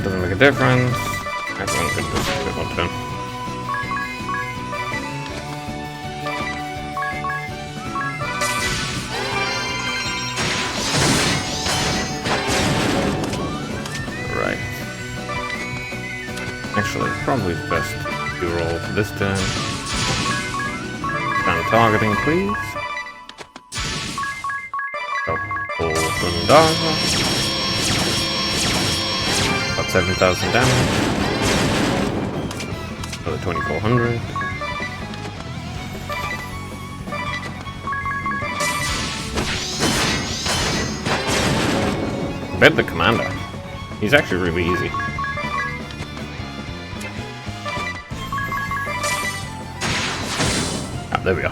Doesn't make a difference. Everyone can just get one turn. Right. Actually, probably best to roll for this turn. Stand targeting, please. Go full Gundara. About 7,000 damage. Another 2,400. I bet the commander. He's actually really easy. Ah, there we go.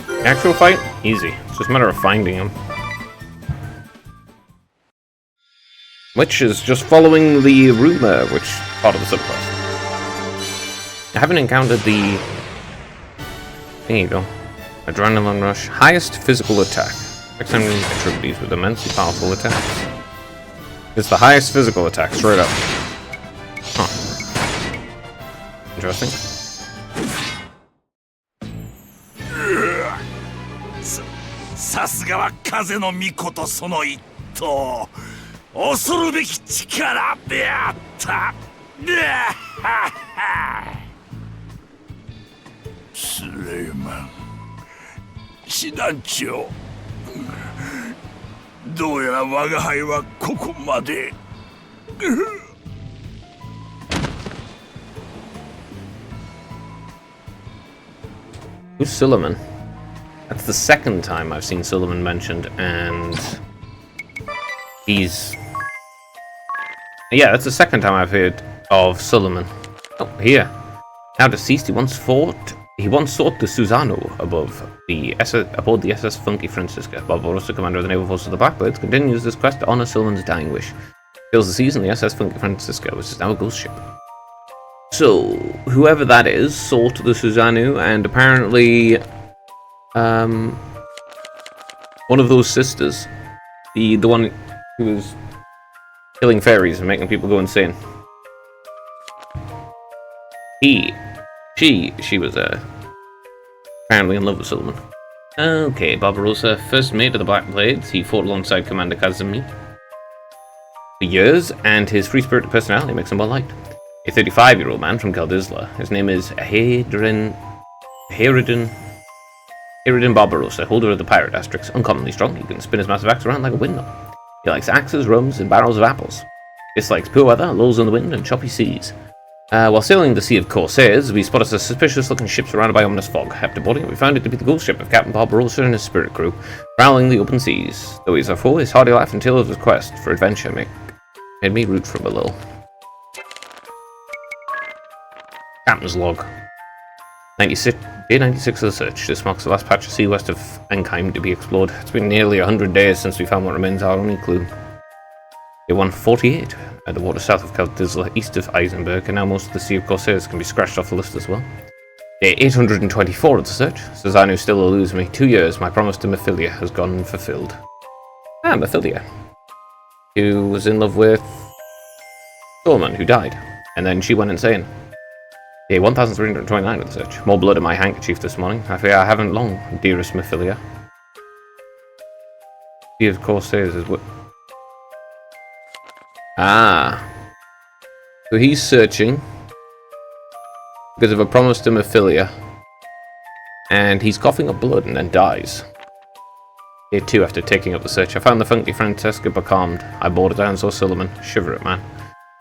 The actual fight? Easy. It's just a matter of finding him. Which is just following the rumor, which part of the subquest. I haven't encountered the... There you go. Adrenaline Rush. Highest physical attack. Next time we trigger these with immensely powerful attacks. It's the highest physical attack, straight up. Huh. Interesting. Saすがは風の巫女とその一頭。恐るべき力であった。スレイマン、騎団長。どうやら我が輩はここまで。Who's Suleiman? That's the second time I've seen Suleiman mentioned, and he's... Yeah, that's the second time I've heard of Suleiman. Oh, here. Now deceased, he once sought the Susano aboard the SS Funky Francisca. Barbarossa, commander of the naval forces of the Blackbirds, continues this quest to honor Suleiman's dying wish. Kills the seas on the SS Funky Francisca, which is now a ghost ship. So, whoever that is sought the Susano, and apparently, one of those sisters, the one who was killing fairies and making people go insane. She was apparently in love with Suleiman. Okay, Barbarossa, first mate of the Black Blades, he fought alongside Commander Kazumi for years, and his free-spirited personality makes him well liked. A 35-year-old man from Kaldisla. His name is Hayridin Barbarossa, holder of the pirate asterisk. Uncommonly strong, he can spin his massive axe around like a windmill. He likes axes, rums, and barrels of apples. Dislikes poor weather, lulls in the wind, and choppy seas. While sailing the Sea of Corsairs, we spotted a suspicious-looking ship surrounded by ominous fog. After boarding it, we found it to be the ghost ship of Captain Barbarossa and his spirit crew, prowling the open seas. Though he's our foe, his hearty laugh and tale of his quest for adventure made me root for him a little. Captain's log. 96, day 96 of the search. This marks the last patch of sea west of Enkheim to be explored. It's been nearly 100 days since we found what remains our only clue. Day 148. At the water south of Kaldisla, east of Eisenberg, and now most of the Sea of Corsairs can be scratched off the list as well. Day 824 of the search. Susano still eludes me. 2 years, my promise to Mephilia has gone fulfilled. Ah, Mephilia. Who was in love with Suleiman, who died. And then she went insane. Day 1329 of the search. More blood in my handkerchief this morning. I fear I haven't long, dearest Mephilia. Sea of Corsairs is what... Ah. So he's searching because of a promise to Mephilia. And he's coughing up blood and then dies. Day 2 after taking up the search. I found the Funky Francesca becalmed. I boarded down and saw Suleiman. Shiver it, man.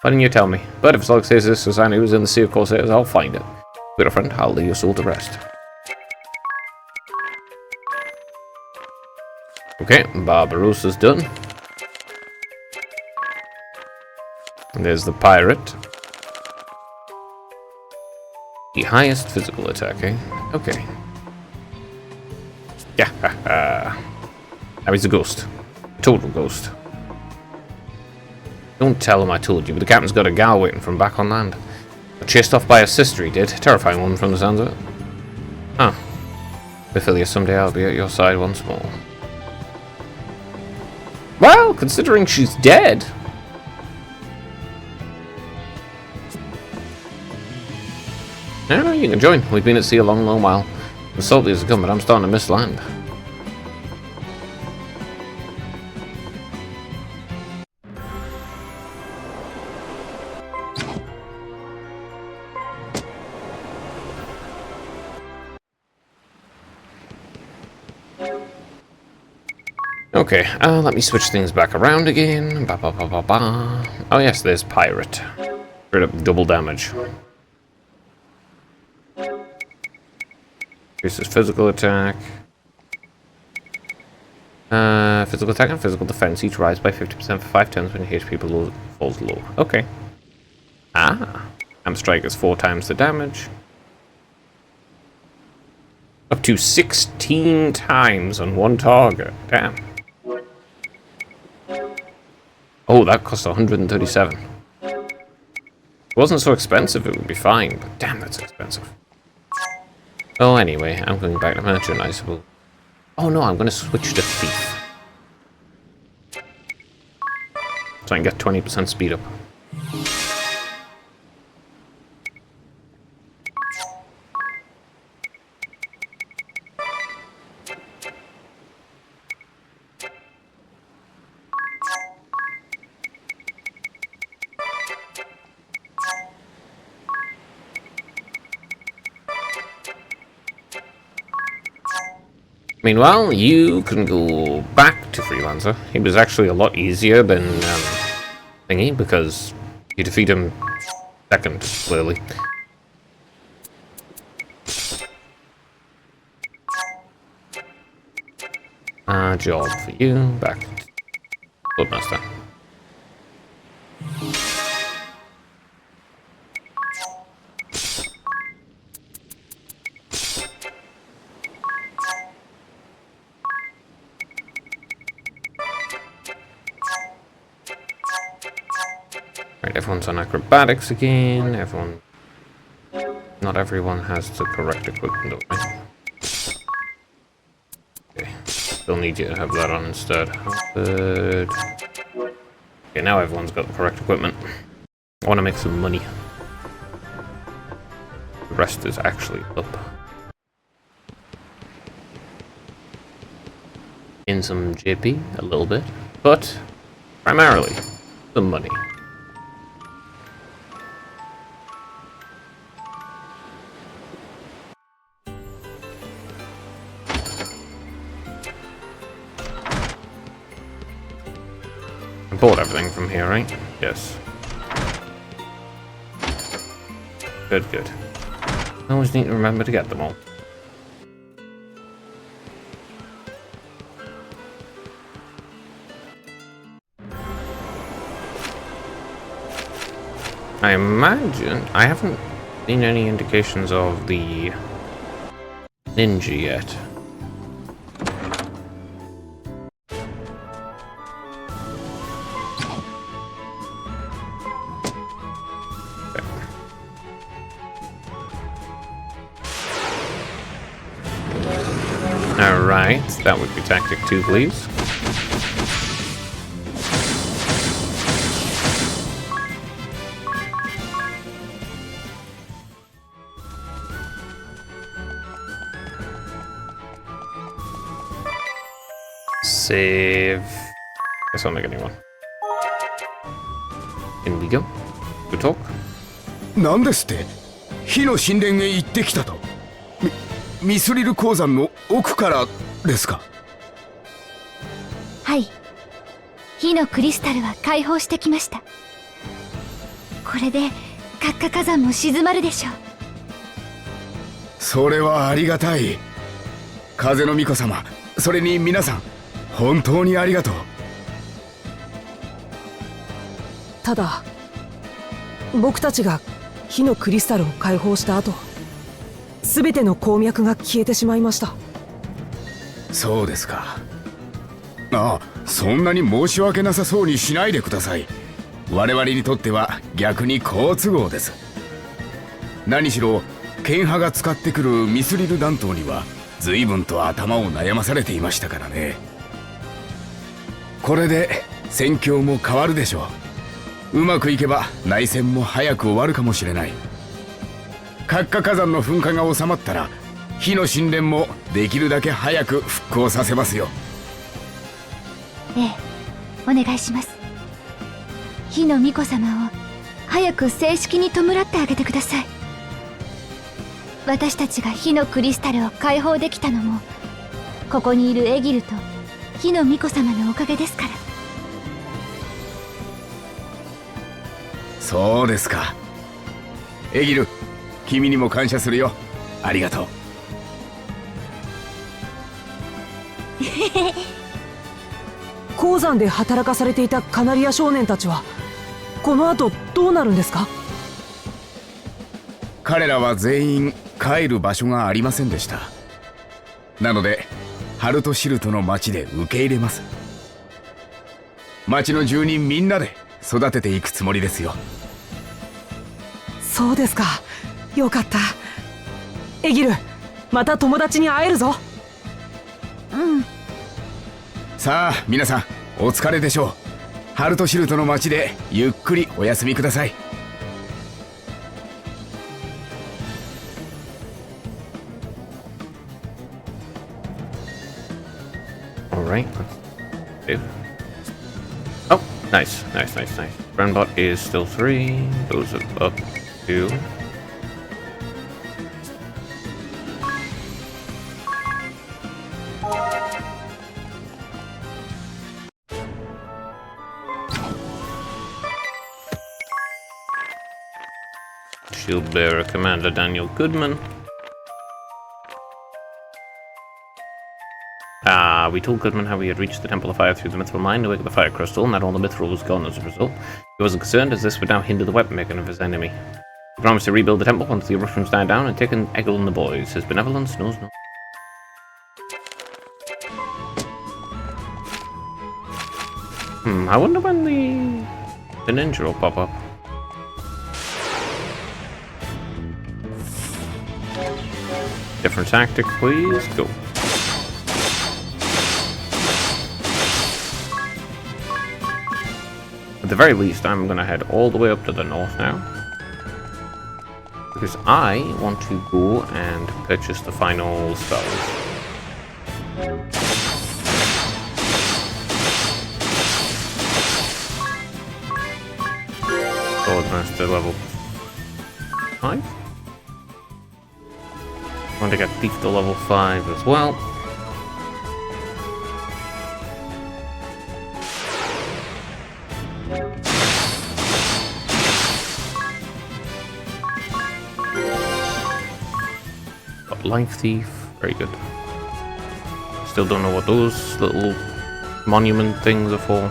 Why didn't you tell me? But if Zog says this Susano was in the Sea of Corsairs, I'll find it. Good friend, I'll lay your soul to rest. Okay, Barbarossa's done. And there's the pirate. The highest physical attack, eh? Okay. Yeah, now he's a ghost. A total ghost. Don't tell him I told you, but the captain's got a gal waiting for him back on land. Got chased off by a sister, he did. Terrifying one from the sounds of it. Huh. Mephilia, someday I'll be at your side once more. Well, considering she's dead. No, you can join. We've been at sea a long, long while. The salty has come, but I'm starting to miss land. Okay, let me switch things back around again. Ba, ba, ba, ba, ba. Oh yes, there's pirate. Straight up double damage. Increases physical attack. Physical attack and physical defense each rise by 50% for 5 turns when your HP falls low. Okay. Ah. Hammer strike is 4 times the damage. Up to 16 times on one target. Damn. Oh, that cost 137. If it wasn't so expensive, it would be fine, but damn, that's expensive. Oh, anyway, I'm going back to merchandise. Oh no, I'm going to switch to thief. So I can get 20% speed up. Meanwhile, you can go back to Freelancer. He was actually a lot easier than Thingy because you defeat him second, clearly. Job for you. Back to Bloodmaster. Right, everyone's on acrobatics again. Not everyone has the correct equipment, though, right? Okay, still need you to have that on instead. Good. Okay, now everyone's got the correct equipment. I want to make some money. The rest is actually up. In some JP, a little bit, but primarily the money. I bought everything from here, right? Yes. Good, good. I always need to remember to get them all. I imagine I haven't seen any indications of the ninja yet. Alright, that would be tactic 2, please. Save. Guess I'll make a new one. In we go. Good talk. なんですって火の神殿へ行ってきたとミスリル鉱山の奥からですかはい。火のクリスタルは解放してきました。これで活火火山も静まるでしょう。それはありがたい風の巫女様それに皆さん本当にありがとうただ僕たちが火のクリスタルを解放した後全ての鉱脈が消えてしまいました。そうですかああそんなに申し訳なさそうにしないでください我々にとっては逆に好都合です何しろ剣派が使ってくるミスリル弾頭には随分と頭を悩まされていましたからねこれで戦況も変わるでしょううまくいけば内戦も早く終わるかもしれない活火火山の噴火が収まったら火の神殿もできるだけ早く復興させますよええ、お願いします。火の巫女様を早く正式に弔ってあげてください。私たちが火のクリスタルを解放できたのもここにいるエギルと火の巫女様のおかげですから。そうですかエギル君にも感謝するよありがとう鉱山で働かされていたカナリア少年たちはこの後どうなるんですか彼らは全員帰る場所がありませんでしたなのでハルトシルトの町で受け入れます町の住人みんなで育てていくつもりですよそうですかよかったエギルまた友達に会えるぞうん。さあ皆さんお疲れでしょうハルトシルトの町でゆっくりお休みくださいAlright, let's do. Oh, nice, nice, nice, nice. Brandbot is still 3, goes up 2. Shield Bearer Commander Daniel Goodman. We told Goodman how we had reached the Temple of Fire through the Mithril Mine to wake up the Fire Crystal, and that all the Mithril was gone as a result. He wasn't concerned, as this would now hinder the weapon making of his enemy. He promised to rebuild the temple once the eruptions died down and take an Eggle and the boys. His benevolence knows no. I wonder when the ninja will pop up. Different tactic, please. Go. At the very least, I'm gonna head all the way up to the north now, because I want to go and purchase the final spells. Swordmaster level 5. I want to get Thief to level 5 as well. Got Life Thief, very good. Still don't know what those little monument things are for.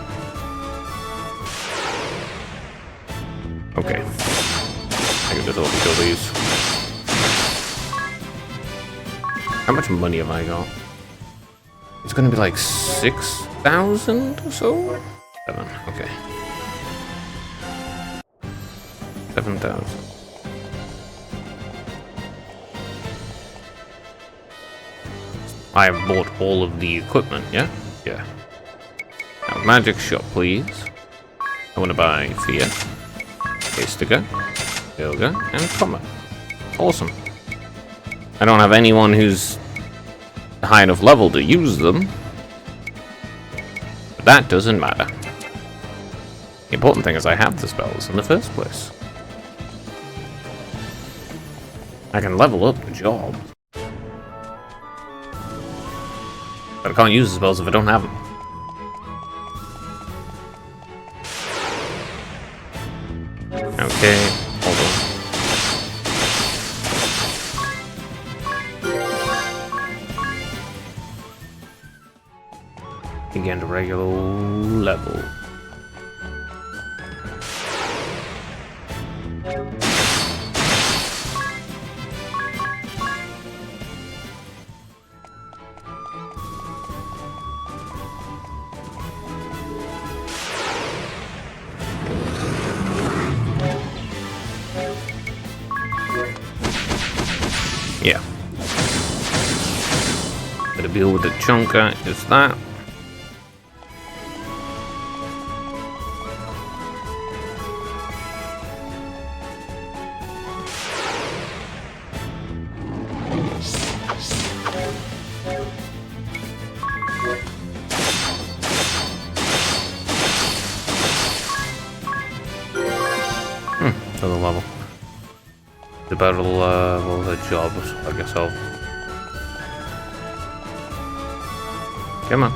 Okay. I can just overkill these. How much money have I got? It's gonna be like 6,000 or so? 7, okay. 7,000. I have bought all of the equipment, yeah? Yeah. Now, magic shop, please. I want to buy Fear, Hastiger, Yoga, and Comet. Awesome. I don't have anyone who's high enough level to use them. But that doesn't matter. The important thing is I have the spells in the first place. I can level up the job. But I can't use the spells if I don't have them. Okay, hold on. Again to regular level. Yeah. Gotta deal with the chunker, is that? Another level. The better level the job, I guess I'll... Come on.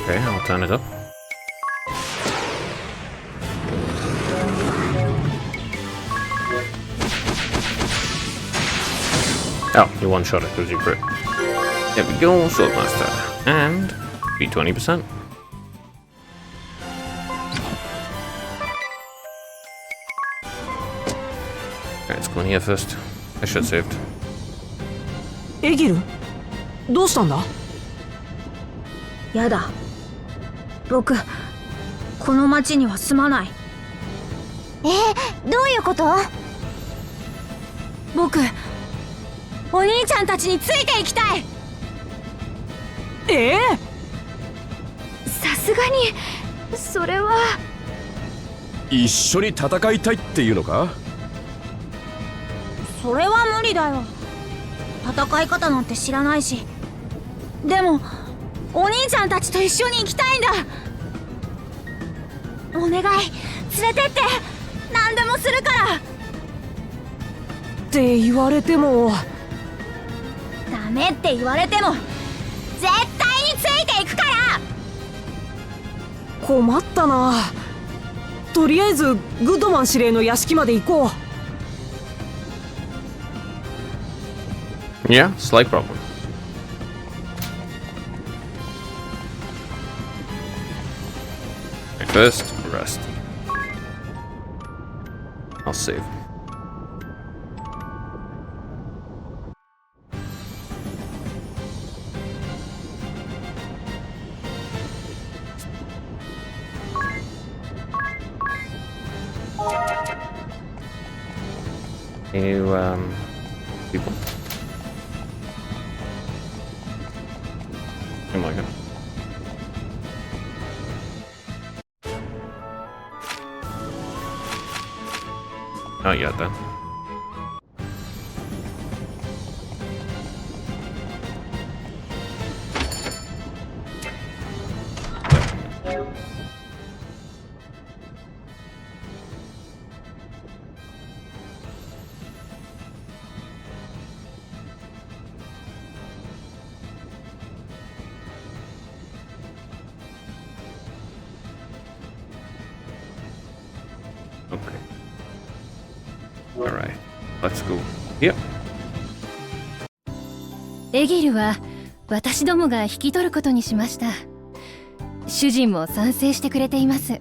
Okay, I'll turn it up. Oh, you one-shot it because you crit. There we go, Swordmaster. And be 20%. Let's go in here first. I should have saved. エギルどうしたんだ？やだ。僕、この町には住まない。どういうこと？僕、お兄ちゃんたちについていきたい。さすがにそれは。一緒に戦いたいっていうのか？それは無理だよ。戦い方なんて知らないし。でもお兄ちゃんたちと一緒に行きたいんだ。お願い、連れてって。何でもするから。って言われても。ダメって言われても絶対についていくから。困ったな。とりあえずグッドマン司令の屋敷まで行こう。 Yeah, slight problem. Okay, first, rest. I'll save. New, people. Oh my god. Not yet, then. Okay. Alright. Let's go. Yep. エギルは私どもが引き取ることにしました。主人も賛成してくれています。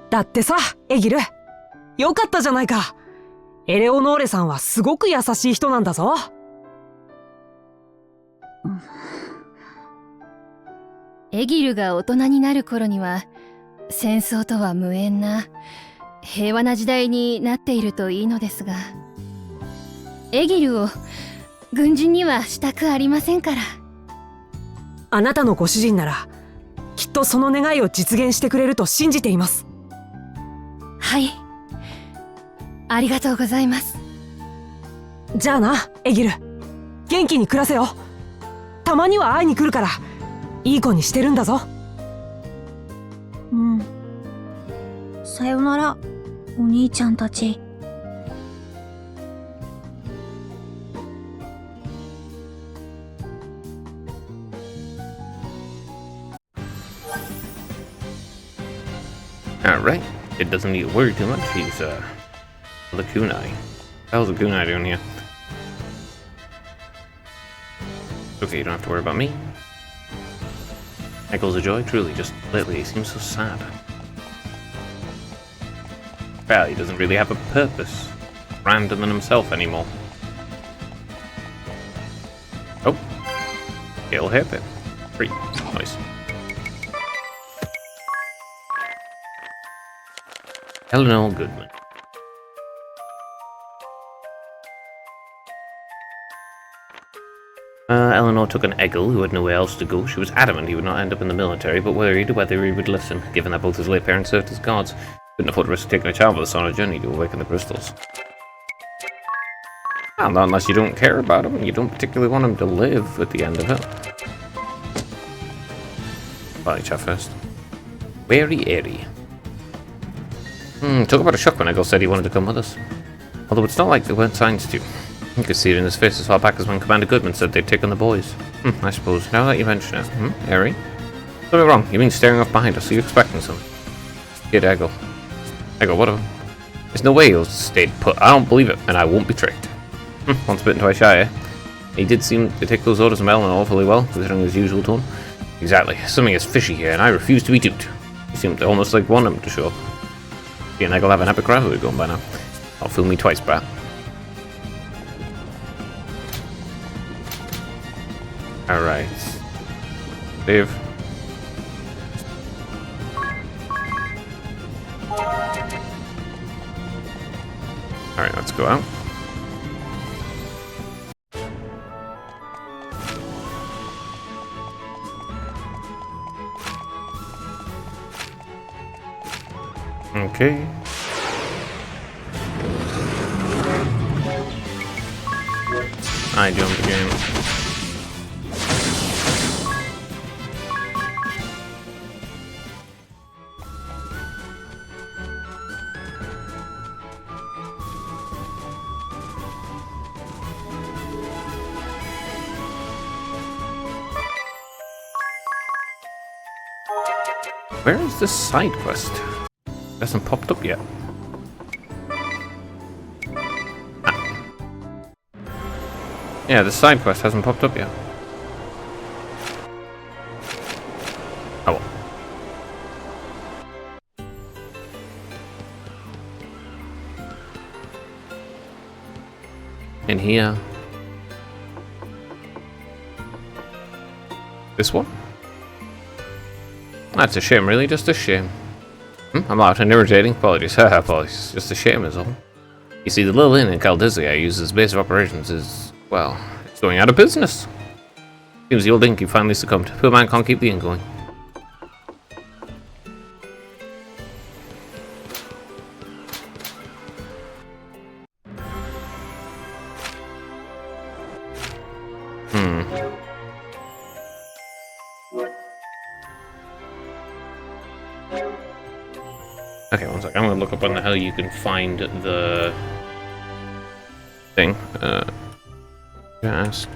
だってさ、エギル、よかったじゃないか。エレオノーレさんはすごく優しい人なんだぞ。エギルが大人になる頃には戦争とは無縁な平和な時代になっているといいのですが、エギルを軍人にはしたくありませんから。あなたのご主人ならきっとその願いを実現してくれると信じています。はい、ありがとうございます。じゃあな、エギル、元気に暮らせよ。たまには会いに来るからいい子にしてるんだぞ。うん。さよなら、お兄ちゃんたち。Alright. It doesn't need to worry too much. He's, the kunai. What the hell's a kunai doing here? Okay, you don't have to worry about me. Echoes of joy? Truly, just lately he seems so sad. Well, he doesn't really have a purpose. Grander than himself anymore. Oh. It'll hit it. Free. Nice. Eleanor Goodman. Eleanor took an Eggle who had nowhere else to go. She was adamant he would not end up in the military, but worried whether he would listen, given that both his late parents served as guards. Couldn't afford to risk taking a child with us on a journey to awaken the crystals. Well, not unless you don't care about him and you don't particularly want him to live at the end of it. Body chat first. Wary airy. Talk about a shock when Eggle said he wanted to come with us. Although it's not like there weren't signs to. You could see it in his face as far back as when Commander Goodman said they'd taken the boys. I suppose, now that you mention it. Airy? Don't be wrong, you've been staring off behind us, are you expecting some? Kid Eggle. Eggle, whatever. There's no way he'll stay put. I don't believe it, and I won't be tricked. Once bitten, twice shy, eh? He did seem to take those orders from Eleanor awfully well, considering his usual tone. Exactly. Something is fishy here, and I refuse to be duped. He seemed to almost like want him to show up. He and Eggle have an epic rivalry going by now. Don't fool me twice, brat. Alright. Save. Alright, let's go out. Okay. I jumped again. Where is this side quest? Hasn't popped up yet. Yeah, the side quest hasn't popped up yet. Oh well. In here. This one? That's a shame, really, just a shame. I'm loud and irritating. Apologies. Haha, apologies. Just a shame is all. You see, the little inn in Caldizia I use as base of operations is, well, it's going out of business. Seems the old innkeep finally succumbed. Poor man can't keep the inn going. Okay, one sec. I'm gonna look up on how you can find the thing. Ask.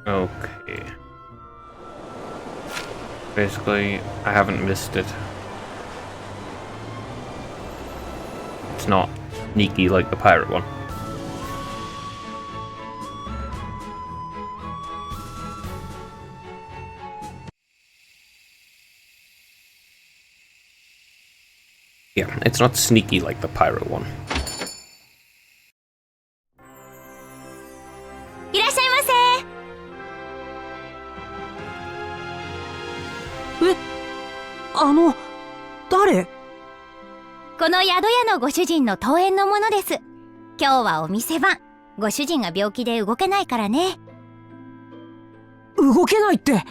Okay. Basically, I haven't missed it. It's not sneaky like the pirate one. Yeah, it's not sneaky like the pirate one. いらっしゃいませ。誰？この宿屋のご主人の遠縁のものです。今日はお店番。ご主人が病気で動けないからね。動けないって、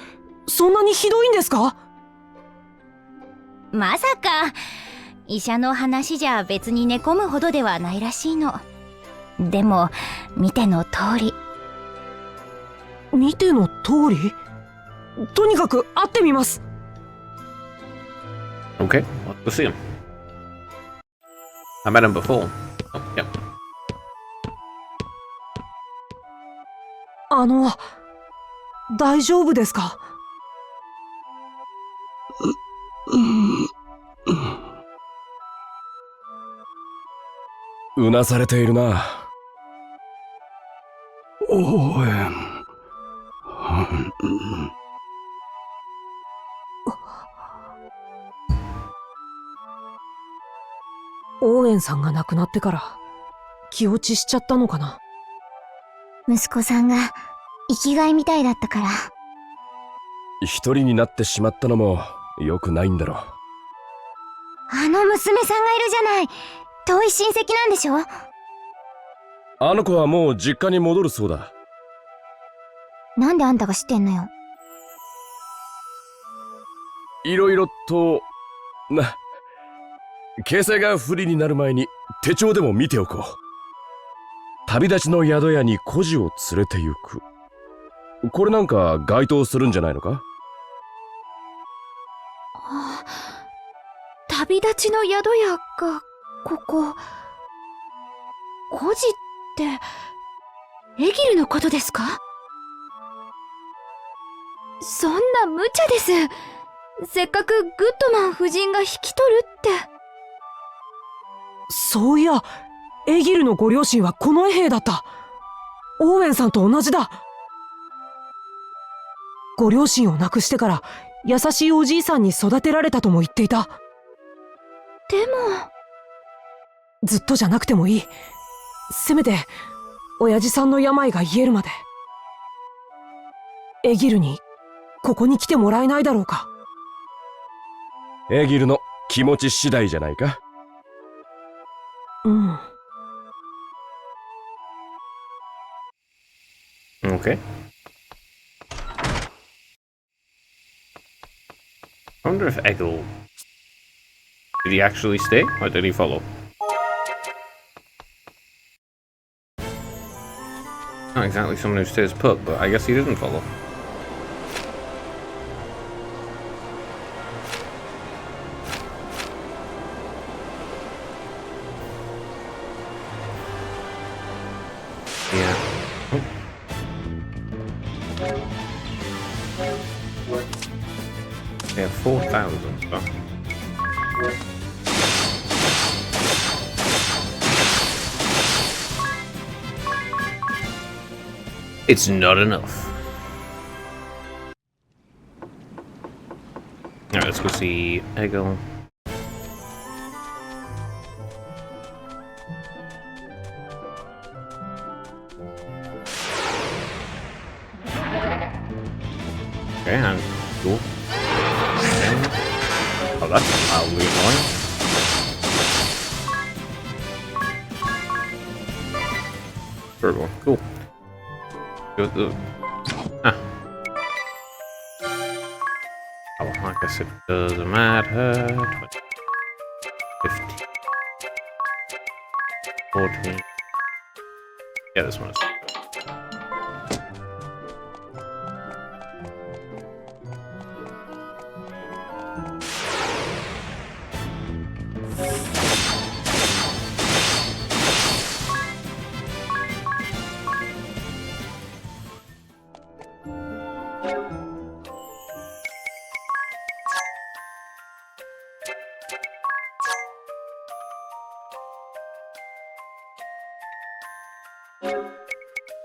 そんなにひどいんですか？まさか。医者の話じゃ別に寝込むほどではないらしいの。でも、見ての通り。見ての通り？とにかく会ってみます。Okay, let's go see him. I met him before. Oh, yep. 大丈夫ですか？うなされているな。応援。オーエンさんが亡くなってから気落ちしちゃったのかな。息子さんが生きがいみたいだったから。一人になってしまったのも良くないんだろう。あの娘さんがいるじゃない。遠い親戚なんでしょ？あの子はもう実家に戻るそうだ。なんであんたが知ってんのよ。いろいろと形勢が不利になる前に手帳でも見ておこう。旅立ちの宿屋に孤児を連れて行く。これなんか該当するんじゃないのか？旅立ちの宿屋がここ。孤児ってエギルのことですか？そんな無茶です。せっかくグッドマン夫人が引き取るって。そういや、エギルのご両親は近衛兵だった。オーウェンさんと同じだ。ご両親を亡くしてから優しいおじいさんに育てられたとも言っていた。でもずっとじゃなくてもいい。せめて親父さんの病が癒えるまで。エギルにここに来てもらえないだろうか。エギルの気持ち次第じゃないか。うん。Okay. I wonder if Egil... Did he actually stay, or did he follow? Not exactly someone who stays put, but I guess he didn't follow. They have 4,000, so. It's not enough. Alright, let's go see Eggle. Okay, and cool. Oh, that's mildly annoying. Third one, cool. Go with the... Ah. Oh, I guess it doesn't matter. 20, 15, 14. Yeah, this one is.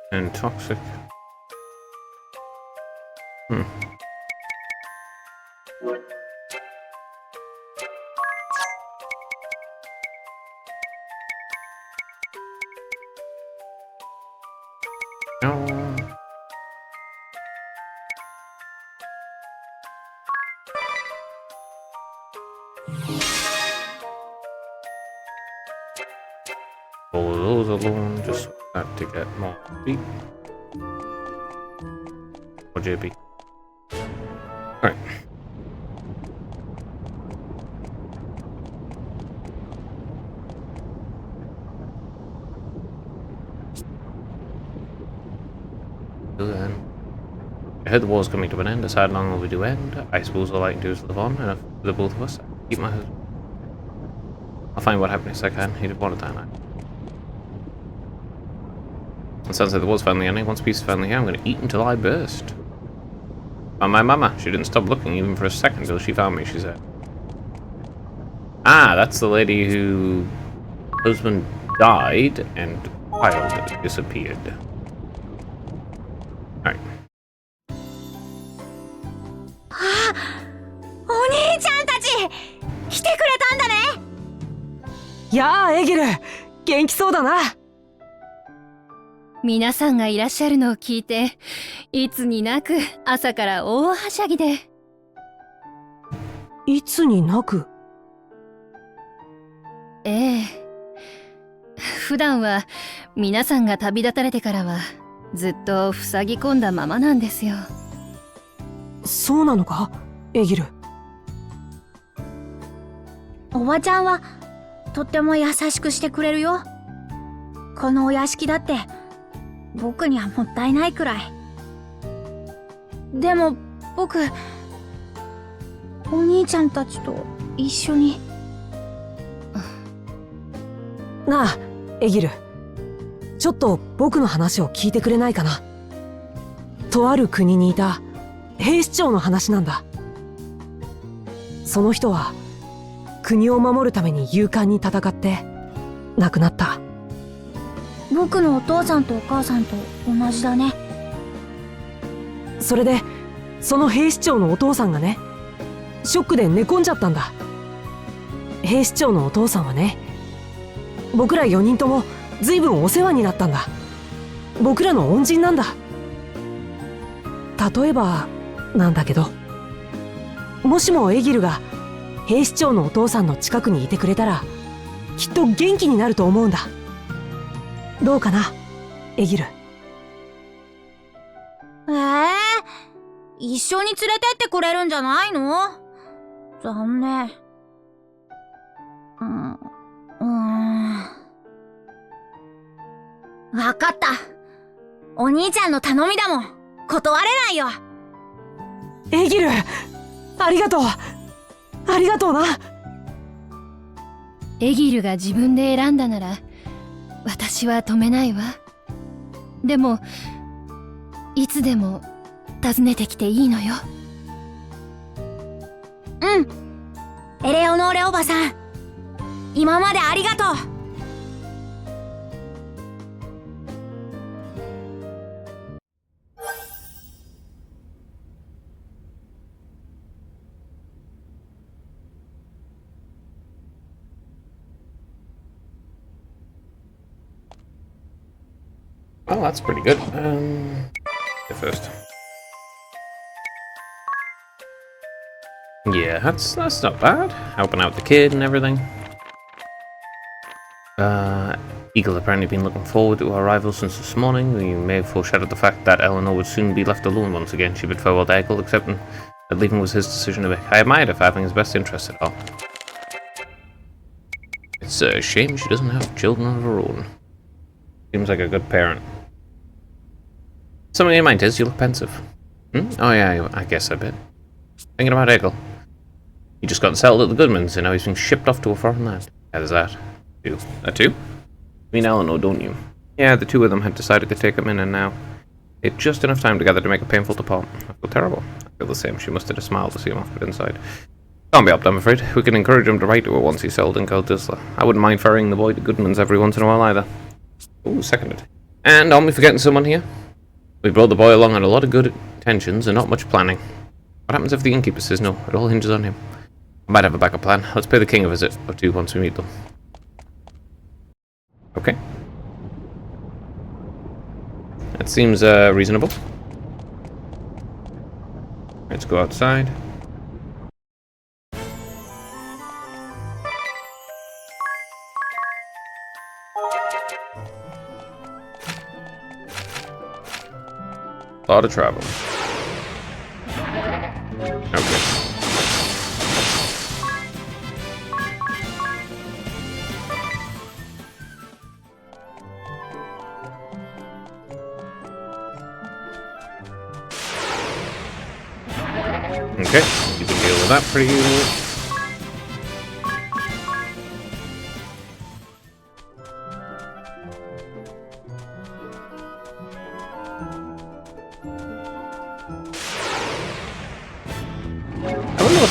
And toxic. No. All of those alone, just to get more beat. Or JB. Alright. Then. I heard the war's coming to an end. Decide how long will we do end? I suppose all I can do is live on, and for the both of us, keep my husband. I'll find what happiness I can. He did want it that night. It sounds like the war's finally ending. Once peace is finally here, I'm going to eat until I burst. And my mama, she didn't stop looking even for a second until she found me, she said. Ah, that's the lady whose husband died and child disappeared. Alright. お兄ちゃんたち来てくれたんだね。やあエギル、元気そうだな。皆さんがいらっしゃるのを聞いて、いつになく朝から大はしゃぎで。いつになく。ええ。普段は皆さんが旅立たれてからはずっと塞ぎ込んだままなんですよ。そうなのか、エギル。おばちゃんはとっても優しくしてくれるよ。このお屋敷だって僕にはもったいないくらい。でも僕、お兄ちゃんたちと一緒に。なあエギル、ちょっと僕の話を聞いてくれないかな。とある国にいた兵士長の話なんだ。その人は国を守るために勇敢に戦って亡くなった。僕のお父さんとお母さんと同じだね。それでその兵士長のお父さんがね、ショックで寝込んじゃったんだ。兵士長のお父さんはね、僕ら4人とも随分お世話になったんだ。僕らの恩人なんだ。例えばなんだけど、もしもエギルが兵士長のお父さんの近くにいてくれたらきっと元気になると思うんだ。どうかなエギル。一緒に連れてってくれるんじゃないの？残念。わかった。お兄ちゃんの頼みだもん。断れないよ。エギル、ありがとう。ありがとうな。エギルが自分で選んだなら私は止めないわ。でもいつでも訪ねてきていいのよ。うん。エレオノーレおばさん、今までありがとう。Oh, that's pretty good. First. Yeah, that's not bad. Helping out the kid and everything. Eagle apparently been looking forward to our arrival since this morning. We may have foreshadowed the fact that Eleanor would soon be left alone once again. She bid farewell to Eagle, accepting that leaving was his decision to make. I admired her for having his best interest at heart. It's a shame she doesn't have children of her own. Seems like a good parent. Something in your mind is, you look pensive. Oh yeah, I guess a bit. Thinking about Eggle. He just got settled at the Goodmans, and now he's being shipped off to a foreign land. How does that? Two. A two? You mean Eleanor, don't you? Yeah, the two of them had decided to take him in, and now they had just enough time together to make a painful depart. I feel terrible. I feel the same. She must have smiled to see him off, but inside. Can't be helped, I'm afraid. We can encourage him to write to her once he's settled in Kaldisla. I wouldn't mind ferrying the boy to Goodmans every once in a while either. Ooh, seconded. And aren't we forgetting someone here? We brought the boy along on a lot of good intentions and not much planning. What happens if the innkeeper says no? It all hinges on him. I might have a backup plan. Let's pay the king a visit or two once we meet them. Okay. That seems reasonable. Let's go outside. A lot of travel. Okay. Okay, you can deal with that pretty easily.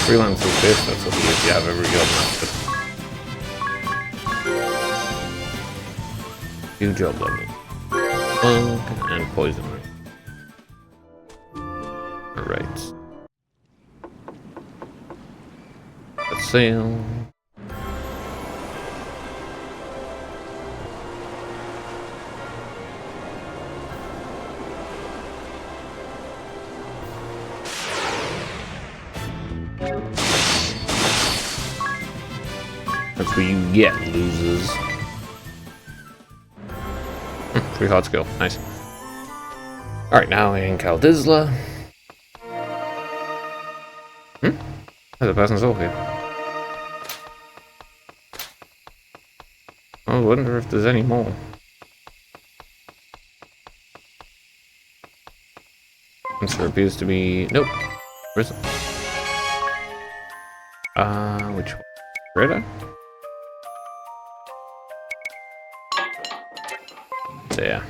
Freelance is this, that's what it is. You have every job mastered. 2 job levels. Plug and poison. Alright. Let's sail. That's what you get, losers. 3 hard skill, nice. Alright, now in Kaldisla. There's a person's soul here. I wonder if there's any more. There appears to be... Nope. Where is it? Which one? Radar? There.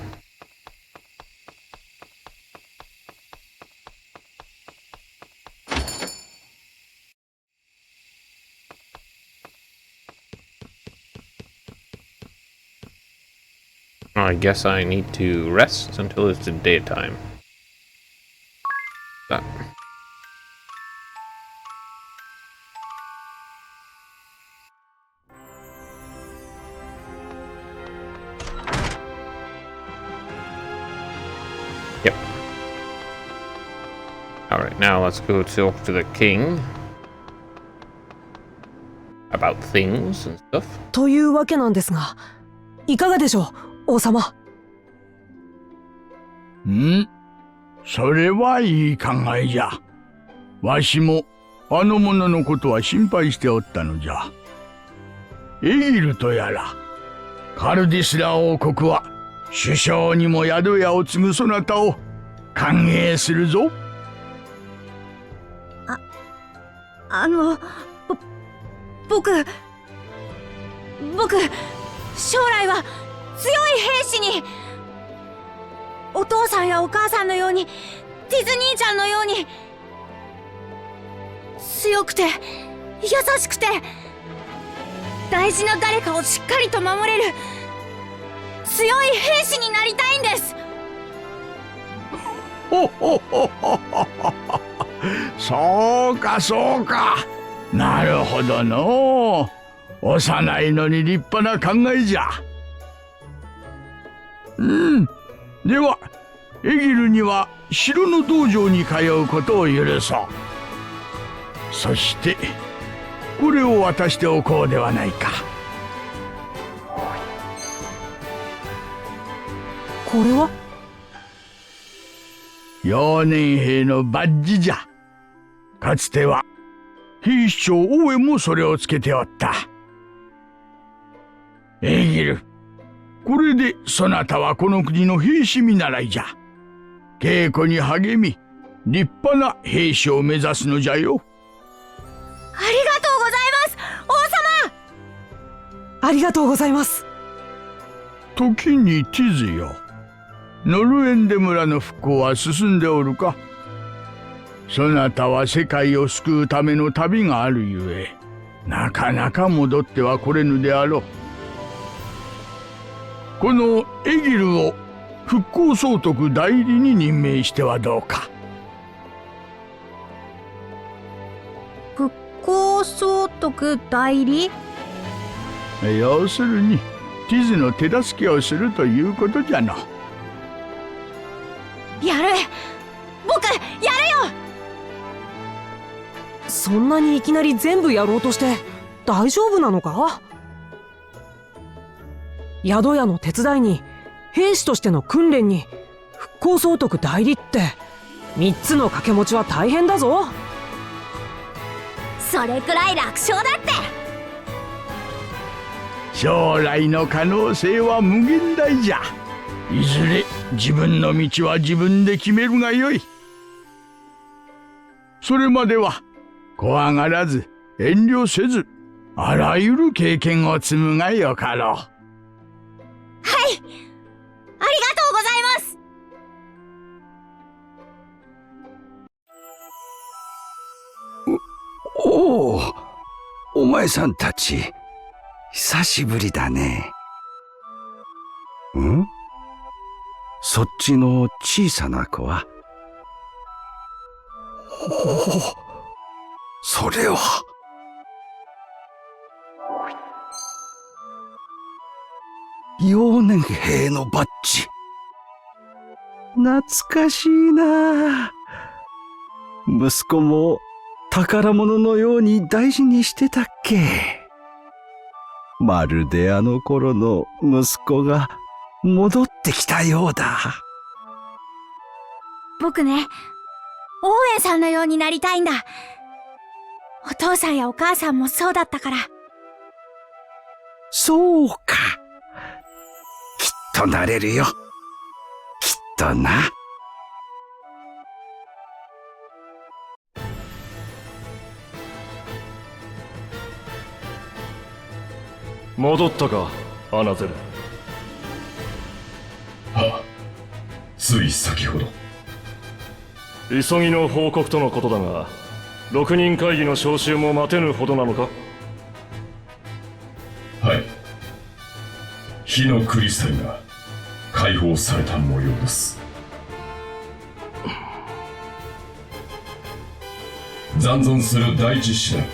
I guess I need to rest until it's daytime. That. Yep. Alright, now let's go talk to the king about things and stuff. というわけなんですが、いかがでしょう、王様。それはいい考えじゃ。わしもあの者のことは心配しておったのじゃ。エギルとやら、カルディスラ王国は首相にも宿屋を継ぐそなたを歓迎するぞ。僕、将来は強い兵士に、お父さんやお母さんのようにディズ兄ちゃんのように強くて優しくて大事な誰かをしっかりと守れる強い兵士になりたいんです。ほほほほほほ。そうかそうか。なるほどのう。幼いのに立派な考えじゃ。ではエギルには城の道場に通うことを許そう。そしてこれを渡しておこうではないか。これは幼年兵のバッジじゃ。かつては兵士長王へもそれをつけておった。エギル、これでそなたはこの国の兵士見習いじゃ。稽古に励み立派な兵士を目指すのじゃよ。ありがとうございます、王様。ありがとうございます。時にティズよ、ノルエンデ村の復興は進んでおるか。そなたは世界を救うための旅があるゆえ、なかなか戻っては来れぬであろう。このエギルを復興総督代理に任命してはどうか。復興総督代理？要するにティズの手助けをするということじゃの。やる！僕やるよ！そんなにいきなり全部やろうとして大丈夫なのか？宿屋の手伝いに兵士としての訓練に復興総督代理って3つの掛け持ちは大変だぞ。それくらい楽勝だって。将来の可能性は無限大じゃ。いずれ自分の道は自分で決めるがよい。それまでは怖がらず遠慮せずあらゆる経験を積むがよかろう。はい、ありがとうございます。おお、お前さんたち久しぶりだね。そっちの小さな子は？おお、それは。幼年兵のバッジ。懐かしいな。息子も宝物のように大事にしてたっけ。まるであの頃の息子が戻ってきたようだ。僕ね、オーエンさんのようになりたいんだ。お父さんやお母さんもそうだったから。そうか。きっとなれるよ。きっとな。戻ったか、アナゼル。はあ、つい先ほど。急ぎの報告とのことだが、6人会議の招集も待てぬほどなのか？はい。火のクリスタルが解放された模様です。残存する第一師団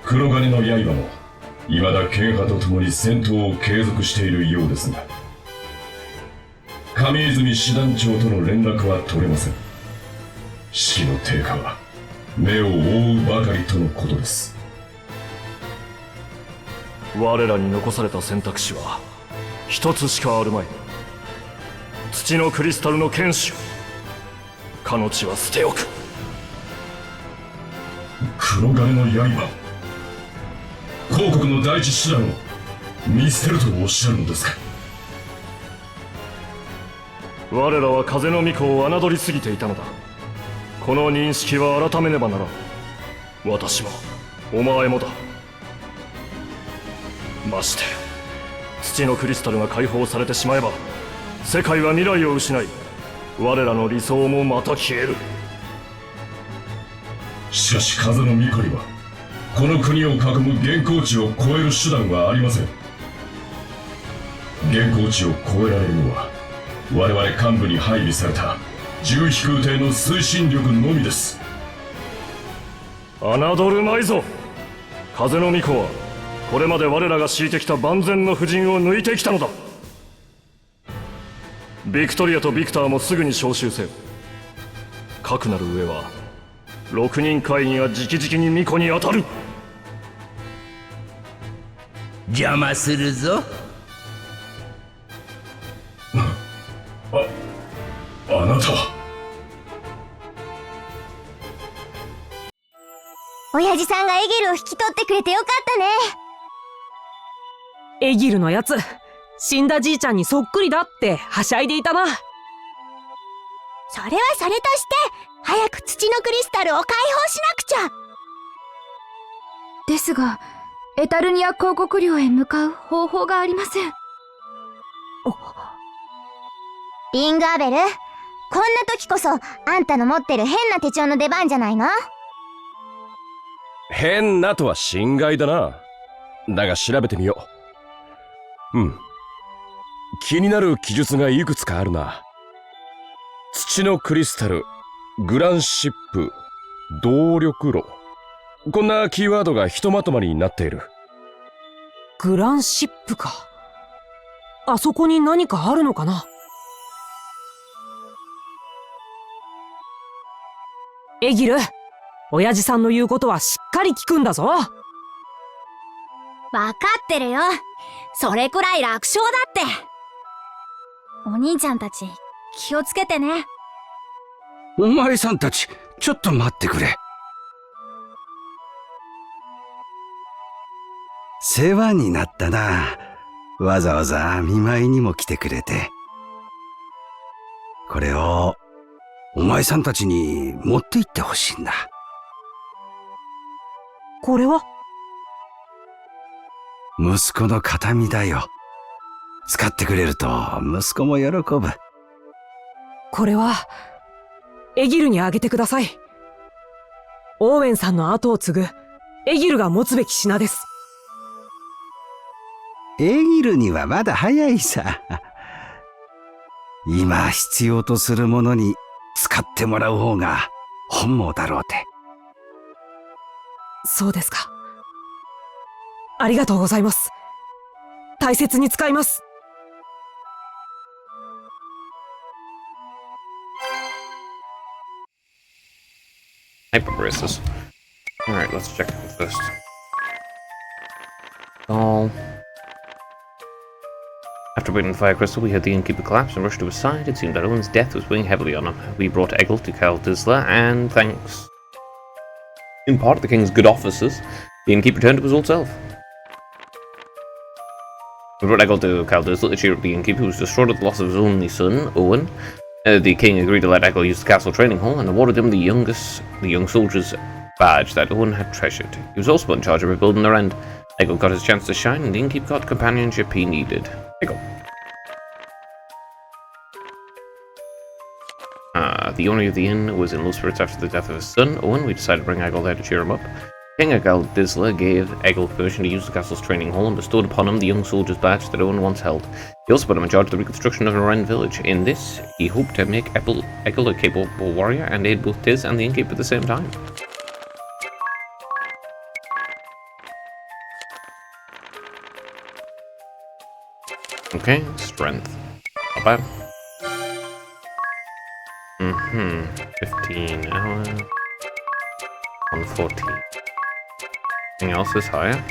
黒金の刃も未だ剣派と共に戦闘を継続しているようですが、上泉師団長との連絡は取れません。士気の低下は目を覆うばかりとのことです。我らに残された選択肢は一つしかあるまい。土のクリスタルの剣士、かの地は捨ておく。黒金の刃、皇国の第一師団を見捨てるとおっしゃるのですか？我らは風の巫女を侮りすぎていたのだ。この認識は改めねばならん。私もお前もだ。まして土のクリスタルが解放されてしまえば世界は未来を失い、我らの理想もまた消える。しかし風の巫女にはこの国を囲む現行地を超える手段はありません。現行地を超えられるのは我々幹部に配備された重飛空艇の推進力のみです。侮るまいぞ。風の巫女はこれまで我らが敷いてきた万全の布陣を抜いてきたのだ。ビクトリアとビクターもすぐに招集せよ。かくなる上は6人会議が直々に巫女に当たる。邪魔するぞ。あなた。親父さんがエギルを引き取ってくれてよかったね。エギルのやつ、死んだじいちゃんにそっくりだってはしゃいでいたな。それはそれとして早く土のクリスタルを解放しなくちゃ。ですが、エタルニア広告領へ向かう方法がありません。リングアベル、こんな時こそあんたの持ってる変な手帳の出番じゃないの？変なとは心外だな。だが調べてみよう。気になる記述がいくつかあるな。土のクリスタル、グランシップ、動力炉、こんなキーワードがひとまとまりになっている。グランシップか。あそこに何かあるのかな。エギル、親父さんの言うことはしっかり聞くんだぞ。わかってるよ。それくらい楽勝だって。お兄ちゃんたち、気をつけてね。お前さんたち、ちょっと待ってくれ。世話になったな。わざわざ見舞いにも来てくれて。これをお前さんたちに持って行ってほしいんだ。これは？息子の形見だよ。使ってくれると息子も喜ぶ。これはエギルにあげてください。オーウェンさんの後を継ぐエギルが持つべき品です。エギルにはまだ早いさ。今必要とするものに使ってもらう方が本望だろうて。そうですか。ありがとうございます。大切に使います。Hyperbraces. Alright, let's check it first. Oh. After breaking the fire crystal, we heard the innkeeper collapse and rushed to his side. It seemed that Owen's death was weighing heavily on him. We brought Eggle to Cal Disla, and thanks in part to the king's good offices, the innkeeper returned to his old self. We brought Eggle to Cal Disla to cheer up the innkeeper, who was distraught at the loss of his only son, Owen. The king agreed to let Eggle use the castle training hall and awarded him the young soldier's badge that Owen had treasured. He was also put in charge of rebuilding their end. Eggle got his chance to shine, and the innkeeper got the companionship he needed. Eggle. The owner of the inn was in low spirits after the death of his son, Owen. We decided to bring Eggle there to cheer him up. King Eggle Disla gave Eggle permission to use the castle's training hall and bestowed upon him the young soldier's badge that Owen once held. He also put him in charge of the reconstruction of Ren village. In this, he hoped to make Eggle a capable warrior and aid both Tiz and the innkeeper at the same time. Okay, strength. Not bad. 15 hours. 114. Anything else is higher?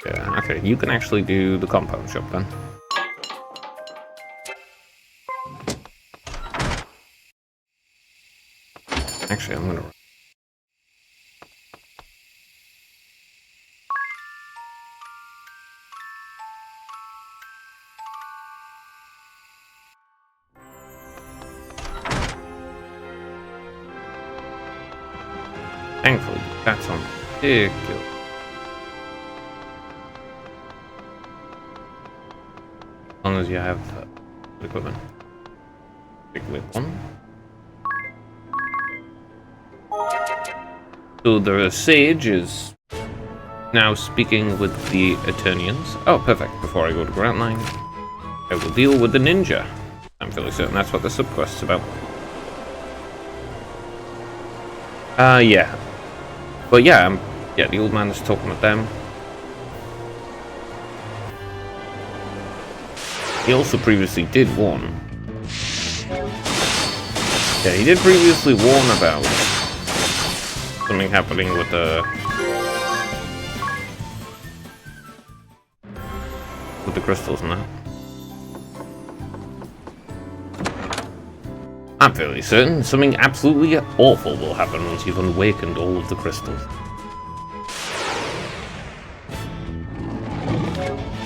Yeah, okay, you can actually do the compound shop then. Actually, I'm gonna... Thankfully, that's on ridiculous. As long as you have equipment. Big whip one. So the sage is now speaking with the Eternians. Oh, perfect. Before I go to Grant Line, I will deal with the ninja. I'm fairly certain that's what the subquest's about. Yeah. But yeah, yeah, the old man is talking with them. He also previously did warn. Yeah, he did previously warn about something happening with the crystals and that. I'm fairly certain something absolutely awful will happen once you've awakened all of the crystals.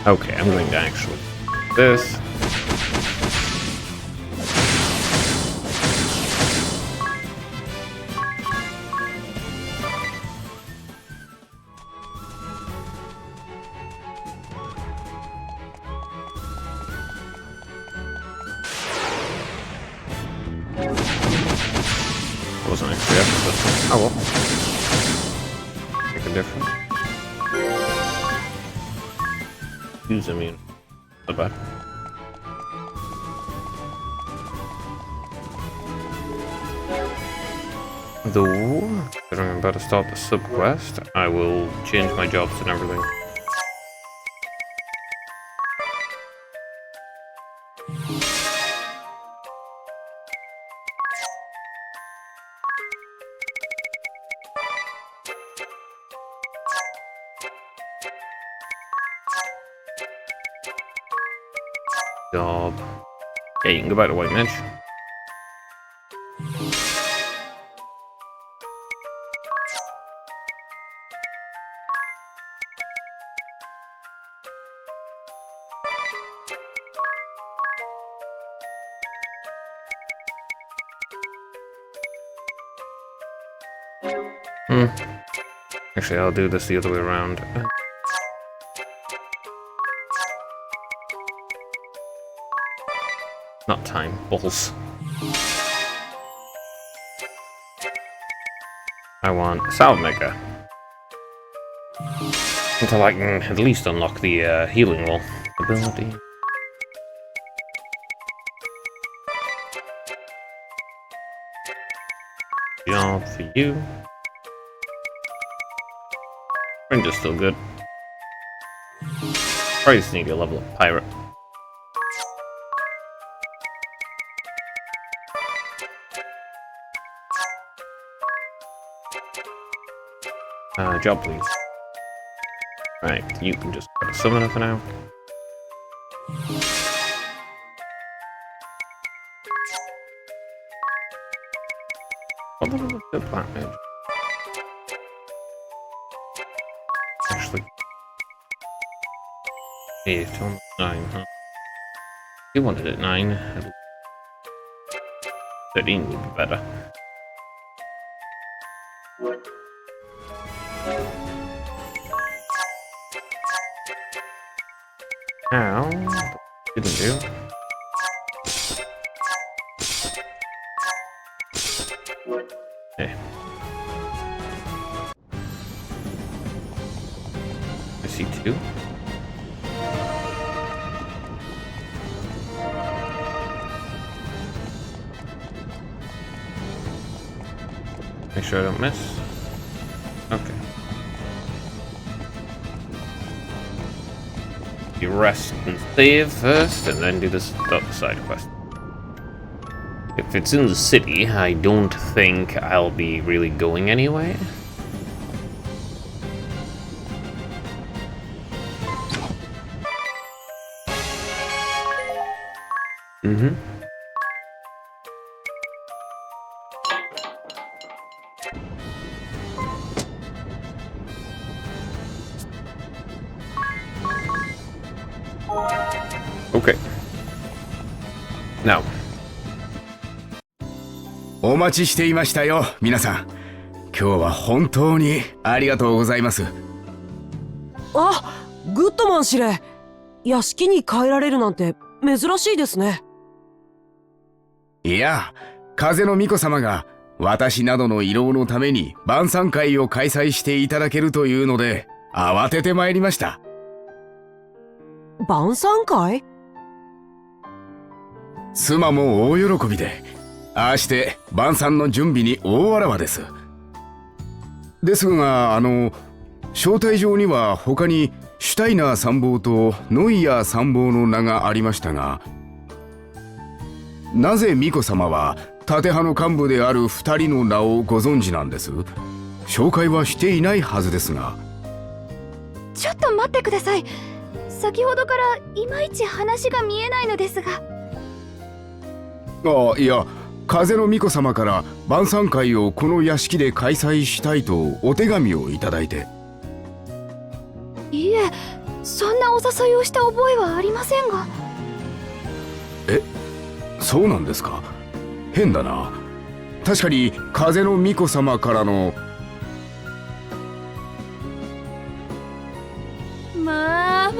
Okay, I'm going to actually this. Wasn't actually after this one. Oh well. Make a difference. Use immune. Not bad. Though, considering I'm about to start the subquest, I will change my jobs and everything. Job. Yeah, you can go back to White Mage. Actually, I'll do this the other way around. Not time, balls. I want a Salve Maker. Until I can at least unlock the healing wall ability. Job for you. Ranger's still good. Probably just need to level up Pirate. Job, please. Right, you can just put a summoner for now. What level is the Black Mage? Actually. Yeah, it's on 9, huh? You wanted it 9. 13 would be better. Now, didn't do. Yeah. I see 2. Make sure I don't miss. Okay. You rest and save first, and then do this side quest. If it's in the city, I don't think I'll be really going anyway. Okay. Now. お待ちしていましたよ、皆さん。今日は本当にありがとうございます。あ、グッドマン司令。屋敷に帰られるなんて珍しいですね。いや、風の巫女様が私などの慰労のために晩餐会を開催していただけるというので、慌てて参りました。晩餐会？妻も大喜びで、ああして晩餐の準備に大わらわです。ですが、招待状には他にシュタイナー参謀とノイヤー参謀の名がありましたが、なぜ巫女様は縦派の幹部である2人の名をご存知なんです？紹介はしていないはずですが。ちょっと待ってください。先ほどからいまいち話が見えないのですが。いや、風の巫女様から晩餐会をこの屋敷で開催したいとお手紙をいただいて。いえ、そんなお誘いをした覚えはありませんが。そうなんですか。変だな。確かに風の巫女様からの。まあ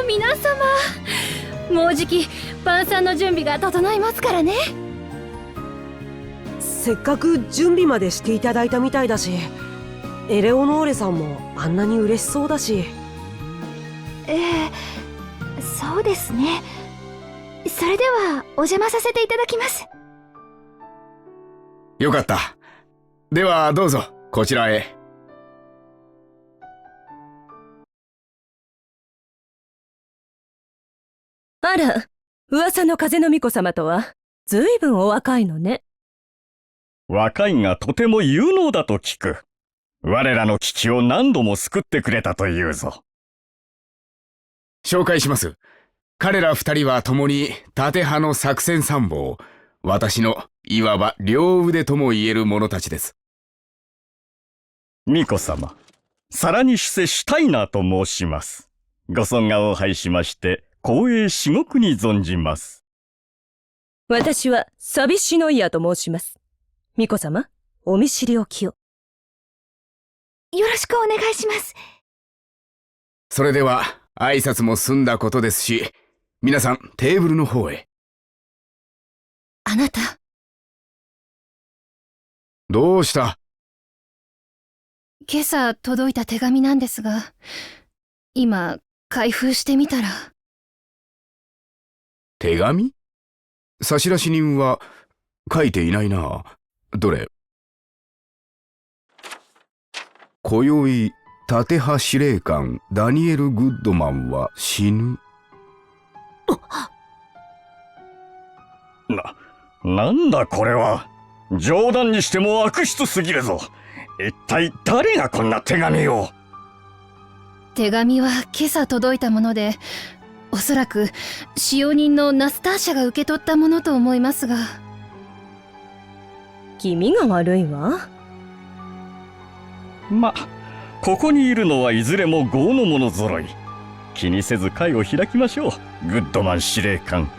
皆様、もうじき晩餐の準備が整いますからね。せっかく準備までしていただいたみたいだし、エレオノーレさんもあんなに嬉しそうだし。そうですね。それではお邪魔させていただきます。よかった。ではどうぞこちらへ。あら、噂の風の巫女様とはずいぶんお若いのね。若いがとても有能だと聞く。我らの危機を何度も救ってくれたというぞ。紹介します。彼ら2人は共に縦派の作戦参謀、私のいわば両腕とも言える者たちです。巫女様、さらに主世シュタイナーと申します。ご尊顔を拝しまして光栄至極に存じます。私はサビシノイヤと申します。巫女様、お見知りおきを。よろしくお願いします。それでは挨拶も済んだことですし、皆さんテーブルの方へ。あなた。どうした？今朝届いた手紙なんですが、今開封してみたら。手紙？差出人は書いていないな。どれ？今宵縦派司令官ダニエル・グッドマンは死ぬ。なんだこれは。冗談にしても悪質すぎるぞ。一体誰がこんな手紙を。手紙は今朝届いたもので、おそらく使用人のナスターシャが受け取ったものと思いますが。気味が悪いわ。ここにいるのはいずれも豪の者揃い。気にせず会を開きましょう、グッドマン司令官。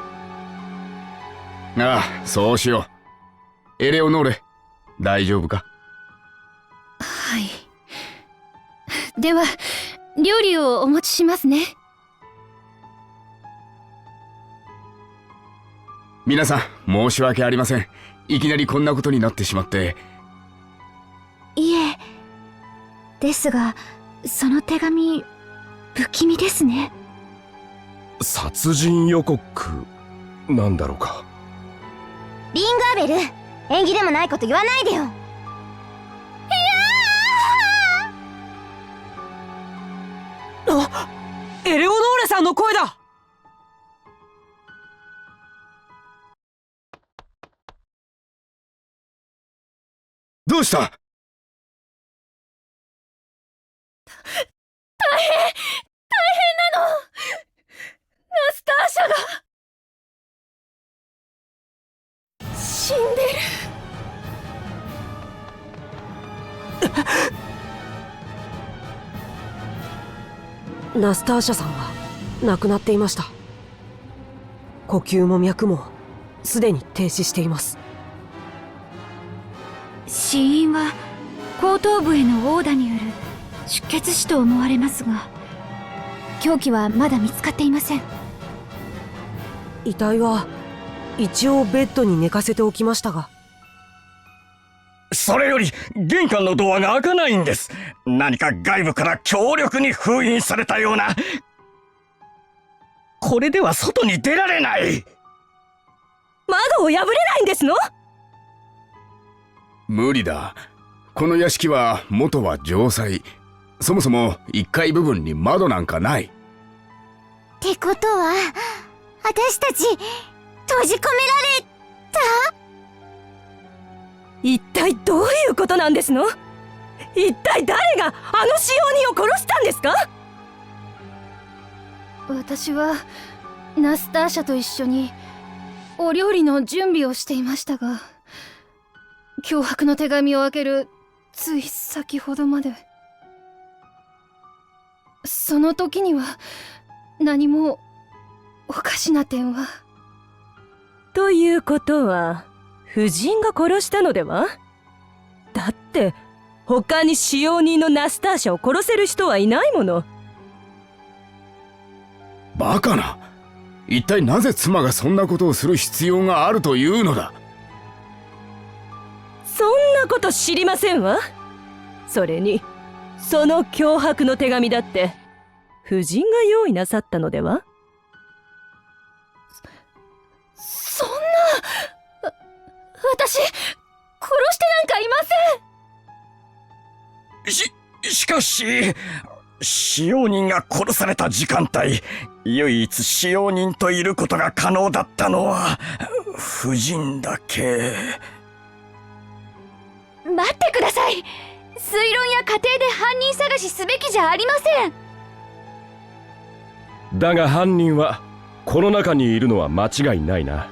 ああ、そうしよう。エレオノーレ、大丈夫か？はい。では、料理をお持ちしますね。皆さん、申し訳ありません。いきなりこんなことになってしまって。いえ。ですが、その手紙、不気味ですね。殺人予告なんだろうか。リンガーベル、縁起でもないこと言わないでよ。エレオノーレさんの声だ。どうした？大変なの。ナスターシャが死んでる。ナスターシャさんは亡くなっていました。呼吸も脈もすでに停止しています。死因は後頭部への殴打による出血死と思われますが、凶器はまだ見つかっていません。遺体は一応ベッドに寝かせておきましたが。それより玄関のドアが開かないんです。何か外部から強力に封印されたような。これでは外に出られない。窓を破れないんですの？無理だ。この屋敷は元は城塞。そもそも1階部分に窓なんかない。ってことは、私たち、閉じ込められた？一体どういうことなんですの？一体誰があの使用人を殺したんですか？私はナスターシャと一緒にお料理の準備をしていましたが、脅迫の手紙を開けるつい先ほどまで、その時には何もおかしな点は。ということは夫人が殺したのでは？だって他に使用人のナスターシャを殺せる人はいないもの。バカな。一体なぜ妻がそんなことをする必要があるというのだ。そんなこと知りませんわ。それにその脅迫の手紙だって夫人が用意なさったのでは？そんな、私殺してなんかいません。しかし使用人が殺された時間帯、唯一使用人といることが可能だったのは夫人だけ。待ってください。推論や過程で犯人探しすべきじゃありません。だが犯人はこの中にいるのは間違いないな。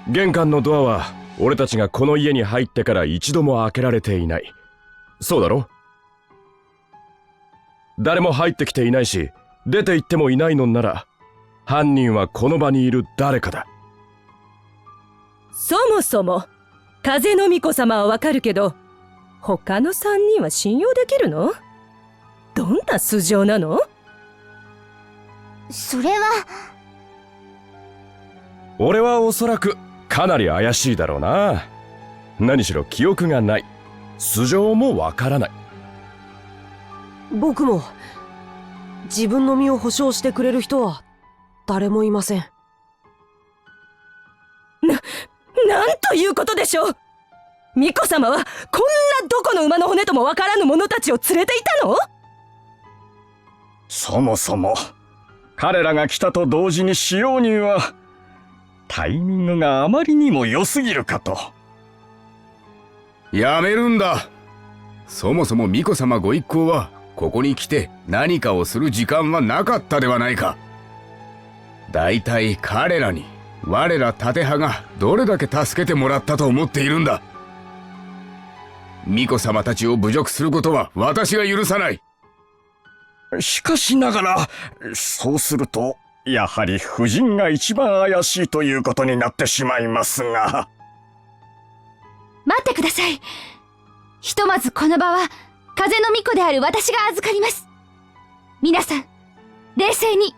玄関のドアは俺たちがこの家に入ってから一度も開けられていない。そうだろ？誰も入ってきていないし、出て行ってもいないのなら、犯人はこの場にいる誰かだ。そもそも風の巫女様はわかるけど、他の3人は信用できるの？どんな素性なの？それは。俺はおそらくかなり怪しいだろうな。何しろ記憶がない。素性もわからない。僕も自分の身を保証してくれる人は誰もいません。なんということでしょう。巫女様はこんなどこの馬の骨ともわからぬ者たちを連れていたの？そもそも彼らが来たと同時に使用人はタイミングがあまりにも良すぎるかと。やめるんだ。そもそも巫女様ご一行はここに来て何かをする時間はなかったではないか。だいたい彼らに我ら盾派がどれだけ助けてもらったと思っているんだ。巫女様たちを侮辱することは私が許さない。しかしながら、そうするとやはり夫人が一番怪しいということになってしまいますが。待ってください。ひとまずこの場は風の巫女である私が預かります。皆さん冷静に。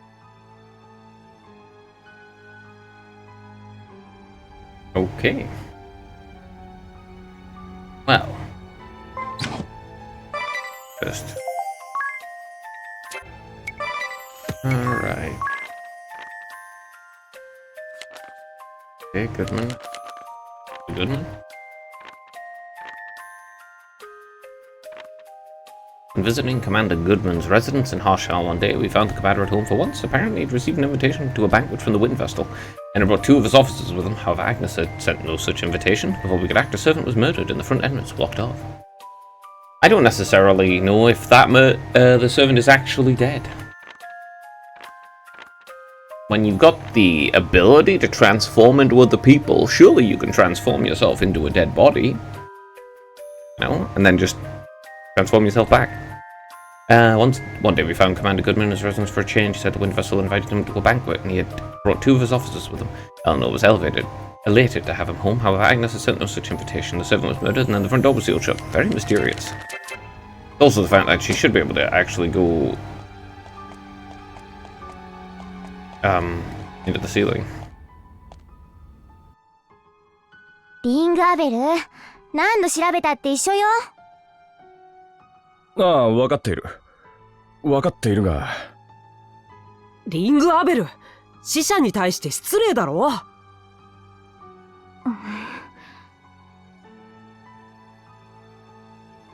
Okay. Well. Just. Alright. Okay, Goodman. Goodman? When visiting Commander Goodman's residence in Harshal one day, we found the commander at home for once. Apparently, he'd received an invitation to a banquet from the Windvestal, and had brought 2 of his officers with him. However, Agnes had sent no such invitation. Before we could act, a servant was murdered and the front entrance blocked off. I don't necessarily know if that the servant is actually dead. When you've got the ability to transform into other people, surely you can transform yourself into a dead body. No? And then just transform yourself back. One day we found Commander Goodman in his residence for a change. He said the Windvestal invited him to a banquet, and he had brought 2 of his officers with him. Eleanor was elated to have him home. However, Agnes had sent no such invitation. The servant was murdered, and then the front door was sealed shut. Very mysterious. Also the fact that she should be able to actually go into the ceiling. リングアベル、何度調べたって一緒よ。ああ、分かっている。分かっているが。リングアベル、死者に対して失礼だろ。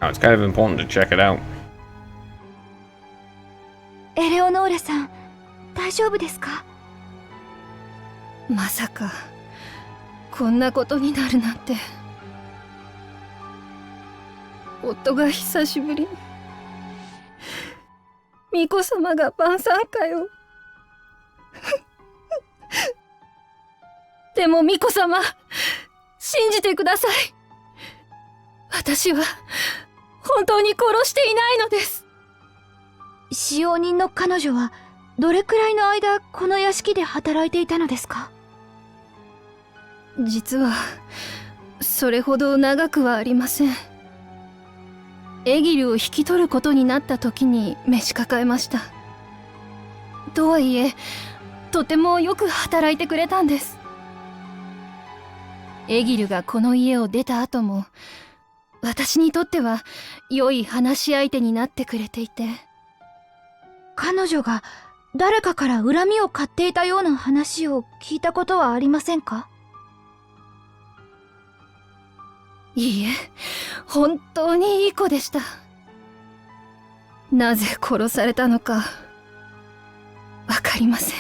Oh, it's kind of important to check it out. エレオノーラさん、大丈夫ですか？まさかこんなことになるなんて。夫が久しぶりに巫女様が晩餐会をでも巫女様、信じてください。私は本当に殺していないのです。使用人の彼女はどれくらいの間この屋敷で働いていたのですか？実はそれほど長くはありません。エギルを引き取ることになった時に召し抱えました。とはいえとてもよく働いてくれたんです。エギルがこの家を出た後も私にとっては良い話し相手になってくれていて。彼女が誰かから恨みを買っていたような話を聞いたことはありませんか？いいえ、本当にいい子でした。なぜ殺されたのかわかりません。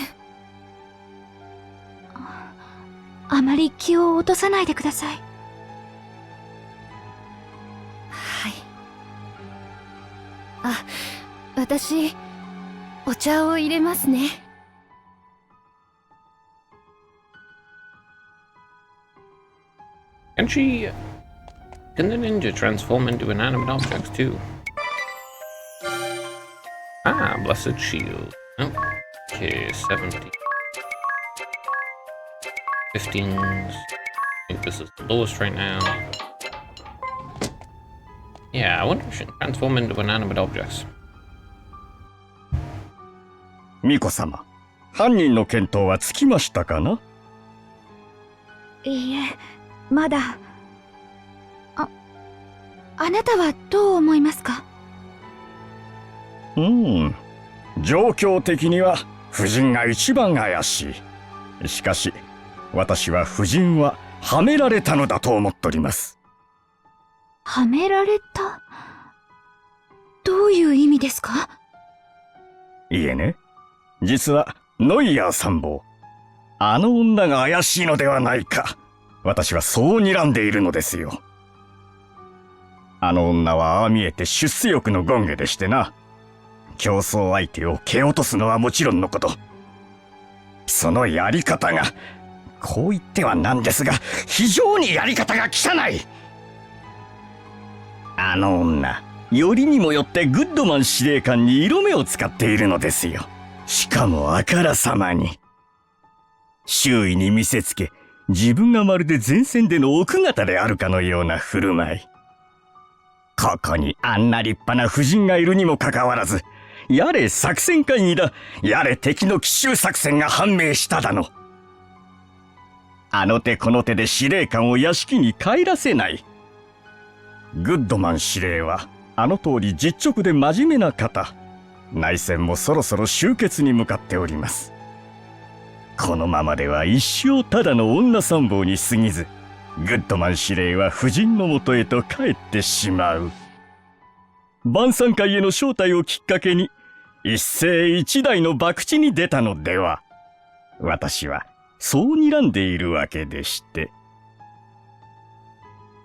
あまり気を落とさないでください。はい。あ、私お茶を入れますね。Can the ninja transform into inanimate objects too? Ah, blessed shield. Okay, 70. 15s. I think this is the lowest right now. Yeah, I wonder if she can transform into inanimate objects. 巫女様、犯人の見当はつきましたかな？いいえ、まだ。あなたはどう思いますか？状況的には夫人が一番怪しい。しかし私は夫人ははめられたのだと思っております。はめられた？どういう意味ですか？いえね、実はノイヤー参謀、あの女が怪しいのではないか、私はそう睨んでいるのですよ。あの女はああ見えて出世欲の権化でしてな、競争相手を蹴落とすのはもちろんのこと、そのやり方が、こう言ってはなんですが、非常にやり方が汚い。あの女、よりにもよってグッドマン司令官に色目を使っているのですよ。しかもあからさまに。周囲に見せつけ、自分がまるで前線での奥方であるかのような振る舞い。ここにあんな立派な夫人がいるにもかかわらず、やれ作戦会議だ、やれ敵の奇襲作戦が判明しただの。あの手この手で司令官を屋敷に帰らせない。グッドマン司令はあの通り実直で真面目な方。内戦もそろそろ終結に向かっております。このままでは一生ただの女参謀に過ぎず、グッドマン司令は夫人のもとへと帰ってしまう。晩餐会への招待をきっかけに一世一代の博打に出たのでは。私はそう睨んでいるわけでして。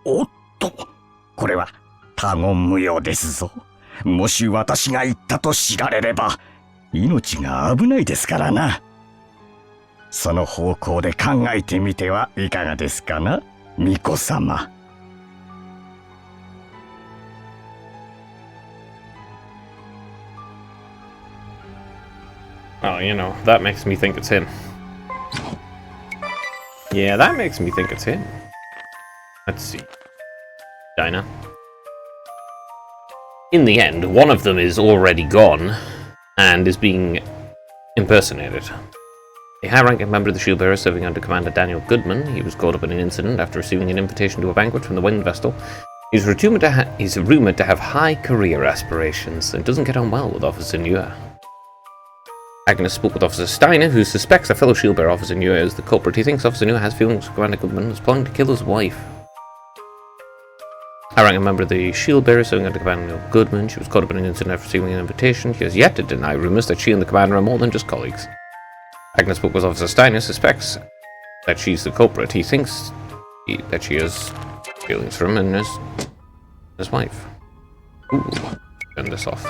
おっと、これは他言無用ですぞ。もし私が言ったと知られれば命が危ないですからな。その方向で考えてみてはいかがですかな、巫女様。Oh, you know, that makes me think it's him. Yeah, that makes me think it's him. Let's see. Dinah. In the end, one of them is already gone and is being impersonated. A high-ranking member of the Shield Bearers serving under Commander Daniel Goodman, he was caught up in an incident after receiving an invitation to a banquet from the Wind Vestal. He's rumoured to have high career aspirations and doesn't get on well with Officer Nuer. Agnes spoke with Officer Steiner, who suspects a fellow Shield Bearer, Officer Nuer, is the culprit. He thinks Officer Nuer has feelings for Commander Goodman and is planning to kill his wife. High-ranking member of the Shield Bearers serving under Commander Goodman, she was caught up in an incident after receiving an invitation. She has yet to deny rumours that she and the Commander are more than just colleagues. Agnes spoke with Officer Steiner, suspects that she's the culprit. He thinks that she has feelings for him and his wife. Ooh, turn this off.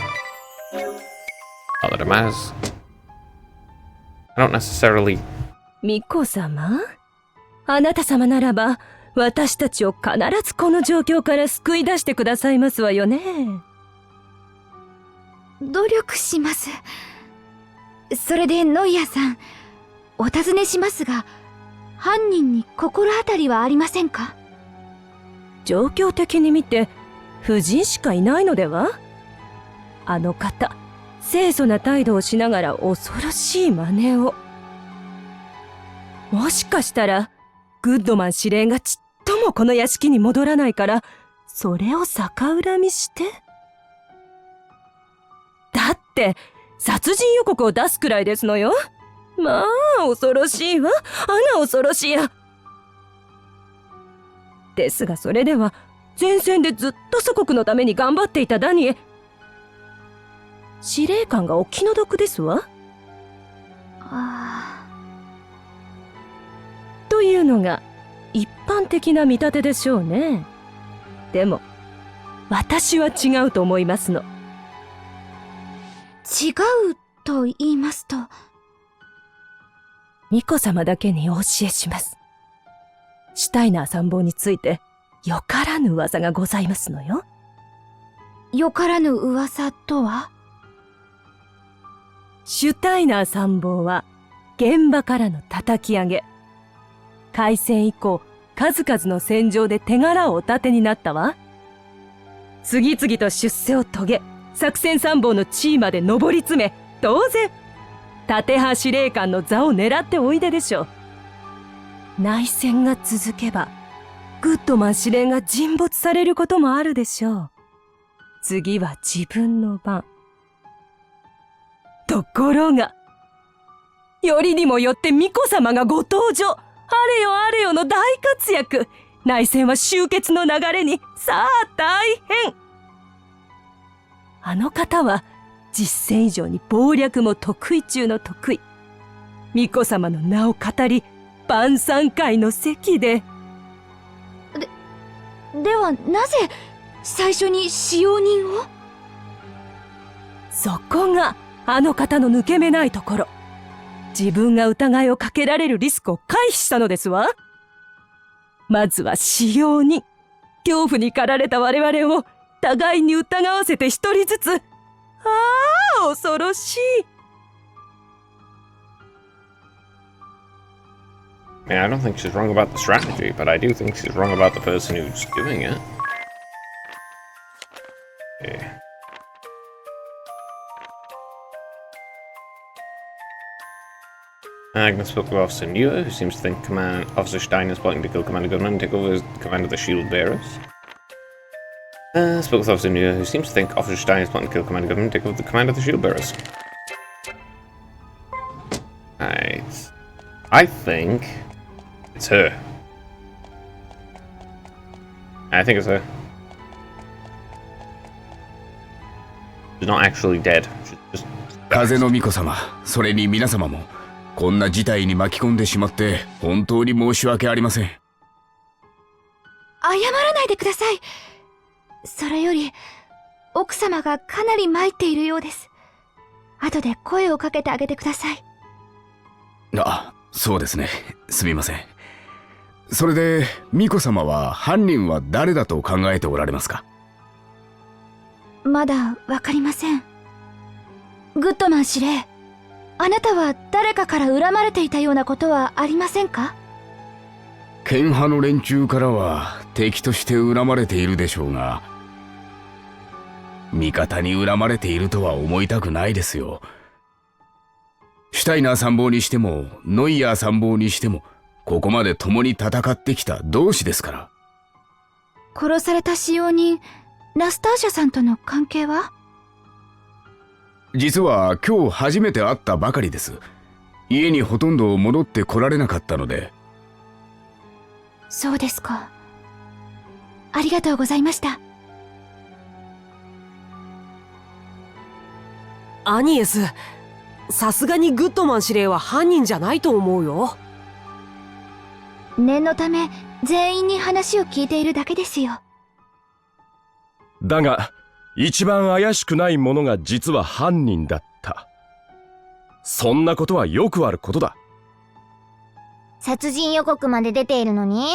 Not that it matters. I don't necessarily... ミコ様？あなた様ならば、私たちを必ずこの状況から救い出してくださいますわよね。努力します。それでノイアさん、お尋ねしますが、犯人に心当たりはありませんか？状況的に見て、夫人しかいないのでは？あの方、清楚な態度をしながら恐ろしい真似を。もしかしたら、グッドマン司令がちっともこの屋敷に戻らないから、それを逆恨みして？だって、殺人予告を出すくらいですのよ。まあ、恐ろしいわ。あら恐ろしいや。ですがそれでは、前線でずっと祖国のために頑張っていたダニエ。司令官がお気の毒ですわ。というのが一般的な見立てでしょうね。でも私は違うと思いますの。違うと言いますと、ミコ様だけにお教えします。シュタイナー参謀についてよからぬ噂がございますのよ。よからぬ噂とは？シュタイナー参謀は現場からの叩き上げ。開戦以降、数々の戦場で手柄をお立てになったわ。次々と出世を遂げ、作戦参謀の地位まで上り詰め、当然、立派司令官の座を狙っておいででしょう。内戦が続けば、グッドマン司令が沈没されることもあるでしょう。次は自分の番。ところが、よりにもよって巫女様がご登場。あれよあれよの大活躍。内戦は終結の流れに、さあ大変。あの方は実戦以上に謀略も得意中の得意。巫女様の名を語り、晩餐会の席で。ではなぜ最初に使用人を？そこがあの方の抜け目ないところ。自分が疑いをかけられるリスクを回避したのですわ。まずは使用人。恐怖に駆られた我々を互いに疑わせて一人ずつ。ああ、恐ろしい。Yeah, I don't think she's wrong about the strategy, but I do think she's wrong about the person who's doing it. Okay. Agnes spoke with Officer Nuer, who seems to think Officer Stein is plotting to kill Commander Goodman and take over as command of the Shield Bearers. Spoke with Officer Nuer, who seems to think Officer Stein is plotting to kill Commander Goodman and take over the command of the Shield Bearers. Right. I think it's her. I think it's her. She's not actually dead. She's just... 風の巫女様、それに皆様もこんな事態に巻き込んでしまって本当に申し訳ありません。謝らないでください。それより奥様がかなり参っているようです。後で声をかけてあげてください。あ、そうですね。すみません。それで巫女様は犯人は誰だと考えておられますか？まだわかりません。グッドマン司令、あなたは誰かから恨まれていたようなことはありませんか？剣派の連中からは敵として恨まれているでしょうが、味方に恨まれているとは思いたくないですよ。シュタイナー参謀にしてもノイヤー参謀にしてもここまで共に戦ってきた同志ですから。殺された使用人ラスターシャさんとの関係は？実は今日初めて会ったばかりです。家にほとんど戻ってこられなかったので。そうですか。ありがとうございました。アニエス、さすがにグッドマン司令は犯人じゃないと思うよ。念のため全員に話を聞いているだけですよ。だが一番怪しくない者が実は犯人だった。そんなことはよくあることだ。殺人予告まで出ているのに？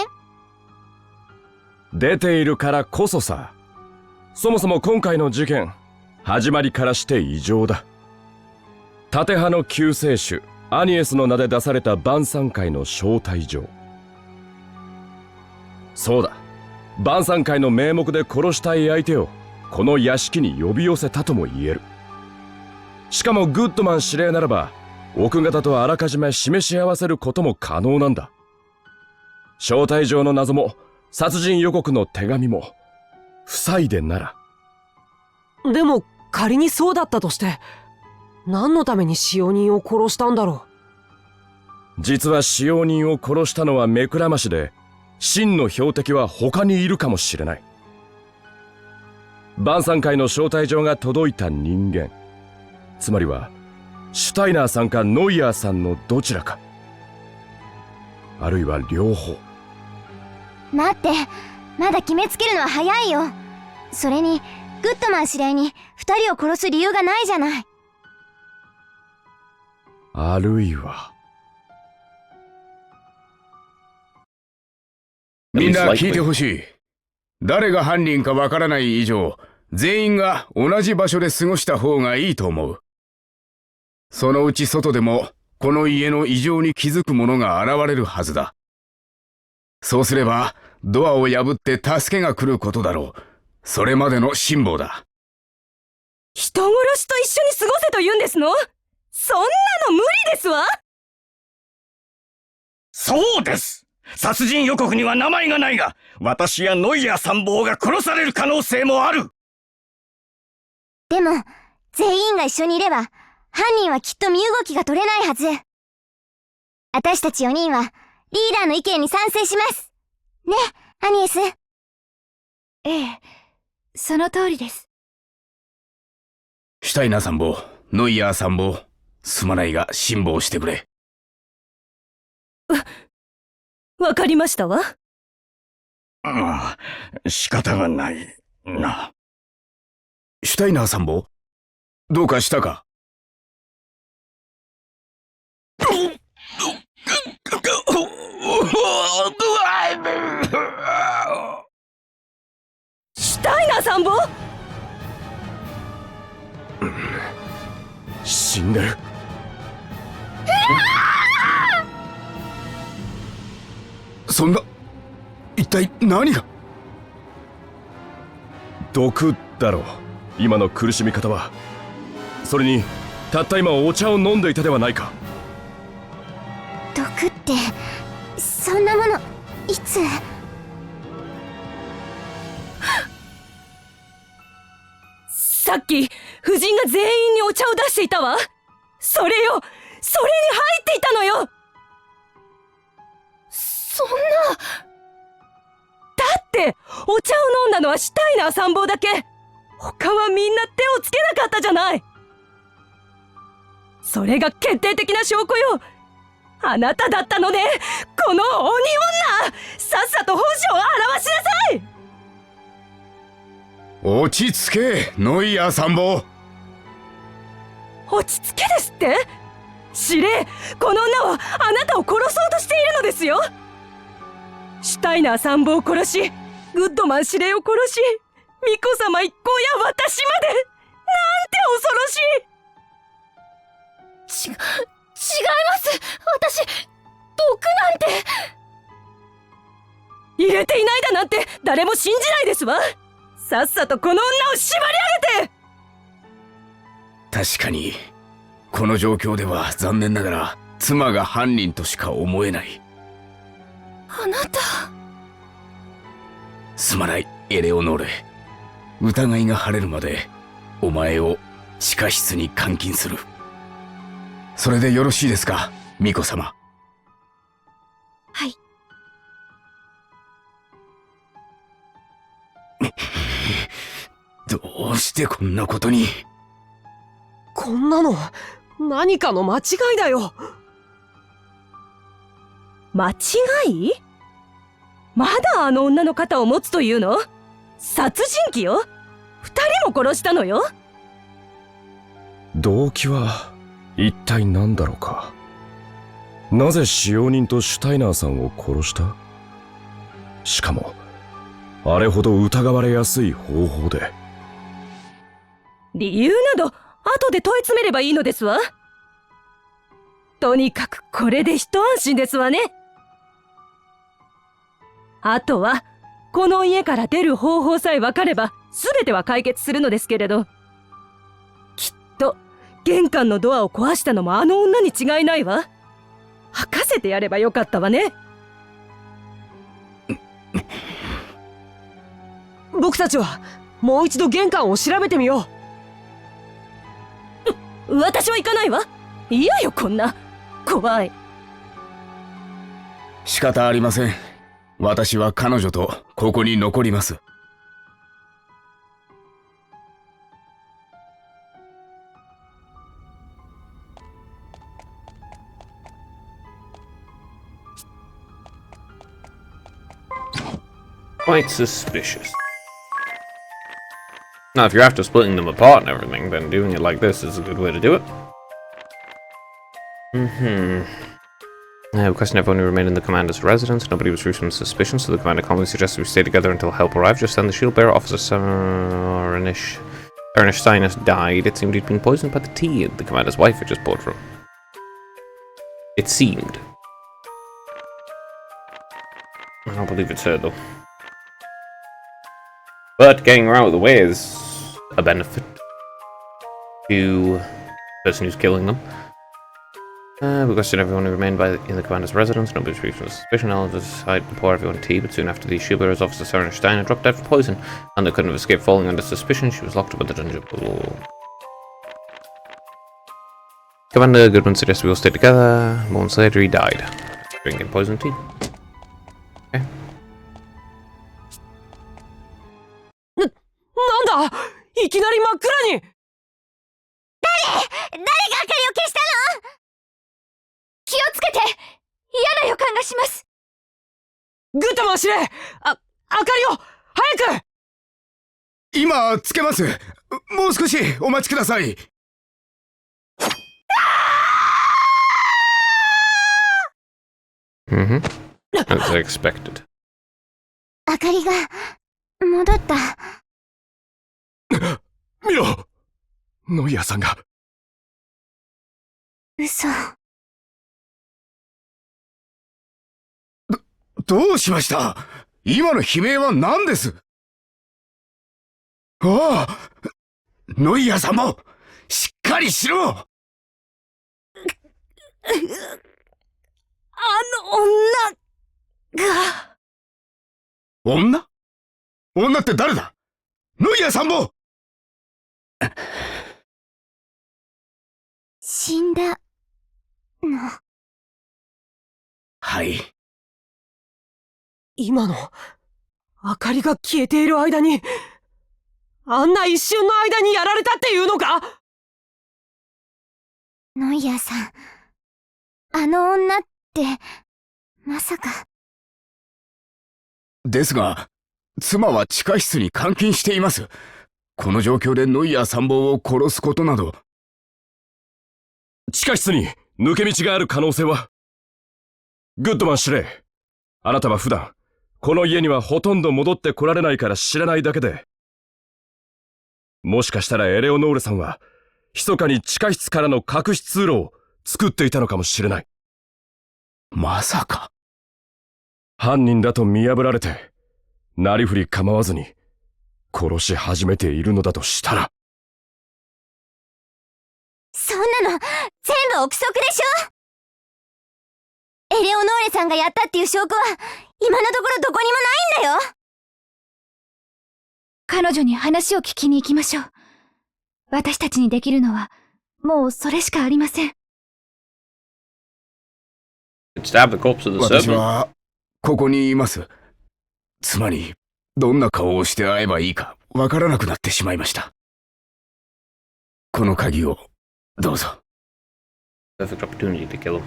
出ているからこそさ。そもそも今回の事件、始まりからして異常だ。縦派の救世主アニエスの名で出された晩餐会の招待状。そうだ、晩餐会の名目で殺したい相手をこの屋敷に呼び寄せたとも言える。しかもグッドマン司令ならば奥方とあらかじめ示し合わせることも可能なんだ。招待状の謎も殺人予告の手紙も不採でなら。でも仮にそうだったとして何のために使用人を殺したんだろう。実は使用人を殺したのは目くらましで、真の標的は他にいるかもしれない。晩餐会の招待状が届いた人間、つまりはシュタイナーさんかノイヤーさんのどちらか、あるいは両方。待って、まだ決めつけるのは早いよ。それにグッドマン司令に2人を殺す理由がないじゃない。あるいは。みんな聞いてほしい。誰が犯人かわからない以上、全員が同じ場所で過ごした方がいいと思う。そのうち外でもこの家の異常に気づく者が現れるはずだ。そうすればドアを破って助けが来ることだろう。それまでの辛抱だ。人殺しと一緒に過ごせと言うんですの？そんなの無理ですわ。そうです。殺人予告には名前がないが、私やノイヤー参謀が殺される可能性もある。でも全員が一緒にいれば犯人はきっと身動きが取れないはず。私たち4人はリーダーの意見に賛成します。ね、アニエス。ええ、その通りです。シュタイナー参謀、ノイヤー参謀、すまないが辛抱してくれ。わかりましたわ。ああ、仕方がないな。シュタイナー参謀、どうかしたか？シュタイナー参謀？死んでる。そんな、一体何が？毒だろう、今の苦しみ方は。それにたった今お茶を飲んでいたではないか。毒ってそんなものいつ？さっき夫人が全員にお茶を出していたわ。それよ、それに入っていたのよ。そんな。だってお茶を飲んだのはシュタイナー参謀だけ。他はみんな手をつけなかったじゃない。それが決定的な証拠よ。あなただったのね、この鬼女。さっさと本性を表しなさい。落ち着け、ノイヤー参謀。落ち着けですって？司令、この女はあなたを殺そうとしているのですよ。シュタイナー参謀を殺し、グッドマン司令を殺し、巫女様一行や私まで、なんて恐ろしい。違います。私毒なんて。入れていないだなんて誰も信じないですわ。さっさとこの女を縛り上げて。確かにこの状況では残念ながら妻が犯人としか思えない。あなた。すまない、エレオノーレ。疑いが晴れるまでお前を地下室に監禁する。それでよろしいですか、巫女様。はい。どうしてこんなことに。こんなの何かの間違いだよ。間違い？まだあの女の肩を持つというの？殺人鬼よ。2人も殺したのよ。動機は一体何だろうか。なぜ使用人とシュタイナーさんを殺した？しかもあれほど疑われやすい方法で。理由など後で問い詰めればいいのですわ。とにかくこれで一安心ですわね。あとはこの家から出る方法さえ分かれば全ては解決するのですけれど、きっと玄関のドアを壊したのもあの女に違いないわ。吐かせてやればよかったわね。僕たちはもう一度玄関を調べてみよう。私は行かないわ。嫌よ、こんな怖い。仕方ありません。私は彼女とここに残ります。Quite suspicious. Now, if you're after splitting them apart and everything, then doing it like this is a good way to do it. We questioned everyone who remained in the commander's residence. Nobody was free from suspicion, so the commander calmly suggested we stay together until help arrived. Just then, the shield bearer officer Ernest Sinus died. It seemed he'd been poisoned by the tea the commander's wife had just poured for him. It seemed. I don't believe it's her, though. But getting her out of the way is a benefit to the person who's killing them. We questioned everyone who remained in the commander's residence. Nobody was free from suspicion. Oliver decided to pour everyone tea, but soon after the shield bearer's officer Sarah Steiner dropped dead from poison, and they couldn't have escaped falling under suspicion. She was locked up in the dungeon below. Commander Goodman suggested we all stay together. Moments later, he died, drinking poison tea. Okay. なんだ、いきなり真っ暗に。誰が明かりを消したの？気をつけて！嫌な予感がします。グッドマン司令、明かりを早く。今つけます。もう少しお待ちください。As expected. 明かりが戻った。見ろ、ノイアーさんが。嘘。どうしました？今の悲鳴は何です？ああ、ノイアーさんもしっかりしろ。あの女が。女って誰だ？ノイアーさんも。死んだの。はい。今の明かりが消えている間に、あんな一瞬の間にやられたっていうのか？ノイアーさん、あの女って、まさか。ですが、妻は地下室に監禁しています。この状況でノイアー参謀を殺すことなど。地下室に抜け道がある可能性は？グッドマン司令、あなたは普段この家にはほとんど戻ってこられないから知らないだけで、もしかしたらエレオノールさんは密かに地下室からの隠し通路を作っていたのかもしれない。まさか犯人だと見破られてなりふり構わずに殺し始めているのだとしたら。そんなの全部憶測でしょ。エレオノーレさんがやったっていう証拠は今のところどこにもないんだよ。彼女に話を聞きに行きましょう。私たちにできるのはもうそれしかありません。私はここにいます。妻にどんな顔をして会えばいいかわからなくなってしまいました。この鍵をどうぞ。Perfect opportunity to kill him.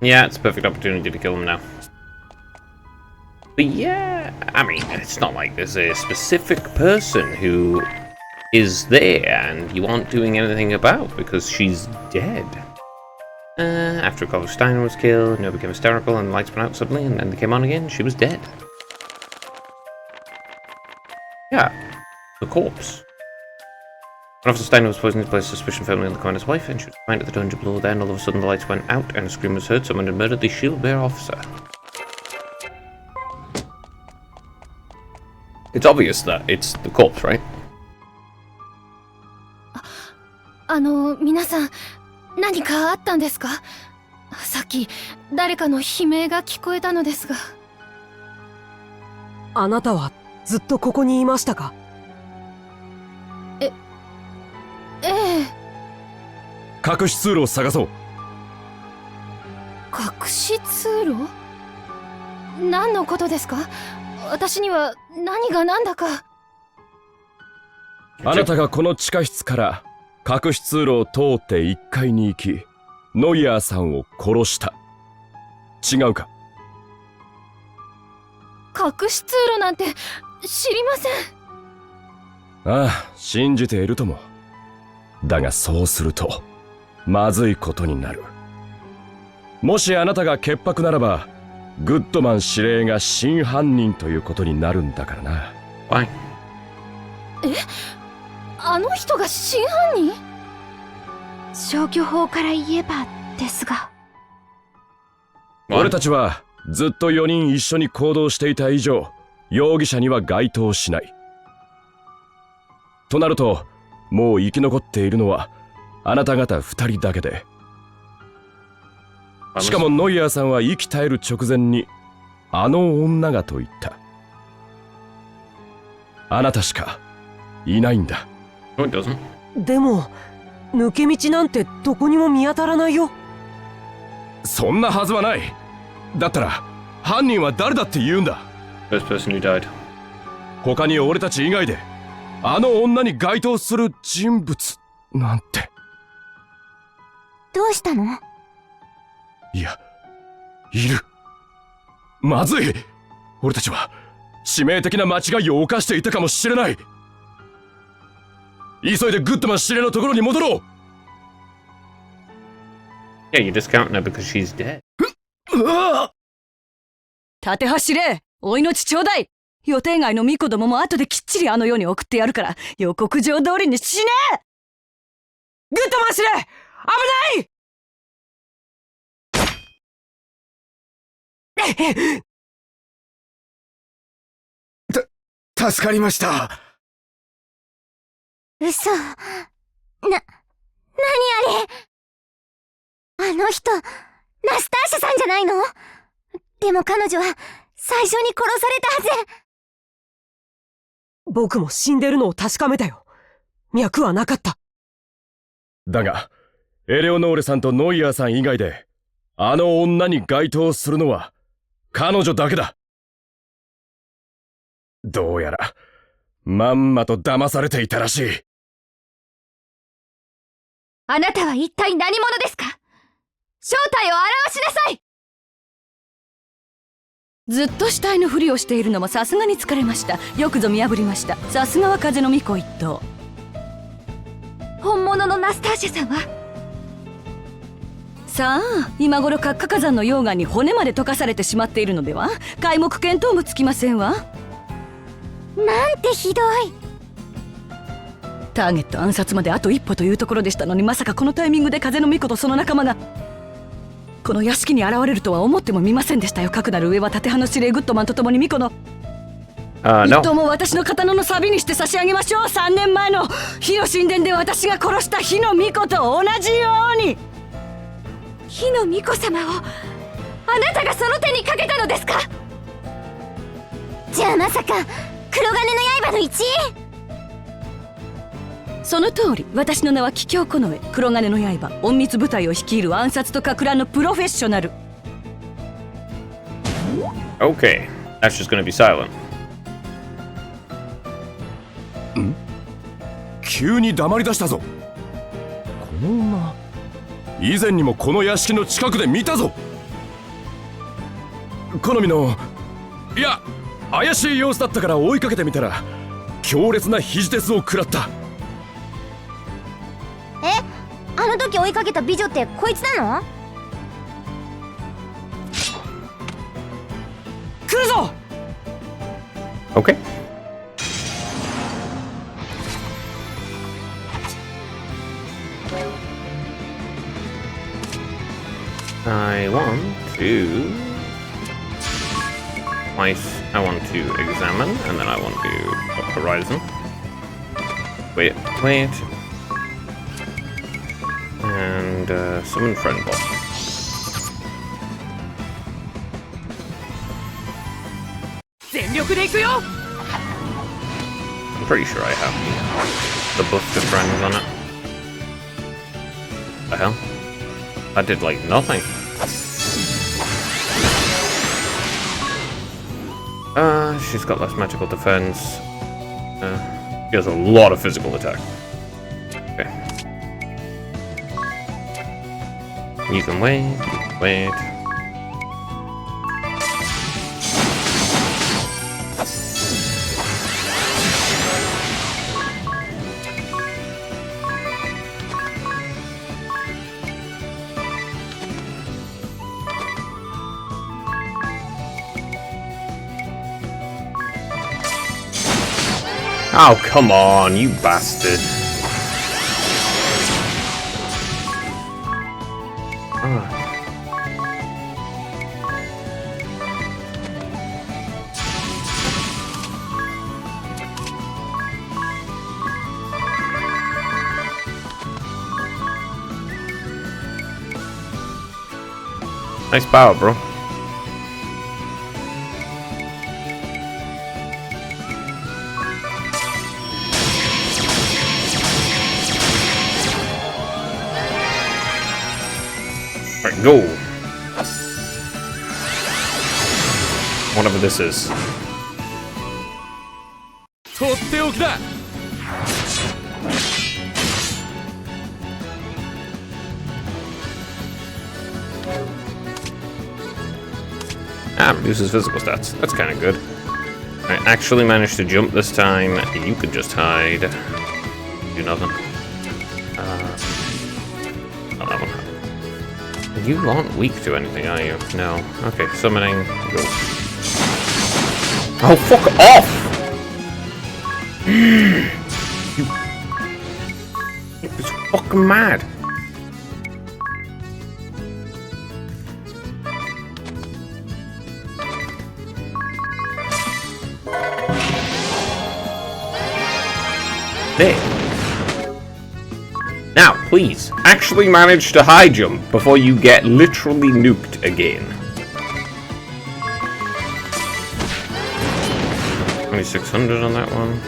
Yeah, it's a perfect opportunity to kill him now. But yeah, I mean, it's not like there's a specific person who is there and you aren't doing anything about because she's dead. After Carl Steiner was killed, Noah became hysterical and the lights went out suddenly and then they came on again, she was dead. Yeah, the corpse. When Officer Steiner was poisoned, he placed suspicion firmly on the commander's wife and she was found at the dungeon below. Then all of a sudden the lights went out and a scream was heard. Someone had murdered the shield bearer officer. It's obvious that it's the corpse, right? 皆さん、何かあったんですか？さっき誰かの悲鳴が聞こえたのですが。あなたはずっとここにいましたか？ええ。隠し通路を探そう。隠し通路？何のことですか？私には何が何だか。あなたがこの地下室から隠し通路を通って1階に行き、ノイヤーさんを殺した。違うか？隠し通路なんて知りません。ああ、信じているとも。だがそうするとまずいことになる。もしあなたが潔白ならば、グッドマン司令が真犯人ということになるんだからな。Fine. あの人が真犯人？消去法から言えばですが。俺たちはずっと4人一緒に行動していた以上、容疑者には該当しない。となると、もう生き残っているのはあなた方2人だけで。しかもノイヤーさんは息絶える直前にあの女がと言った。あなたしかいないんだ。でも抜け道なんてどこにも見当たらないよ。そんなはずはない。だったら犯人は誰だって言うんだ。 First person who died. 他に俺たち以外であの女に該当する人物なんて。どうしたの？いや、いる。まずい。俺たちは致命的な間違いを犯していたかもしれない。急いでグッドマン司令のところに戻ろう。Yeah, you discount her because she's dead. 立橋司令、お命ちょうだい。予定外の巫女どもも後できっちりあの世に送ってやるから予告状通りに死ね。グッドマン司令、危ない。助かりました。嘘。何あれ。あの人、ナスターシャさんじゃないの？でも彼女は最初に殺されたはず。僕も死んでるのを確かめたよ。脈はなかった。だがエレオノーレさんとノイヤーさん以外であの女に該当するのは彼女だけだ。どうやらまんまと騙されていたらしい。あなたは一体何者ですか？正体を表しなさい。ずっと死体のふりをしているのもさすがに疲れました。よくぞ見破りました。さすがは風の巫女一頭。本物のナスターシャさんは？さあ、今頃活火山の溶岩に骨まで溶かされてしまっているのでは？皆目見当もつきませんわ。なんてひどい。ターゲット暗殺まであと一歩というところでしたのに、まさかこのタイミングで風の巫女とその仲間がこの屋敷に現れるとは思ってもみませんでしたよ。かくなる上は盾派の司令グッドマンと共に巫女の一刀も私の刀の錆にして差し上げましょう。3年前の火の神殿で私が殺した火の巫女と同じように。火の巫女様をあなたがその手にかけたのですか？じゃあまさか黒金の刃の一員？その通り、私の名は桔梗近衛、黒金の刃、隠密部隊を率いる暗殺とかく乱のプロフェッショナル。 Okay, that's just gonna be silent. 急に黙り出したぞ。この女、以前にもこの屋敷の近くで見たぞ。好みの、いや怪しい様子だったから追いかけてみたら強烈な肘鉄を食らった。あの時追いかけた美女ってこいつなの？来るぞ。 Okay. I want to twice. I want to examine, and then I want to up horizon. Wait, and summon friend bot. I'm pretty sure I have the buff to friends on it. The hell? I did like nothing. She's got less magical defense. She has a lot of physical attack. Okay. You can wait. Oh, come on, you bastard. Nice power, bro. Alright, go! Whatever this is. とっておきだ。Reduces physical stats. That's kind of good. I actually managed to jump this time. You could just hide. Do nothing. Oh, that one. You aren't weak to anything, are you? No. Okay, summoning. Go. Oh, fuck off! It's fucking mad. There. Now, please, actually manage to high jump before you get literally nuked again. 2600 on that one.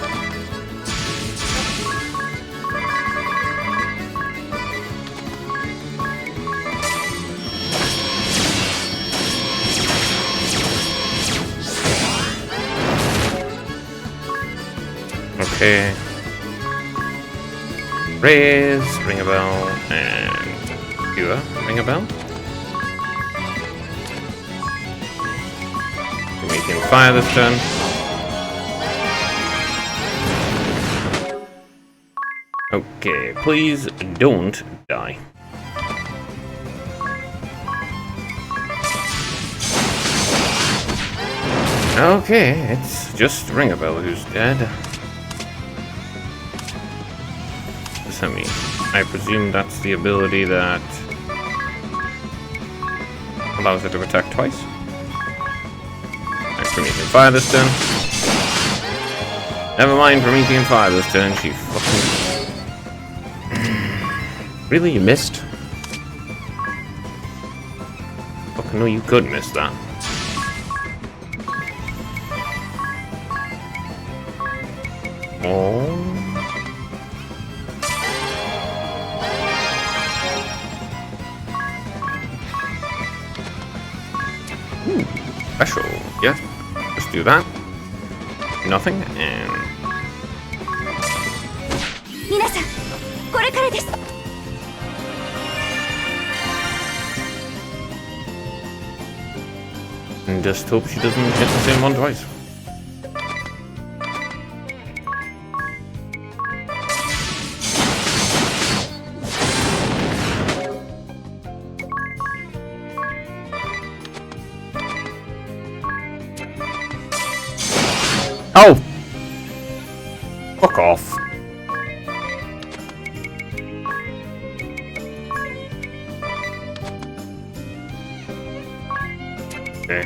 Okay. Raise, ring a bell, and Cure, ring a bell. We can fire this turn. Okay, please don't die. Okay, it's just ring a bell who's dead. I presume that's the ability that allows it to attack twice. Alright, so we can fire this turn. Never mind Promethean Fire this turn, she fucking... Really, you missed? Fucking no, you could miss that. Oh. Ooh, special. Yes, let's do that. Nothing, and... 皆さん、これからです。 And just hope she doesn't get the same one twice. Oh! Fuck off. Okay.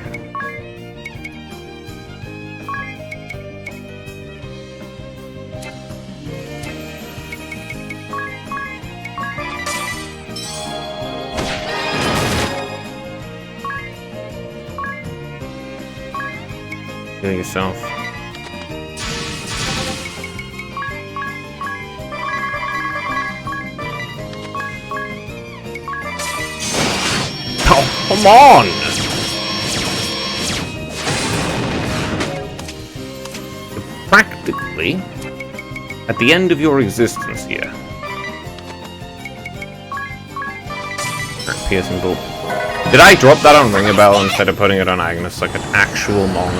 Kill yourself. Oh, come on! You're practically at the end of your existence here. Piercing bolt. Did I drop that on Ring a Bell instead of putting it on Agnes like an actual Mong?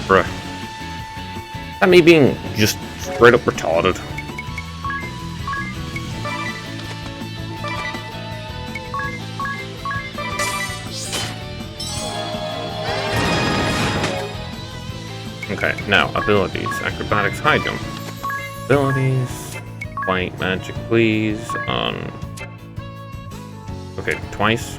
Bruh. That me being just straight up retarded. Okay, now abilities. Acrobatics, high jump. Abilities. White magic, please. On. Okay, twice.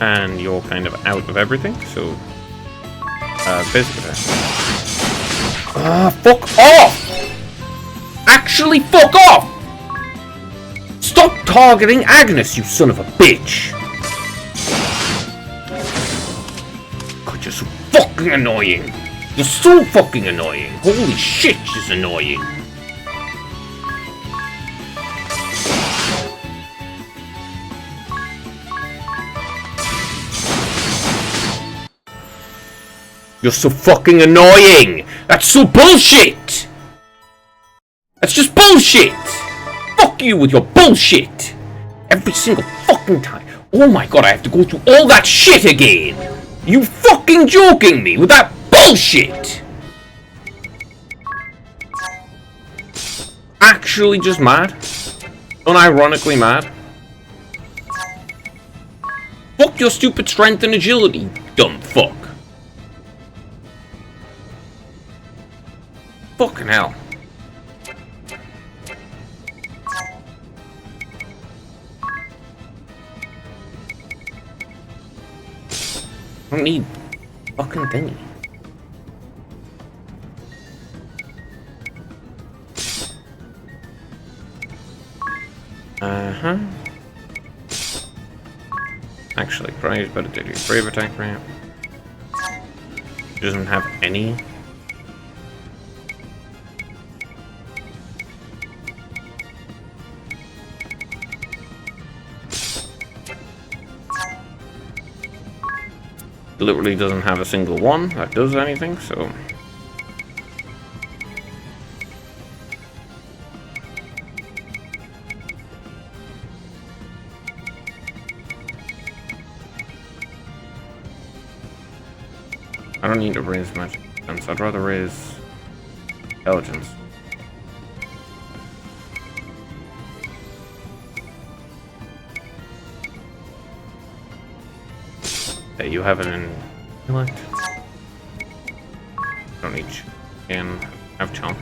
And you're kind of out of everything, so basic attack. Ah, fuck off! Actually, fuck off! Stop targeting Agnes, you son of a bitch! God, you're so fucking annoying! You're so fucking annoying! Holy shit, she's annoying! You're so fucking annoying! That's so bullshit! That's just bullshit! Fuck you with your bullshit! Every single fucking time. Oh my god, I have to go through all that shit again! You fucking joking me with that bullshit! Actually just mad? Unironically mad? Fuck your stupid strength and agility, dumb fuck. Fucking hell. I don't need fucking thingy. Uh-huh. Actually, Praise better do your brave attack ramp. Doesn't have any. Literally doesn't have a single one that does anything, so... I don't need to raise magic defense, I'd rather raise intelligence. Okay, you have it in intellect. Don't need you. And have chomp.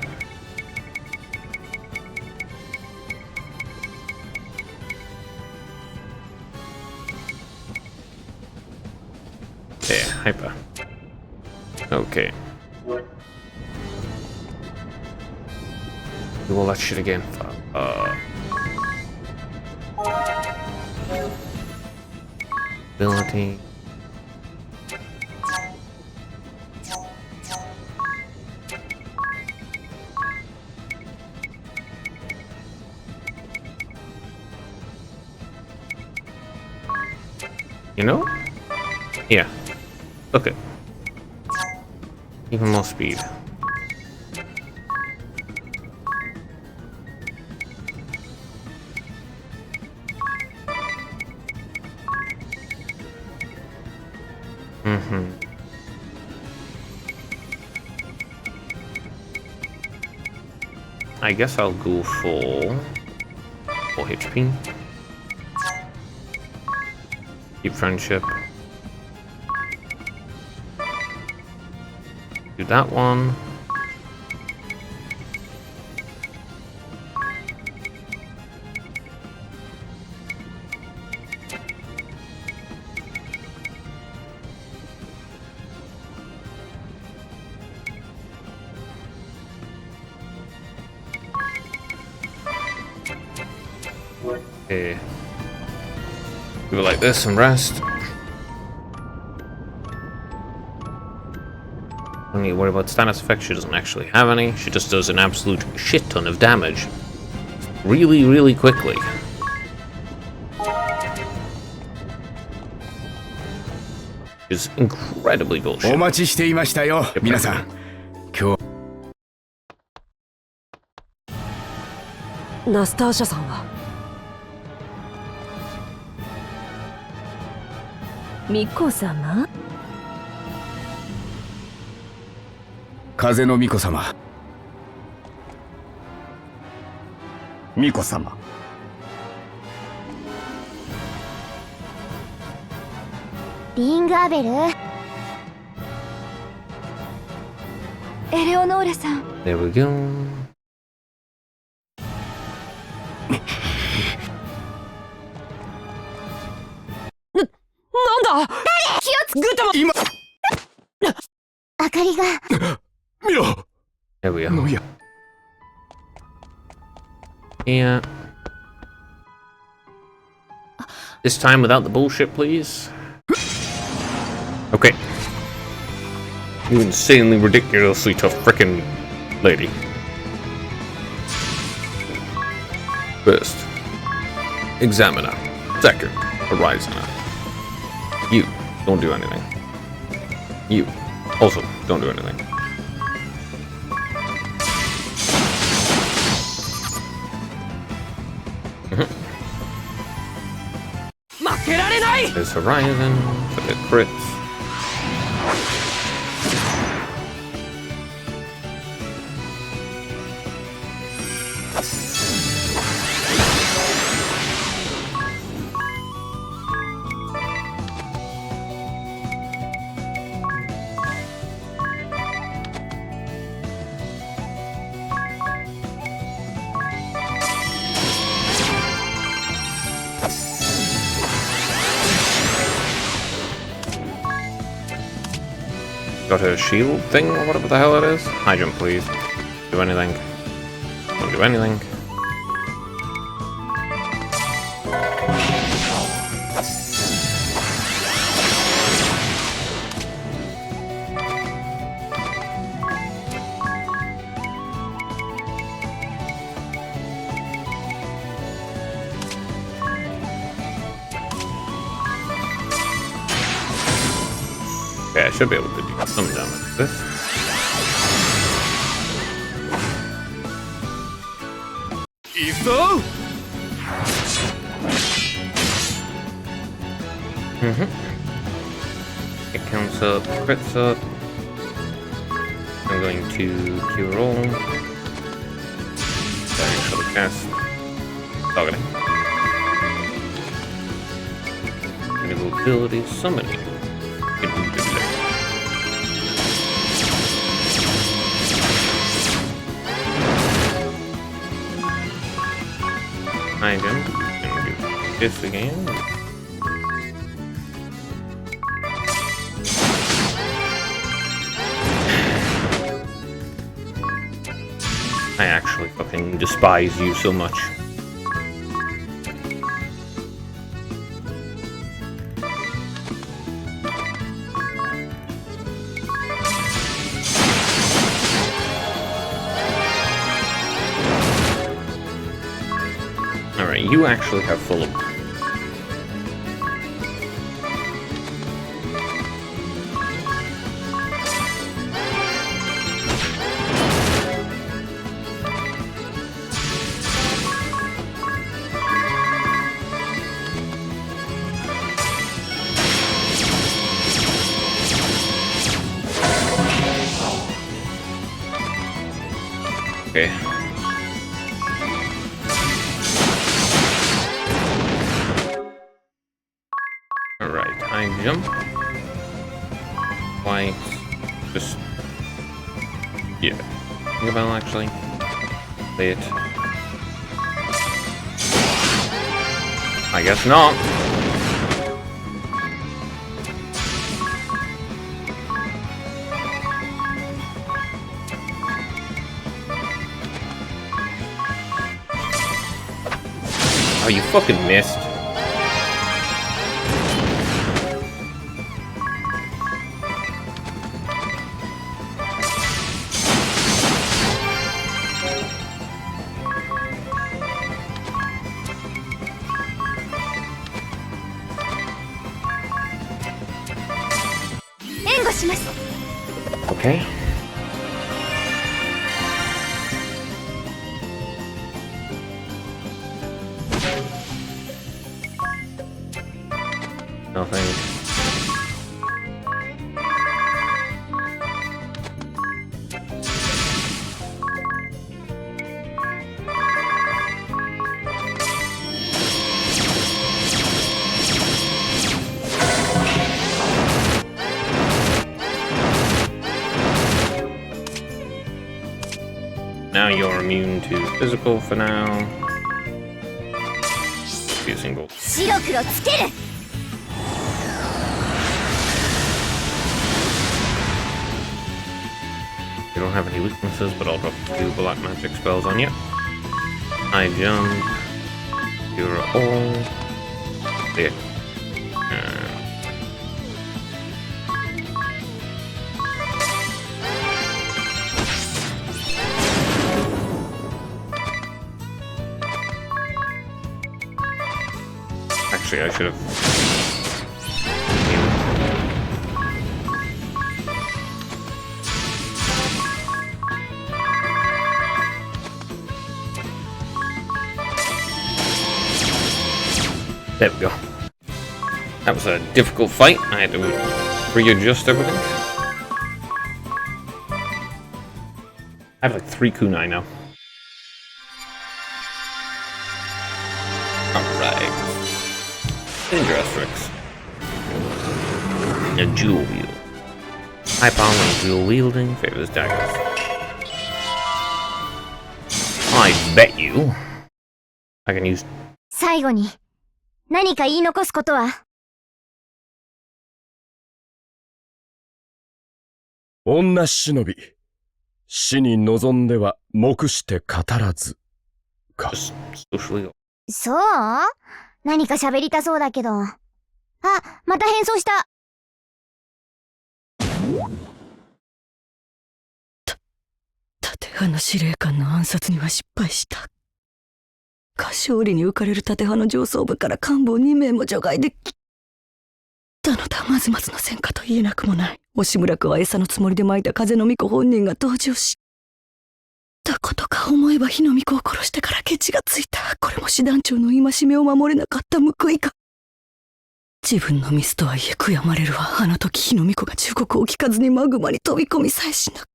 There, hyper. Okay. Do all that shit again. Ability. You know? Yeah. Okay. Even more speed. I guess I'll go for 4 HP. Keep friendship. Do that one. Okay. Do it like this and rest. Don't need to worry about status effects. She doesn't actually have any. She just does an absolute shit ton of damage. Really, really quickly. Is incredibly bullshit. お待ちしていましたよ、皆さん。今日ナスターシャさんは巫女様？風の巫女様。巫女様。リングアベル。エレオノーラさん。 There we go. なんだ？気をつけ。グッドマン今。明かりが。見ろ。There we go. のや。Yeah. This time without the bullshit, please. Okay. You insanely ridiculously tough frickin' lady. First, Examiner. Second, Horizoner. You, don't do anything. You, also, don't do anything. There's Horizon for the crits. Got her shield thing or whatever the hell it is. High jump, please. Do anything. Don't do anything. Okay, I should be able to do some damage with this. It counts up, crits up. I'm going to cure all. Sorry for the cast. Targeting. Enable ability summoning. I jump and do this again. I actually fucking despise you so much. Alright, you actually have full of... Okay. Alright, I jump. Twice. Just... yeah. Think about actually. Play it. I guess not. Oh, you fucking missed. Okay. Nothing. Now you're immune to physical for now. Be a single. 白黒つける You don't have any weaknesses, but I'll drop 2 black magic spells on you. I jump. You're all. Yeah. Actually, I should have. There we go. That was a difficult fight. I had to readjust everything. I have like 3 kunai now. Alright. Danger Asterix. A dual wield. High power and dual wielding favors daggers. I bet you I can use. 最後に何か言い残すことは女忍び死に望んでは黙して語らずか。そう何か喋りたそうだけど。あ、また変装した。立花司令官の暗殺には失敗した。歌唱理に浮かれる立花上層部から幹部を2名も除外できたのだ。まずまずの戦果と言えなくもない。押村君は餌のつもりで撒いた風の巫女本人が登場したことか。思えば火の巫女を殺してからケチがついた。これも師団長の戒めを守れなかった報いか。自分のミスとはいえ悔やまれるわ。あの時火の巫女が忠告を聞かずにマグマに飛び込みさえしなく。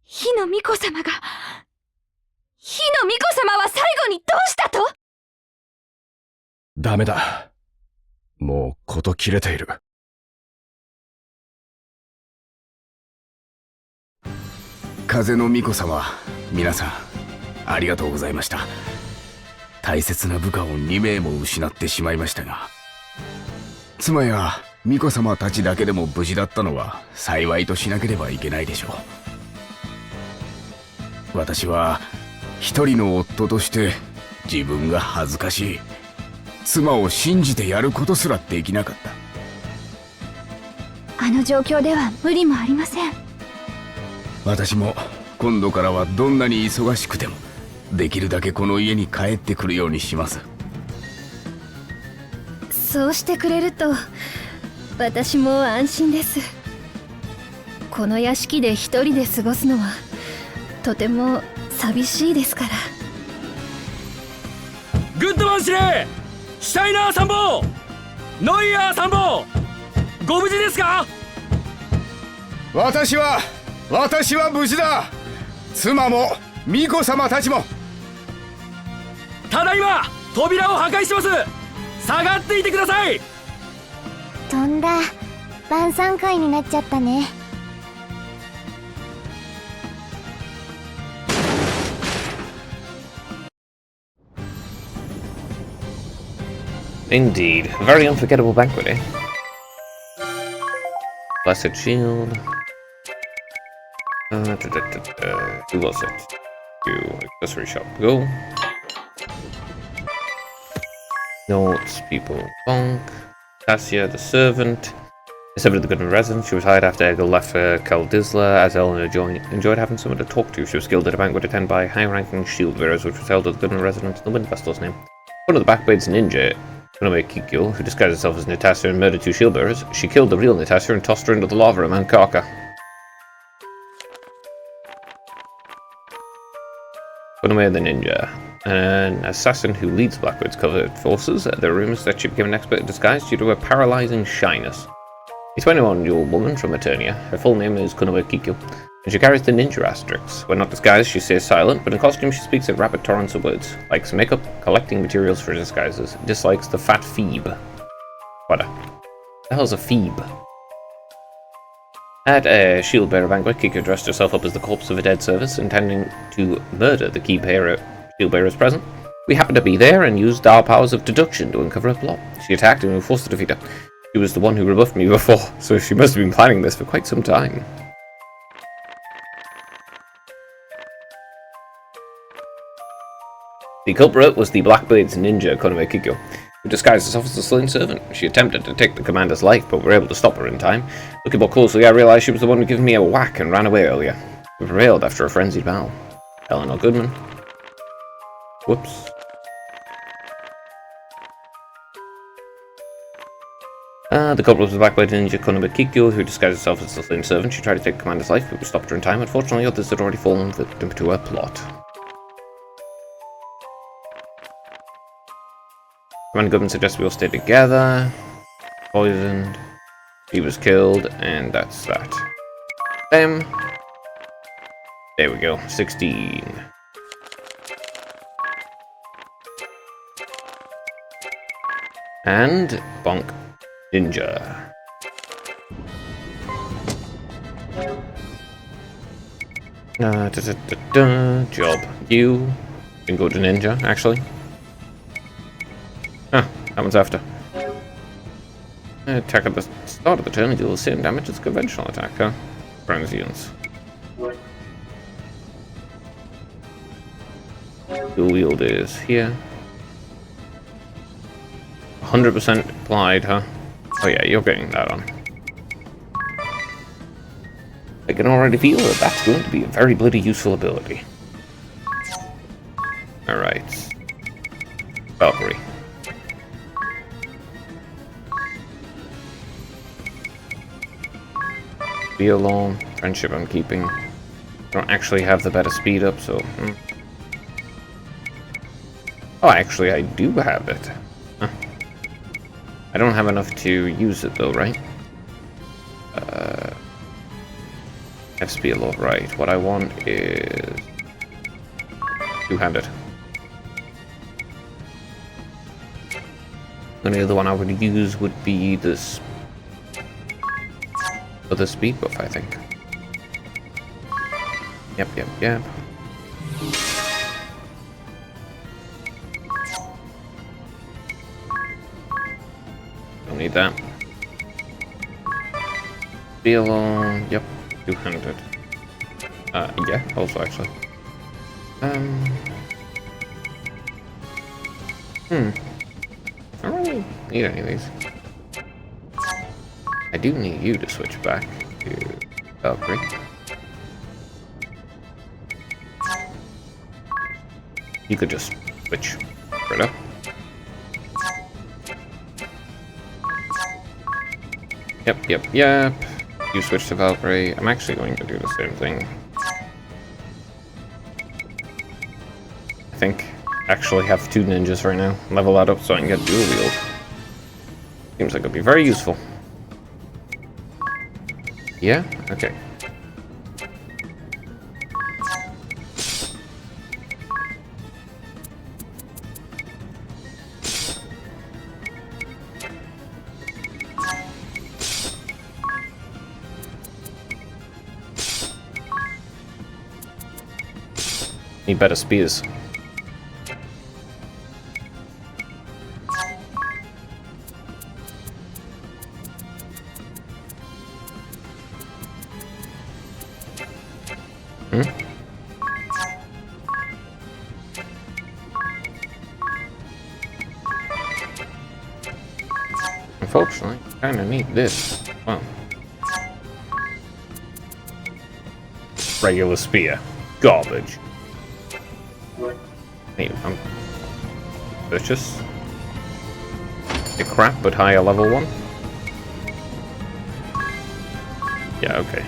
火の巫女様が、火の巫女様は最後にどうしたと？ダメだ。もう事切れている。風の巫女様、皆さんありがとうございました。大切な部下を2名も失ってしまいましたが、妻や巫女様たちだけでも無事だったのは幸いとしなければいけないでしょう。私は一人の夫として自分が恥ずかしい。妻を信じてやることすらできなかった。あの状況では無理もありません。私も今度からはどんなに忙しくてもできるだけこの家に帰ってくるようにします。そうしてくれると私も安心です。この屋敷で一人で過ごすのはとても寂しいですから。グッドマン司令、シュタイナー参謀、ノイヤー参謀、ご無事ですか？私は無事だ。妻も巫女様たちも。ただいま扉を破壊します。下がっていてください。とんだ晩餐会になっちゃったね。Indeed. A very unforgettable banquet, eh? Blessed shield. Who was it? To accessory shop. Go. Notes, people, Bonk. Tassia, the servant. The servant of the Goodman residence. She was hired after Egil left Kaldisla, as Eleanor enjoyed having someone to talk to. She was skilled at a banquet attended by high-ranking shield bearers, which was held at the Goodman residence in the Windvestal's name. One of the Backblades ninja, Konome Kikyo, who disguised herself as Natasha and murdered 2 shield bearers. She killed the real Natasha and tossed her into the lava at Mount Karka. Konome the ninja, an assassin who leads Blackbird's covert forces. There are rumors that she became an expert in disguise due to her paralyzing shyness. A 21-year-old woman from Eternia. Her full name is Konome Kikyo, and she carries the ninja asterisk. When not disguised, she stays silent, but in costume she speaks in rapid torrents of words. Likes makeup, collecting materials for disguises. Dislikes the fat Phoebe. What the hell's a Phoebe? At a shield bearer banquet, Kikyo dressed herself up as the corpse of a dead service, intending to murder the key shield bearers present. We happened to be there and used our powers of deduction to uncover her plot. She attacked and we were forced to defeat her. She was the one who rebuffed me before, so she must have been planning this for quite some time. The culprit was the Blackblades ninja Konome Kikyo, who disguised herself as a slain servant. She attempted to take the commander's life, but we were able to stop her in time. Looking more closely, I realized she was the one who gave me a whack and ran away earlier. We prevailed after a frenzied battle. Eleanor Goodman. Whoops. The culprit was the Blackblade ninja Konome Kikyo, who disguised herself as a slain servant. She tried to take the commander's life, but we stopped her in time. Unfortunately, others had already fallen victim to her plot. Commander Goodman suggests we all stay together. Poisoned. He was killed, and that's that. Them. There we go. 16. And bonk. Ninja. Job. You can go to ninja, actually. Ah, that one's after. Attack at the start of the turn deals the same damage as conventional attack, huh? Transients. Dual wield is here. 100% applied, huh? Oh yeah, you're getting that on. I can already feel that that's going to be a very bloody useful ability. Alright. Valkyrie. Be alone. Friendship I'm keeping. Don't actually have the better speed up, so... Oh, actually I do have it. Huh. I don't have enough to use it though, right? SP a lot, right. What I want is... two-handed. The only other one I would use would be this... other speed buff, I think. Yep. Don't need that. Below, yep, 200. Yeah, also actually. I don't really need any of these. I do need you to switch back to Valkyrie. You could just switch right up. Yep. You switch to Valkyrie. I'm actually going to do the same thing. I think actually have 2 ninjas right now. Level that up so I can get dual wield. Seems like it'd be very useful. Yeah? Okay. Need better spears. Unfortunately, I kinda need this. Wow. Regular spear. Garbage. Hey, purchase. A crap, but higher level one. Yeah, okay.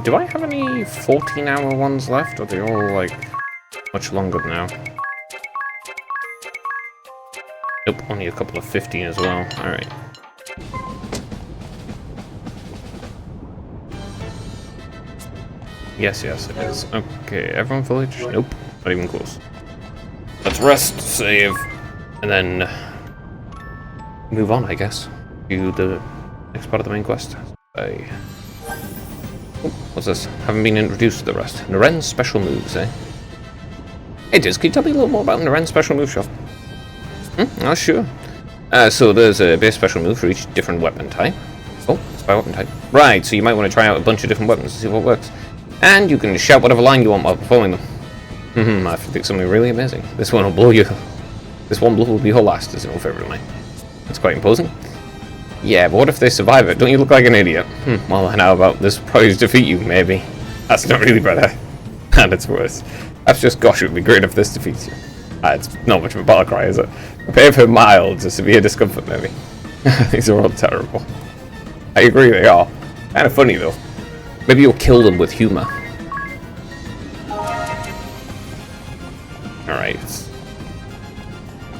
Do I have any 14-hour ones left? Or are they all, like, much longer now? Nope, only a couple of 15 as well. Alright. Yes, it is. Okay, everyone village? Nope, not even close. Let's rest, save, and then move on, I guess, to the next part of the main quest. What's this? Haven't been introduced to the rest. Naren's special moves, eh? Hey Diz, can you tell me a little more about Naren's special move shop? Oh, sure. So there's a base special move for each different weapon type. Oh, it's by weapon type. Right, so you might want to try out a bunch of different weapons to see what works. And you can shout whatever line you want while performing them. I think something really amazing. This one will blow you. This one will be your last, is no favorite of mine. That's quite imposing. Yeah, but what if they survive it? Don't you look like an idiot? Well, then how about this probably defeat you, maybe? That's not really better. And it's worse. That's just, gosh, it would be great if this defeats you. It's not much of a battle cry, is it? Prepare for mild to severe discomfort, maybe. These are all terrible. I agree, they are. Kind of funny, though. Maybe you'll kill them with humor. Alright.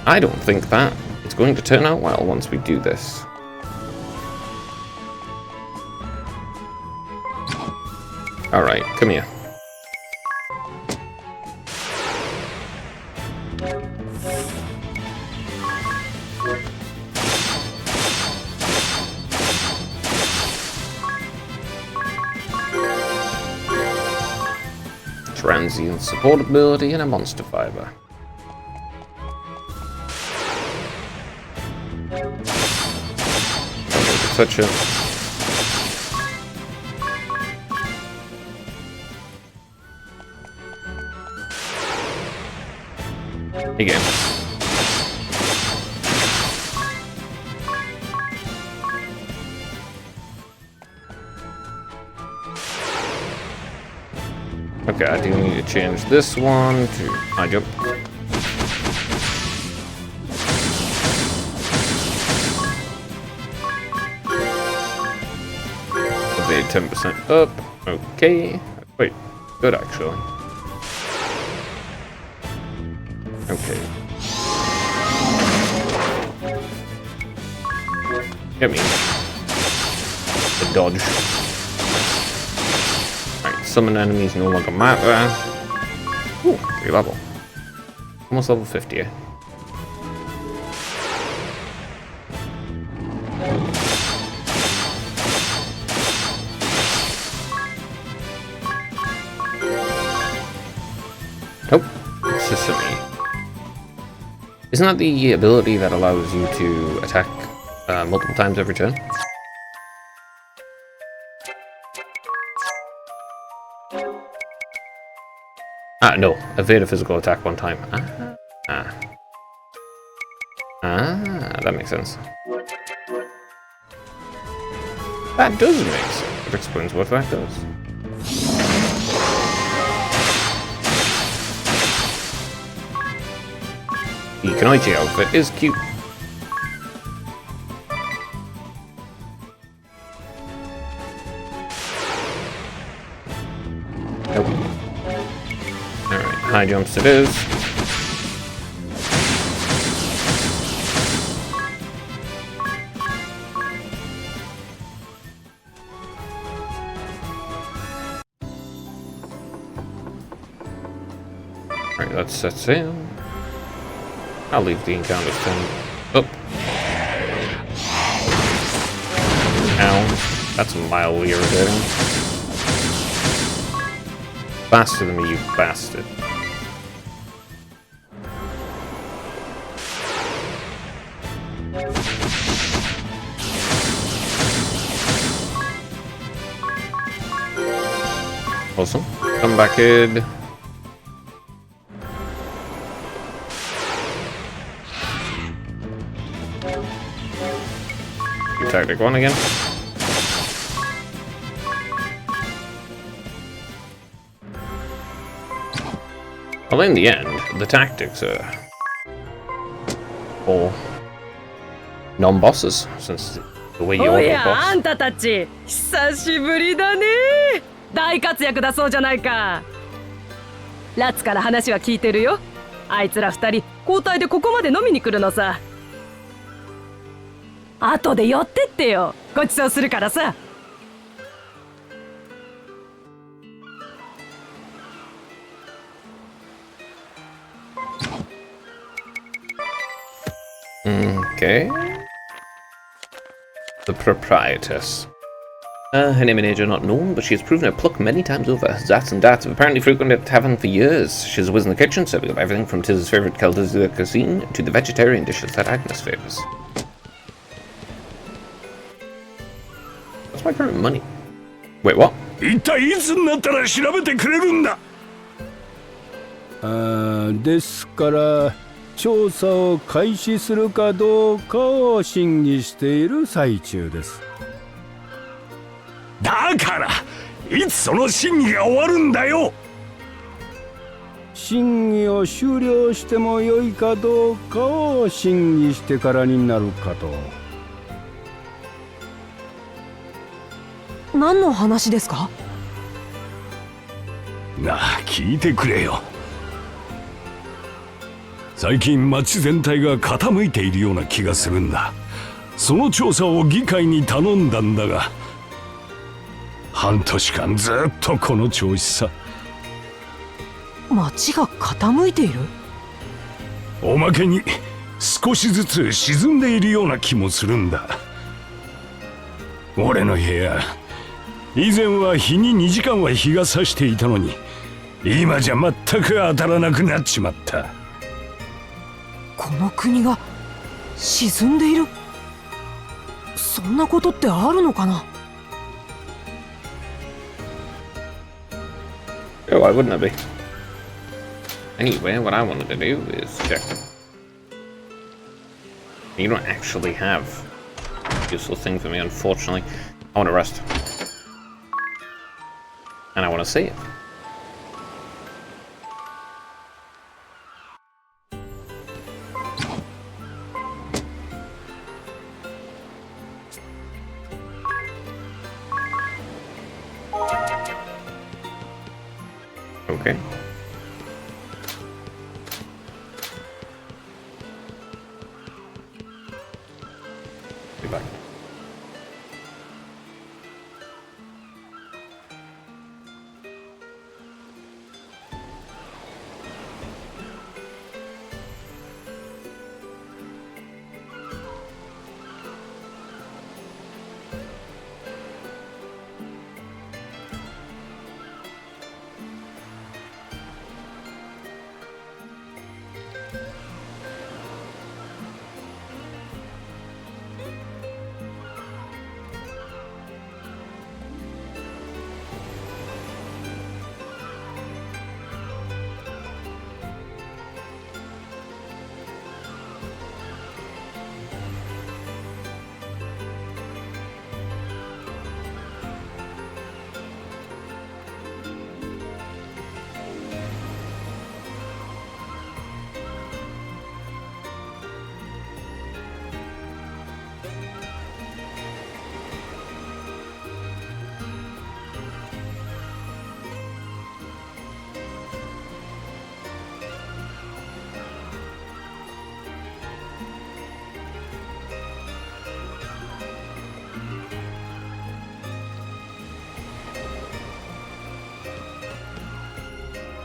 I don't think that it's going to turn out well once we do this. Alright, come here. Transient support ability and a monster fiber. Touch it. Again. Okay, I do need to change this one to high jump. Evade 10% up. Okay. Wait, good actually. Okay. Get me. The dodge. Alright, summon enemies no longer matter. Ooh, 3 level. Almost level 50, eh? Sesame. Isn't that the ability that allows you to attack multiple times every turn? Ah, no. Evade a physical attack one time. That makes sense. That does make sense. It explains what that does. The Kunoichi outfit is cute. Nope. Alright, high jumps it is. Alright, let's set sail. I'll leave the encounters turn. Oh. Ow. That's mildly irritating. Faster than me, you bastard. Awesome. Come back, kid. Tactic 1 again. Well, in the end, the tactics are all non-bosses, since the way you're the おや、 boss. あんたたち久しぶりだね。大活躍だそうじゃないか。ラッツから話は聞いてるよ。あいつら二人交代でここまで飲みに来るのさ。後で寄ってってよ。ごちそうするからさ。Okay. The proprietress. Her name and age are not known, but she has proven her pluck many times over. Zats and Dats have apparently frequented the tavern for years. She's always in the kitchen, serving up everything from Tiz's favourite Kelter's cuisine to the vegetarian dishes that Agnes favours. What's my current money? Wait, what? 一体いつになったら調べてくれるんだ。ですから調査を開始するかどうかを審議している最中です。だからいつその審議が終わるんだよ。審議を終了してもよいかどうかを審議してからになるかと。何の話ですか？なあ、聞いてくれよ。最近町全体が傾いているような気がするんだ。その調査を議会に頼んだんだが、半年間ずっとこの調子さ。町が傾いている？おまけに少しずつ沈んでいるような気もするんだ。俺の部屋、以前は日に2時間は日が差していたのに、今じゃ全く当たらなくなっちまった。この国が沈んでいる？そんなことってあるのかな？ Oh, why wouldn't it be? Anyway, what I wanted to do is check. You don't actually have a useful thing for me, unfortunately. I want to rest. And I want to save. Okay. Be back.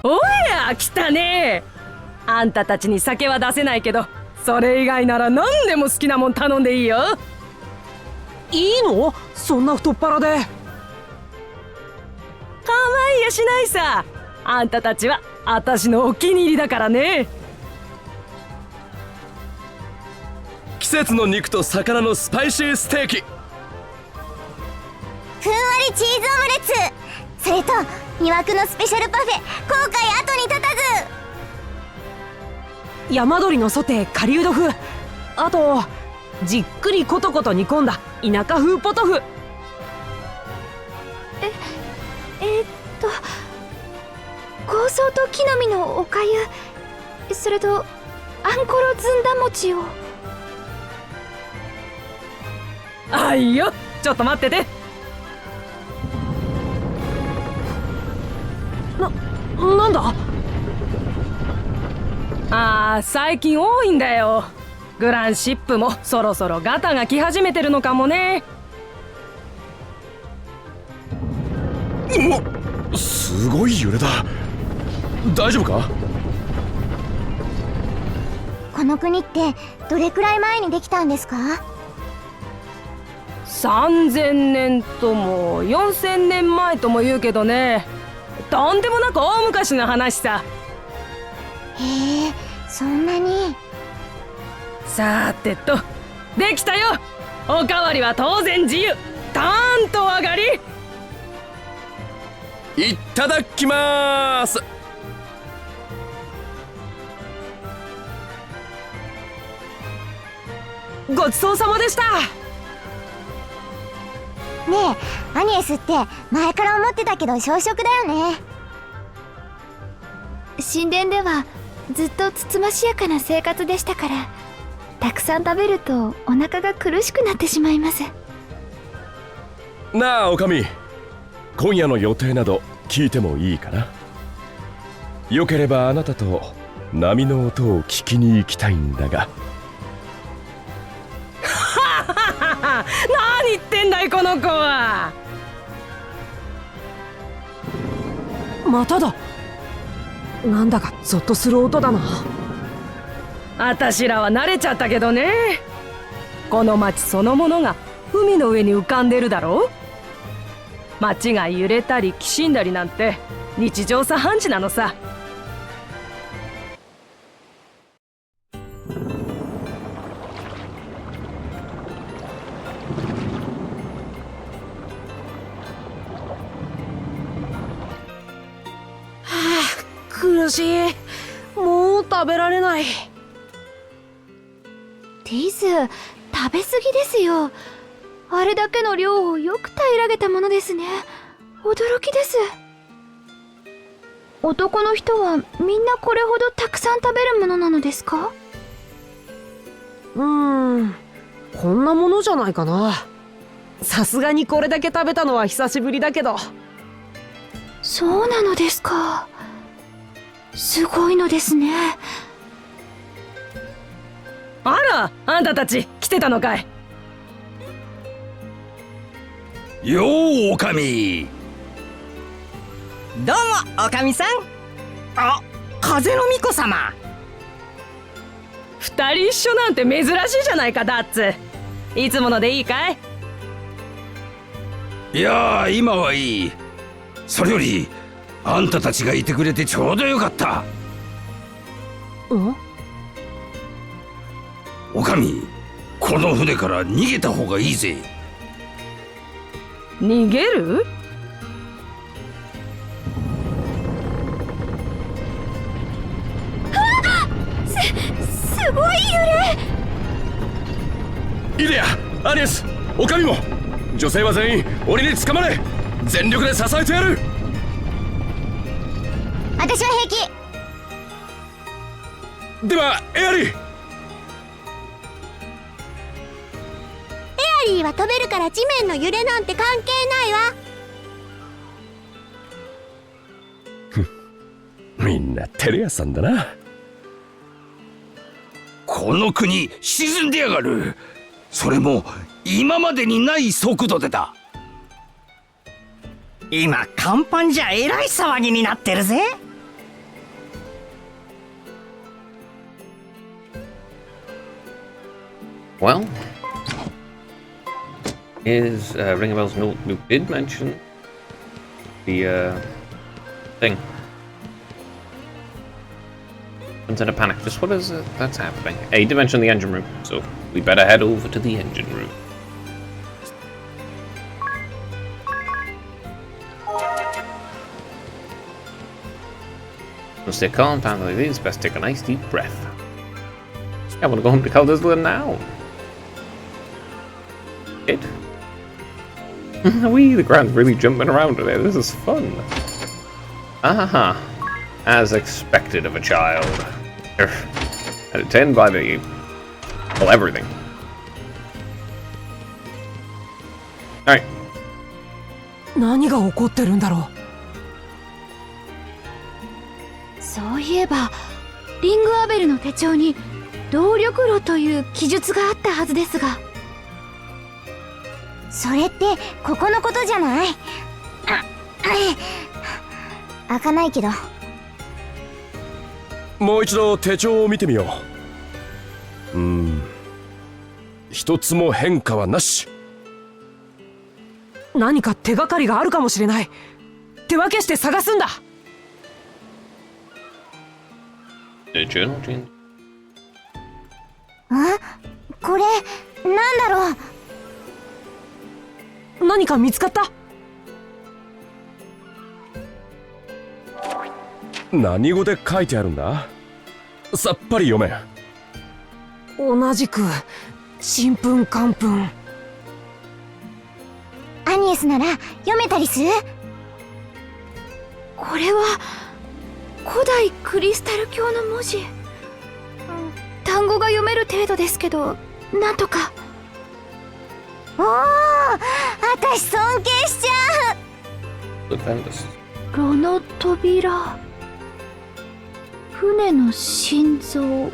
おや来たね。あんたたちに酒は出せないけど、それ以外なら何でも好きなもん頼んでいいよ。いいの？そんな太っ腹で。構いやしないさ。あんたたちは私のお気に入りだからね。季節の肉と魚のスパイシーステーキ、ふんわりチーズオムレツ、それと魅惑のスペシャルパフェ、後悔後に立たず。山鳥のソテー顆粒豆腐、あとじっくりコトコト煮込んだ田舎風ポトフ。香草と木の実のおかゆ、それとあんころずんだ餅を。あいよ、ちょっと待ってて。なんだ？最近多いんだよ。グランシップもそろそろガタが来始めてるのかもね。すごい揺れだ。大丈夫か？この国ってどれくらい前にできたんですか？3000年とも4000年前とも言うけどね、とんでもなく大昔の話さ。へえ、そんなに。さてと、できたよ。おかわりは当然自由。たーんと上がり。いただきまーす。ごちそうさまでした。ねえ、アニエスって前から思ってたけど小食だよね。神殿ではずっとつつましやかな生活でしたから、たくさん食べるとお腹が苦しくなってしまいます。なあおかみ、今夜の予定など聞いてもいいかな？よければあなたと波の音を聞きに行きたいんだが。何言ってんだいこの子は。まただ。なんだかゾッとする音だな。あたしらは慣れちゃったけどね。この町そのものが海の上に浮かんでるだろう。町が揺れたりきしんだりなんて日常茶飯事なのさ。苦しい。もう食べられない。ティズ、食べ過ぎですよ。あれだけの量をよく平らげたものですね。驚きです。男の人はみんなこれほどたくさん食べるものなのですか？こんなものじゃないかな。さすがにこれだけ食べたのは久しぶりだけど。そうなのですか。すごいのですね。あら、あんたたち来てたのかい。ようおかみ。どうもおかみさん。あ、風の巫女様。二人一緒なんて珍しいじゃないかダッツ。いつものでいいかい？いや今はいい。それよりあんたたちがいてくれてちょうどよかった。おかみ、この船から逃げた方がいいぜ。逃げる？すごい揺れ。イデア、アニエス、おかみも。女性は全員檻につかまれ。全力で支えてやる。私は平気。ではエアリー。エアリーは飛べるから地面の揺れなんて関係ないわ。みんなテレ屋さんだな。この国沈んでやがる。それも今までにない速度でだ。今甲板じゃえらい騒ぎになってるぜ。well, is ring a bells. No, we did mention the thing. Comes in a panic. Just what is it that's happening? Hey, he did mention the engine room, so we better head over to the engine room. To stay calm, times like these, best take a nice deep breath. I want to go home to Caldizzler now. It. Wee, the ground's really jumping around today. This is fun. Aha. As expected of a child. At a 10 by the... well, everything. Alright. 何が起こってるんだろう。そういえばリングアベルの手帳に動力炉という記述があったはずですが、それってここのことじゃない？開かないけど。もう一度手帳を見てみよう。一つも変化はなし。何か手がかりがあるかもしれない。手分けして探すんだ。あ、これなんだろう。何か見つかった？何語で書いてあるんだ？さっぱり読めん。同じくちんぷんかんぷん。アニエスなら読めたりする？これは古代クリスタル教の文字。単語が読める程度ですけど、なんとか。おお、私尊敬しちゃう。炉の扉、船の心臓、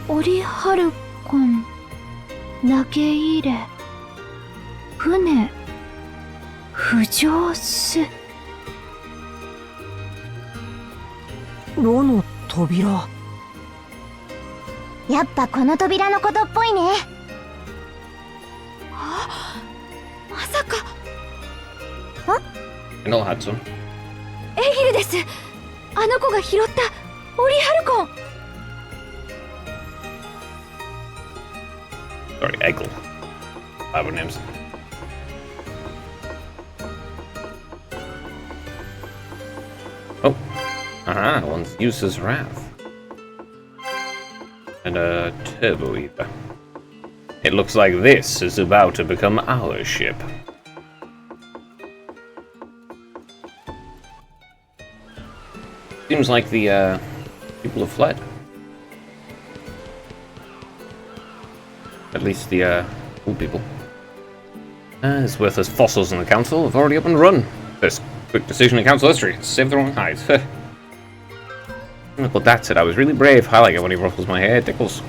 オリハルコン、投げ入れ、船、浮上す。炉の扉。やっぱこの扉のことっぽいね。あ、まさか。エノハッツン。エギルです。あの子が拾ったオリハルコン。Sorry, Eggle. Our names. Oh. Aha, one's uses Wrath. And a turbo ether. It looks like this is about to become our ship. Seems like the people have fled. At least the old people. It's worthless fossils in the council have already up and run. First quick decision in council history: save their own hides. Look what that said. I was really brave. I like it when he ruffles my hair. It tickles.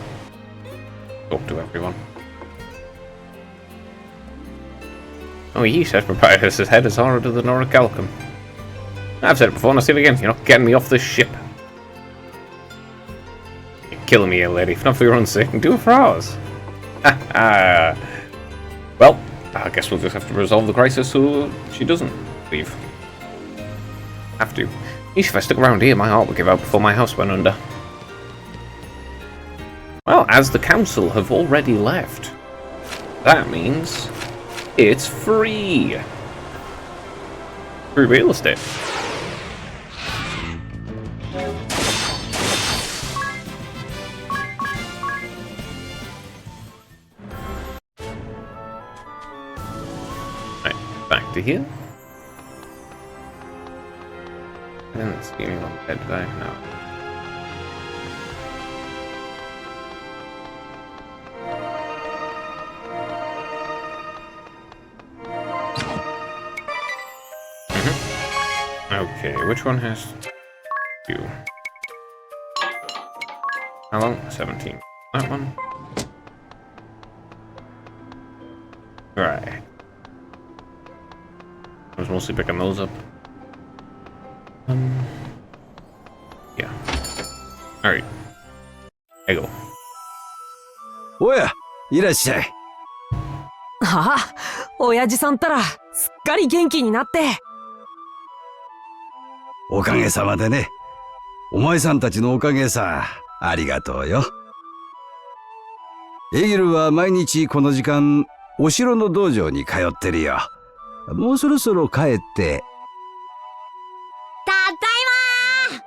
Talk to everyone. Oh, he said Proprietor's head is horror to the Noricalcum. I've said it before, and I'll say it again. You're not getting me off this ship. You're killing me here, lady. If not for your own sake, do it for ours. Well, I guess we'll just have to resolve the crisis so she doesn't leave. Have to. If I stuck around here, my heart would give out before my house went under. Well, as the council have already left, that means it's free. Free real estate. Right, back to here. I didn't see anyone dead today, no. Okay, which one has two? How long? 17. That one? Right. I was mostly picking those up. Yeah. Alright. I go. おや、いらっしゃい。ああ、親父さんったら、すっかり元気になって。おかげさまでね。お前さんたちのおかげさ。ありがとうよ。エギルは毎日この時間、お城の道場に通ってるよ。もうそろそろ帰って。ただいまー。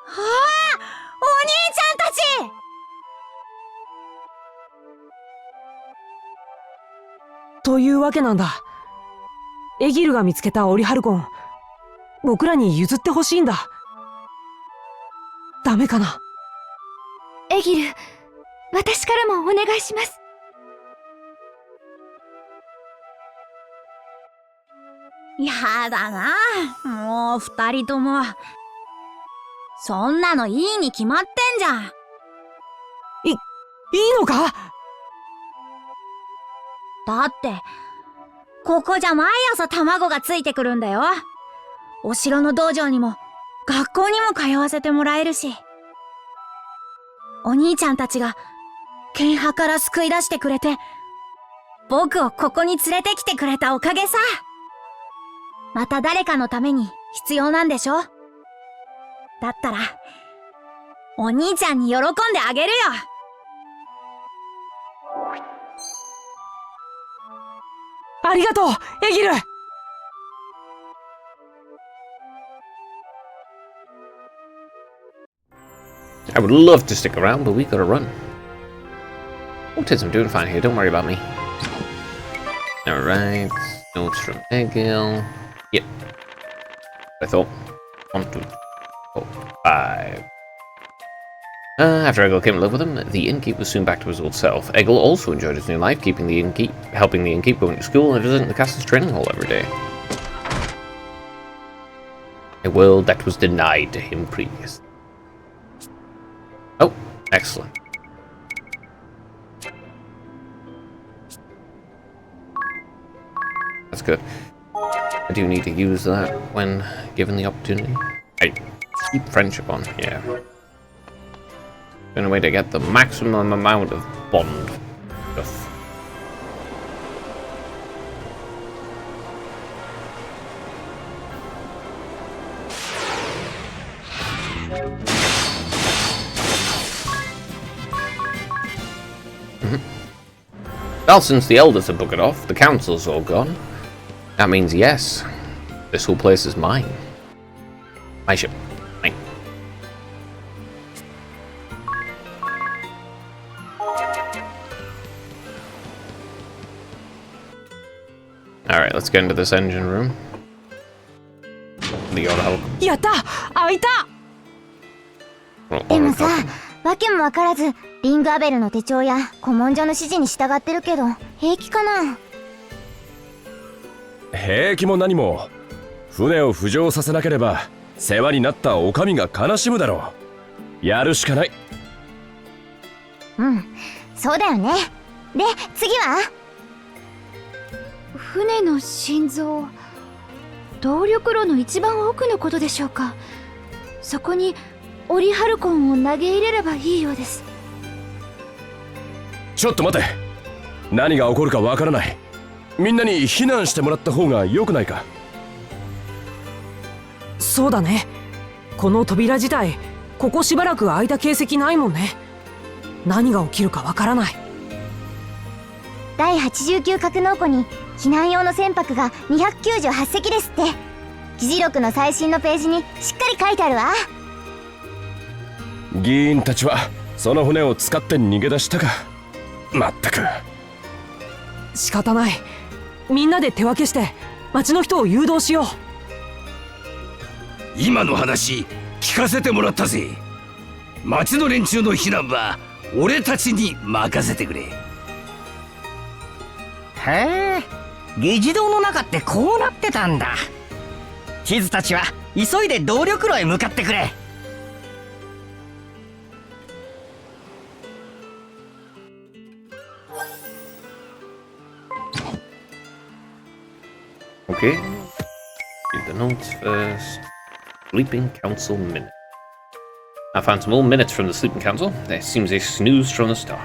はあ、お兄ちゃんたち。というわけなんだ。エギルが見つけたオリハルコン、僕らに譲ってほしいんだ。ダメかな？エギル、私からもお願いします。やだな、もう二人とも。そんなのいいに決まってんじゃん。いいのか？だって、ここじゃ毎朝卵がついてくるんだよ。お城の道場にも、学校にも通わせてもらえるし。お兄ちゃんたちが、剣派から救い出してくれて、僕をここに連れてきてくれたおかげさ。また誰かのために必要なんでしょ？だったら、お兄ちゃんに喜んであげるよ。ありがとう、エギル。I would love to stick around, but we gotta run. Oh, Tids, I'm doing fine here. Don't worry about me. Alright. Notes from Egil. Yep. I thought. 1, 2, 4, 5. After Egil came to live with him, the innkeep was soon back to his old self. Egil also enjoyed his new life, helping the innkeep going to school and visiting the castle's training hall every day. A world that was denied to him previously. Oh, excellent. That's good. I do need to use that when given the opportunity. I keep friendship on, yeah. Find a way to get the maximum amount of bond stuff. Well, since the elders have buggered off, the council's all gone. That means yes, this whole place is mine. My ship. Mine. Alright, let's get into this engine room. The auto helicopter. やった！開いた！でもさ、わけもわからずリングアベルの手帳や古文書の指示に従ってるけど平気かな？平気も何も。船を浮上させなければ世話になったお上が悲しむだろう。やるしかない。うん、そうだよね。で、次は？船の心臓、動力炉の一番奥のことでしょうか。そこにオリハルコンを投げ入れればいいようです。ちょっと待て。何が起こるかわからない。みんなに避難してもらった方が良くないか？そうだね。この扉自体、ここしばらく開いた形跡ないもんね。何が起きるかわからない。第89格納庫に避難用の船舶が298隻ですって。議事録の最新のページにしっかり書いてあるわ。議員たちはその船を使って逃げ出したか。まったく。仕方ない。みんなで手分けして町の人を誘導しよう。今の話聞かせてもらったぜ。町の連中の避難は俺たちに任せてくれ。へえ、議事堂の中ってこうなってたんだ。地図たちは急いで動力炉へ向かってくれ。Okay. Read the notes first. Sleeping Council Minute. I found some old minutes from the Sleeping Council. There seems they snoozed from the start.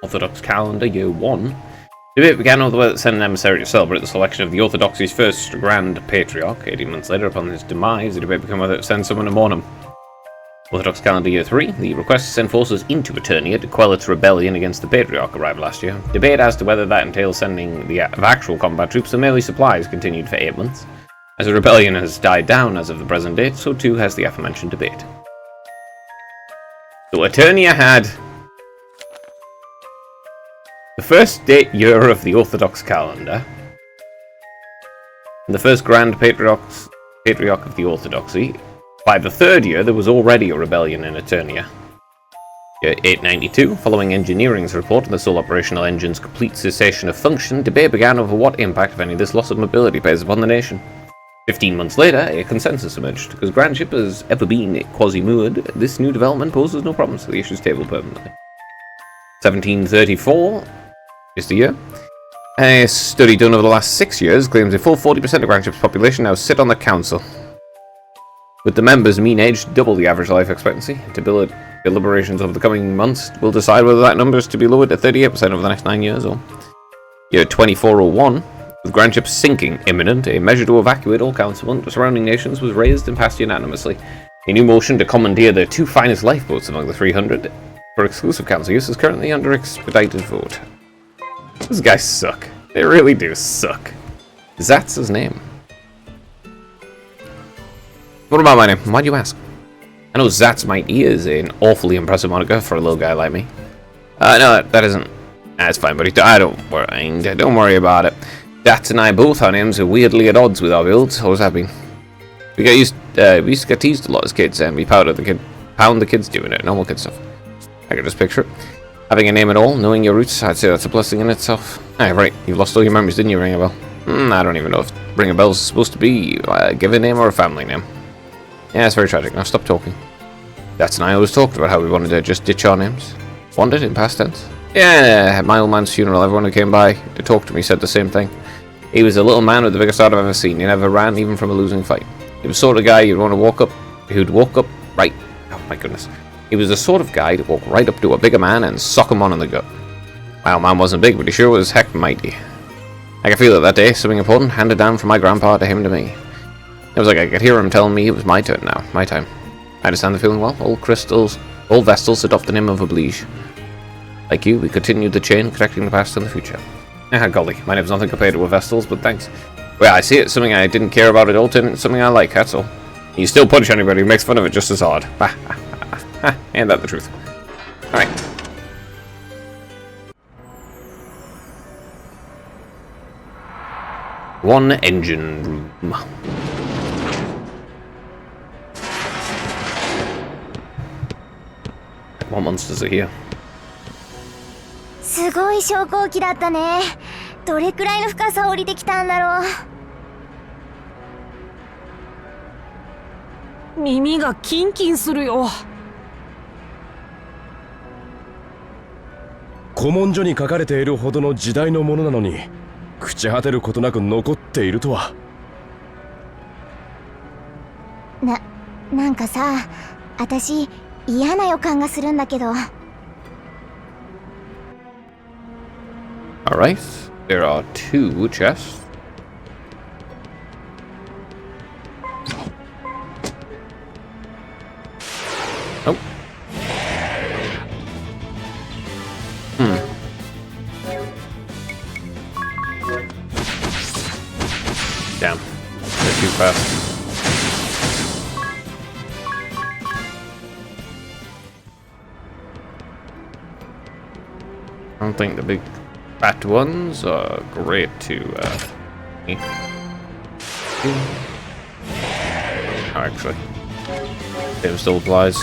Orthodox calendar, year 1. Debate began over whether to send an emissary to celebrate the selection of the Orthodoxy's first Grand Patriarch. 18 months later, upon his demise, the debate became whether to send someone to mourn him. Orthodox calendar year 3. The request to send forces into Eternia to quell its rebellion against the Patriarch arrived last year. Debate as to whether that entails sending the actual combat troops or merely supplies continued for 8 months. As the rebellion has died down as of the present date, so too has the aforementioned debate. So Eternia had the first date year of the Orthodox calendar, and the first Grand Patriarch of the Orthodoxy. By the third year, there was already a rebellion in Eternia. Year 892, following engineering's report of the sole operational engine's complete cessation of function, debate began over what impact, if any, this loss of mobility plays upon the nation. 15 months later, a consensus emerged. Because Grand Ship has ever been quasi-moored, this new development poses no problems to the issues table permanently. 1734 is the year. A study done over the last 6 years claims a full 40% of Grand Ship's population now sit on the council, with the members' mean age double the average life expectancy. Deliberations over the coming months will decide whether that number is to be lowered to 38% over the next 9 years, or year 2401. With Grand Ship sinking imminent, a measure to evacuate all council surrounding nations was raised and passed unanimously. A new motion to commandeer the 2 finest lifeboats among the 300 for exclusive council use is currently under expedited vote. These guys suck. They really do suck. Zat's his name. What about my name? Why do you ask? I know Zat's Mighty is an awfully impressive moniker for a little guy like me. No, that isn't. That's fine, buddy. Don't worry about it. Zats and I both, our names are weirdly at odds with our builds. Always have been. We used to get teased a lot as kids, and we pound the kids doing it. Normal kid stuff. I can just picture it. Having a name at all, knowing your roots, I'd say that's a blessing in itself. Ah, right. You lost all your memories, didn't you, Ring a Bell? I don't even know if Ring a Bell's supposed to be a given name or a family name. Yeah, it's very tragic. Now stop talking. Zats and I always talked about how we wanted to just ditch our names. Wanted in past tense. Yeah, at my old man's funeral, everyone who came by to talk to me said the same thing. He was a little man with the biggest heart I've ever seen. He never ran, even from a losing fight. He was the sort of guy you'd want to walk up, who'd walk up right. Oh my goodness. He was the sort of guy to walk right up to a bigger man and sock him on in the gut. My old man wasn't big, but he sure was heck mighty. I could feel it that day, something important handed down from my grandpa to him to me. It was like I could hear him telling me it was my turn now, my time. I understand the feeling well. Old Vestals adopt the name of Oblige. Like you, we continued the chain connecting the past and the future. Ah, golly, my name's nothing compared to a Vestal's, but thanks. Well, I see it, something I didn't care about at all, turned into something I like, that's all. You still punish anybody who makes fun of it just as hard. Ain't that the truth? Alright. One engine room. What monsters are here? すごい昇降機だったね。どれくらいの深さ降りてきたんだろう。耳がキンキンするよ。古文書に書かれているほどの時代のものなのに、朽ち果てることなく残っているとは。なんかさ、私嫌な予感がするんだけど。Alright, there are 2 chests. Oh. Damn. They're too fast. I don't think the big fat ones are great to eat. Oh, actually, it still applies.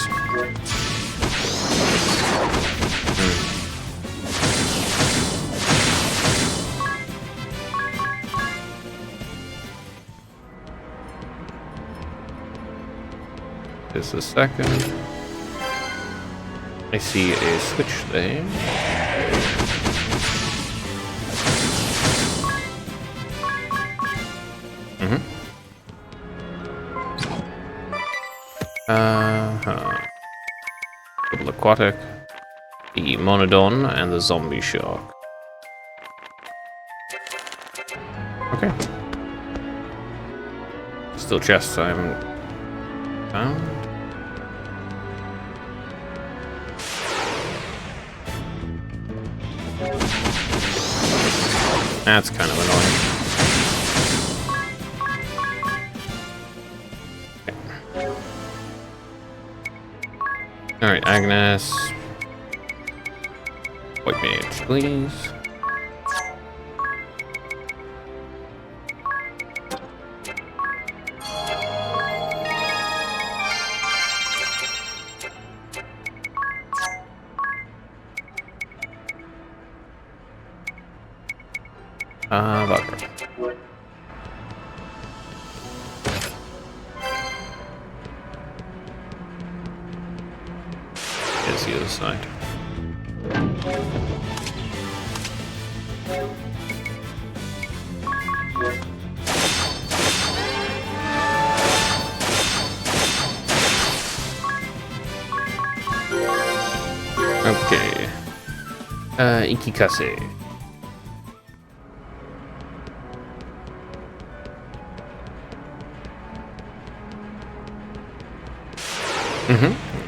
Just a second. I see a switch there. Double aquatic. the Monodon, and the Zombie Shark. Okay. Still chests I haven't found. That's kind of annoying. Okay. Alright, Agnes. White mage, please. Vodka. Here's the other side. Okay. Ikikase.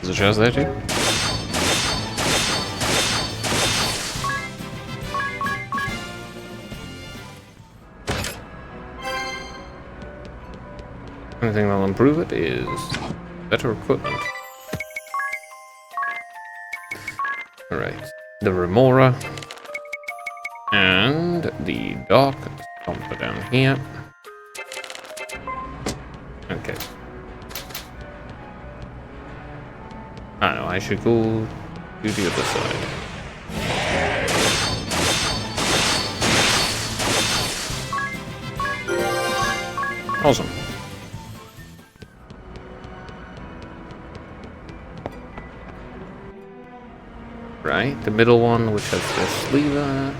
There's a chest there too. Only thing that'll improve it is better equipment. Alright. The Remora. And the dock. Dump down here. Okay. I know, I should go to the other side. Awesome. Right, the middle one, which has this lever.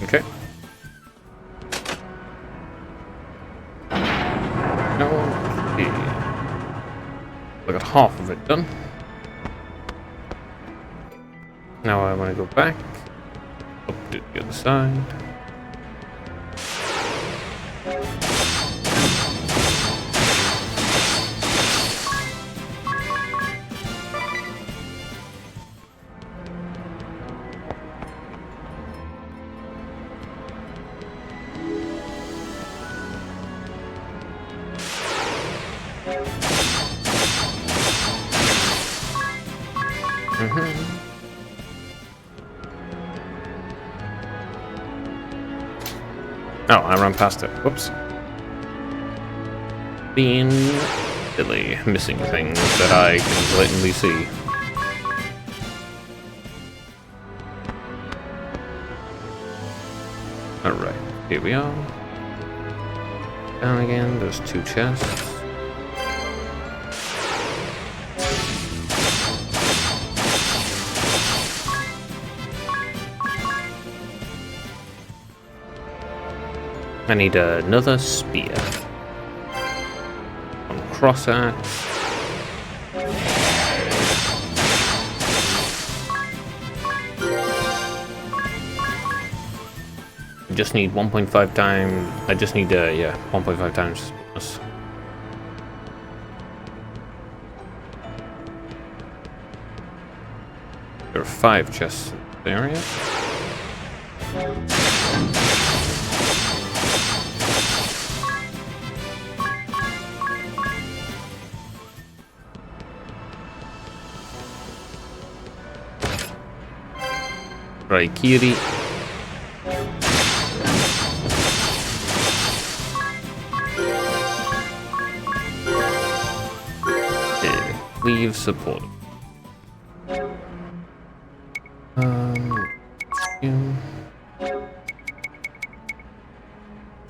Okay. Okay. I got half of it done. Now I want to go back up to the other side. Oh, I ran past it. Whoops. Being silly, missing things that I can blatantly see. Alright, here we are. Down again, there's two chests. I need another spear. One cross axe. I just need 1.5 times. I just need, yeah, 1.5 times. There are 5 chests in the area. Raikiri. Okay, leave support.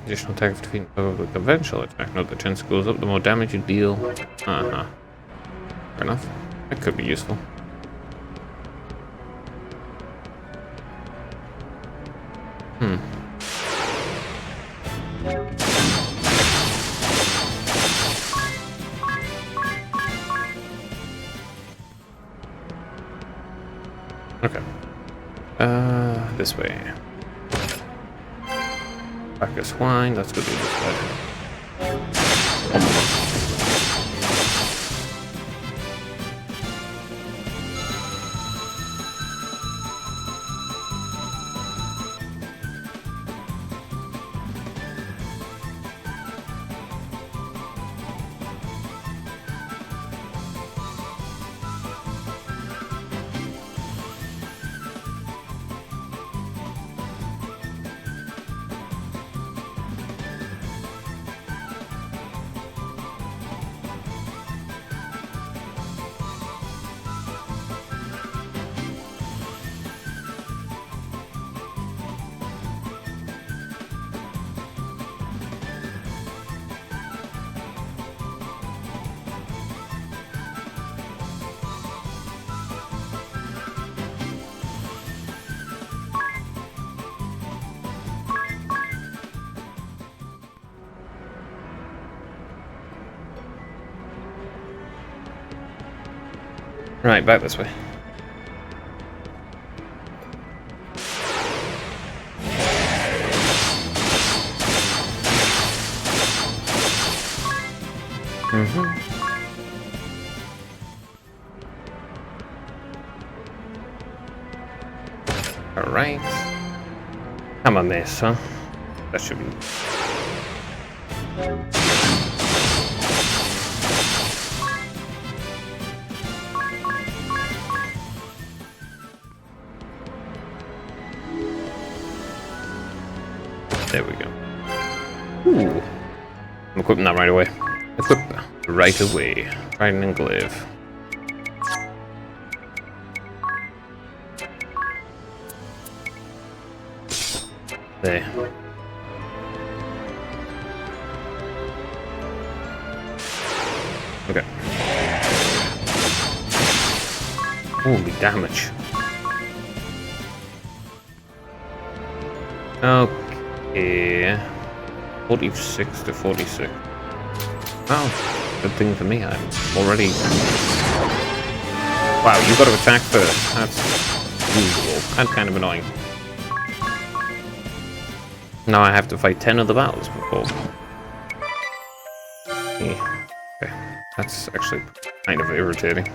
Additional attack if defeating a conventional attack. Note the chance goes up the more damage you deal. Fair enough. That could be useful. This way. Bacchus wine, let's go do this side. Right, back this way. Alright. Come on, miss, huh? That should be... There we go. Ooh. I'm equipping that right away. Equip right away. Trident and glaive. There. Okay. Holy damage. Okay. 46 to 46. Oh, good thing for me. I'm already... Wow, you got to attack first. That's usual. That's kind of annoying. Now I have to fight 10 other battles before. Yeah. Okay. That's actually kind of irritating.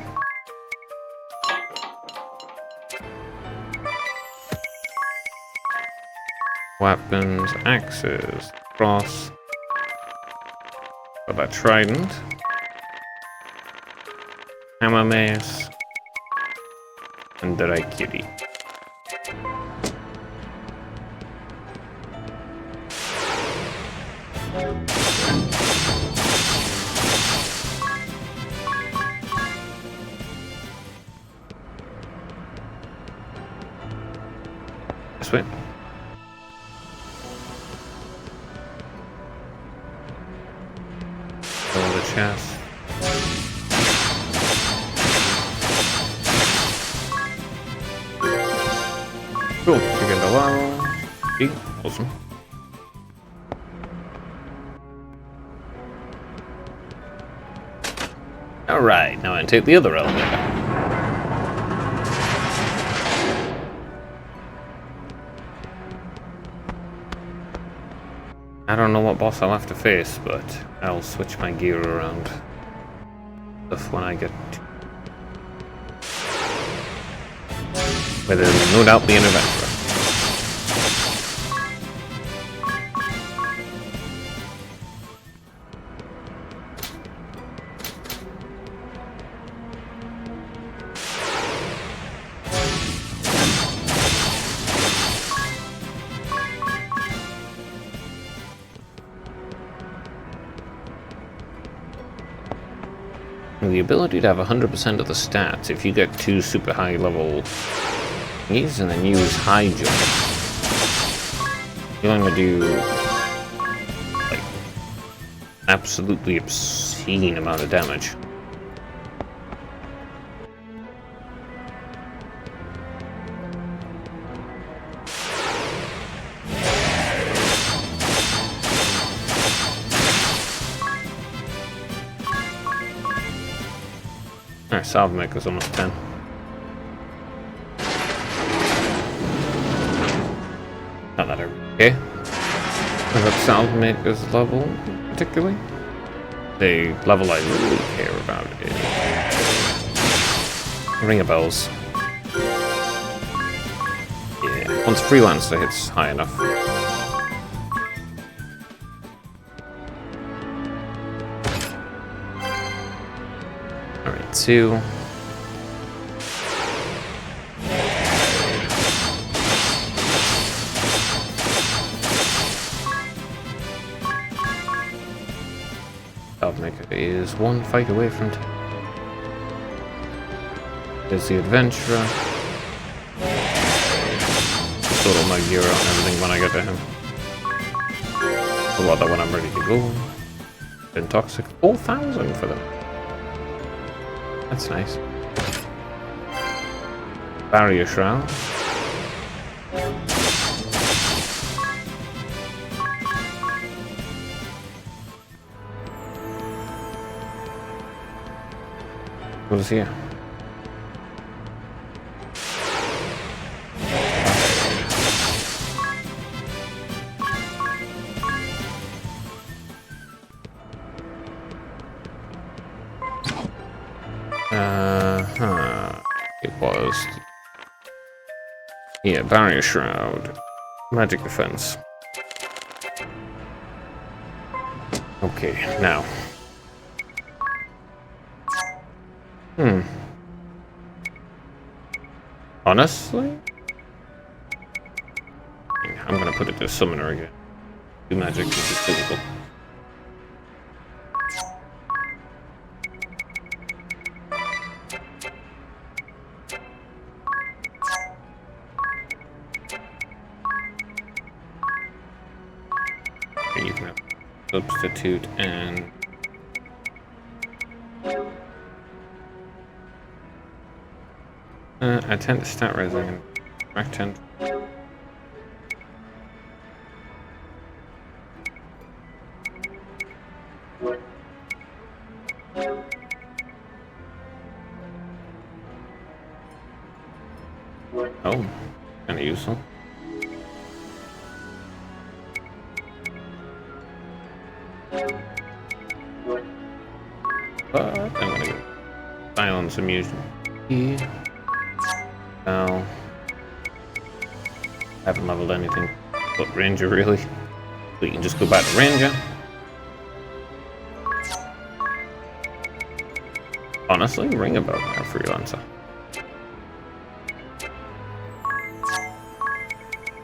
Weapons, axes, cross. Got that trident. Hammer mace. And the Raikiri. This way. Fill the chest. Cool. Siguiente lado. Sí, awesome. Alright, now I can take the other elevator. I don't know what boss I'll have to face, but I'll switch my gear around stuff when I get to where there will no doubt be an adventure. The ability to have 100% of the stats if you get 2 super high level thingies and then use high jump. You're going to do like absolutely obscene amount of damage. Alright, Salve Maker's almost 10. Not that I really care about Sound Maker's level, particularly. The level I really care about is Ring of Bells. Yeah, once Freelancer hits high enough. Alright, 2. Maker is 1 fight away from 10. There's the Adventurer. Total my gear on everything when I get to him. I'll lot that when I'm ready to go. Been toxic 4,000 for them. That's nice. Barrier Shroud. What is here? It was... Yeah, Barrier Shroud. Magic Defense. Okay, now. Honestly? I'm gonna put it to Summoner again. Do magic, which is physical. And you can have substitute and... I tend to start raising and back 10. Oh, kind of useful. But I'm gonna go silence amusement. Now, haven't leveled anything but Ranger really. So you can just go back to Ranger. Honestly, ring a bell now, Freelancer.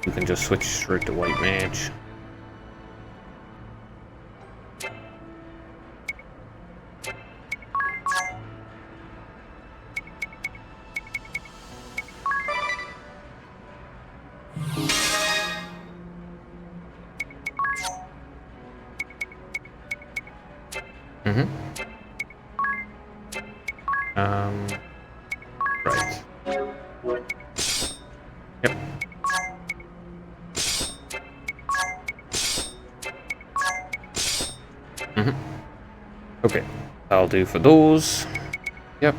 You can just switch straight to White Mage. Right. Yep. Okay, that'll do for those. Yep.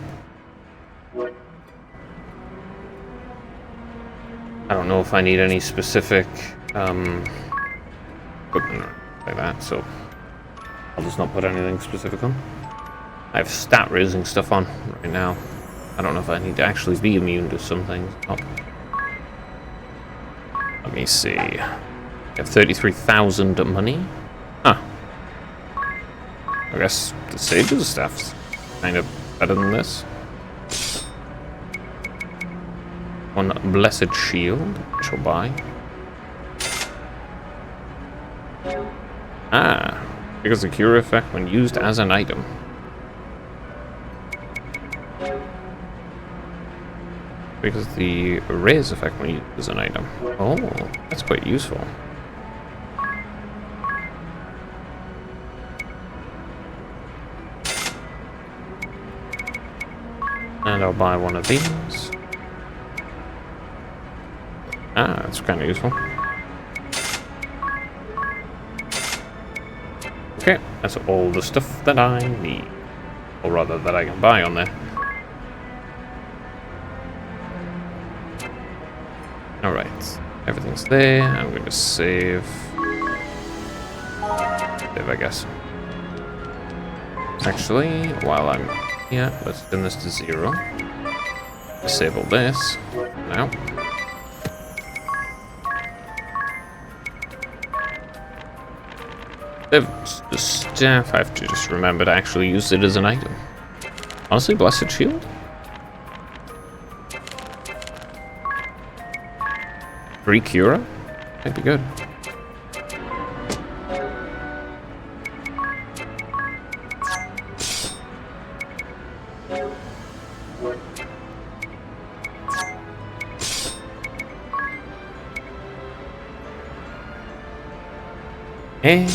I don't know if I need any specific equipment like that, so I'll just not put anything specific on. I have stat raising stuff on right now. I don't know if I need to actually be immune to some things. Oh. Let me see. I have 33,000 money. Huh. I guess the Sage's stuff's kind of better than this. One Blessed Shield, I shall buy. Ah, triggers a cure effect when used as an item. Because the raise effect when used as an item. Oh, that's quite useful. And I'll buy one of these. Ah, that's kind of useful. Okay, that's all the stuff that I need. Or rather, that I can buy on there. Alright. Everything's there. I'm going to save. Save, I guess. Actually, while I'm here, let's turn this to 0. Disable this. Now. The staff, I have to just remember to actually use it as an item. Honestly, Blessed Shield? Free Cura? Might be good. Hey,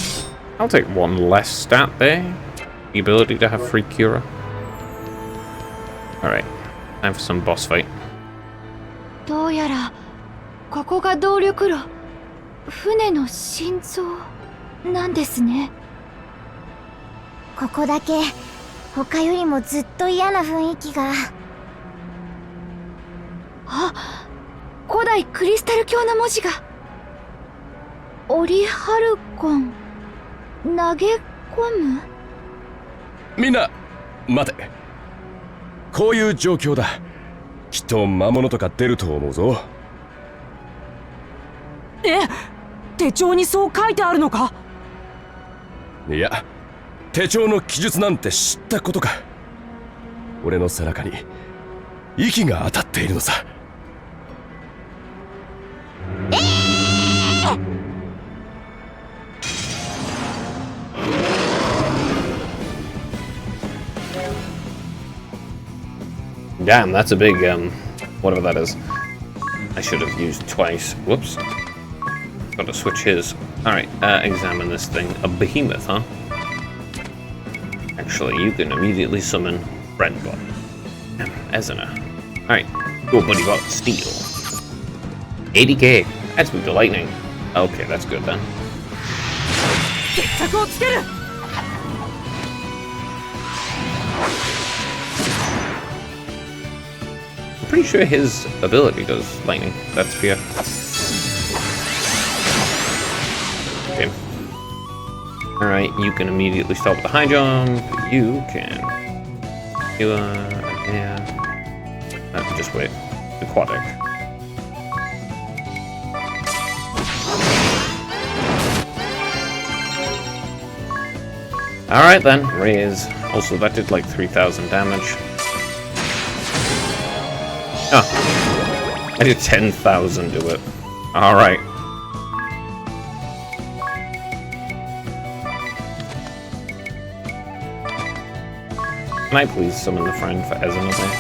I'll take one less stat there. The ability to have free Cura. Alright, time for some boss fight. どうやらここが動力炉、船の心臓なんですね。ここだけ他よりもずっと嫌な雰囲気が。あ、古代クリスタル教の文字が。オリハルコン投げ込む。みんな待て。こういう状況だ。きっと魔物とか出ると思うぞ。え、手帳にそう書いてあるのか？いや、手帳の記述なんて知ったことか。俺の背中に息が当たっているのさ。Damn, that's a big, whatever that is. I should have used twice. Whoops. Gotta switch his. Alright, examine this thing. A behemoth, huh? Actually, you can immediately summon Friendbot. Ezina. Alright, go buddy bot, steal. 80k. That's moved to lightning. Okay, that's good then. 決着をつける。I'm pretty sure his ability does lightning. That spear. Okay. Alright, you can immediately start with the high jump. You can. Yeah. Just wait. Aquatic. Alright then, raise. Also, that did like 3,000 damage. Oh, I did 10,000 to it. Alright. Can I please summon the friend for Ezina there?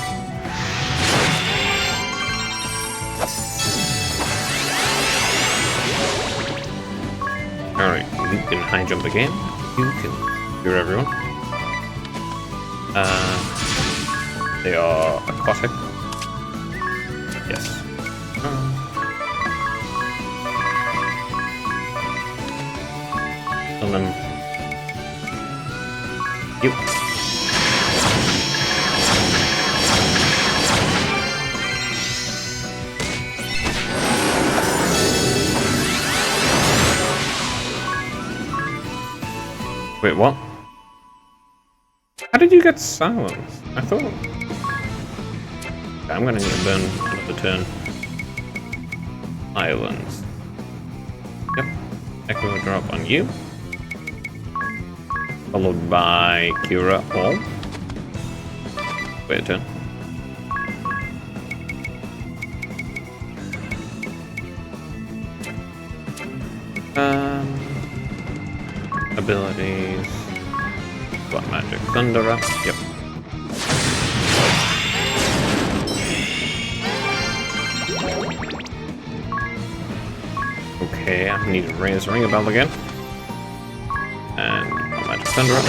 Alright, you can high jump again. You can cure everyone. They are aquatic. Yes. And then you. Wait, what? How did you get silence? I thought. I'm gonna need to burn another turn. Islands. Yep. Echo drop on you. Followed by Cura all. Wait a turn. Abilities. Black Magic Thunderer. Yep. Okay, I need to raise Ring a Bell again. And Black Magic Thunderer.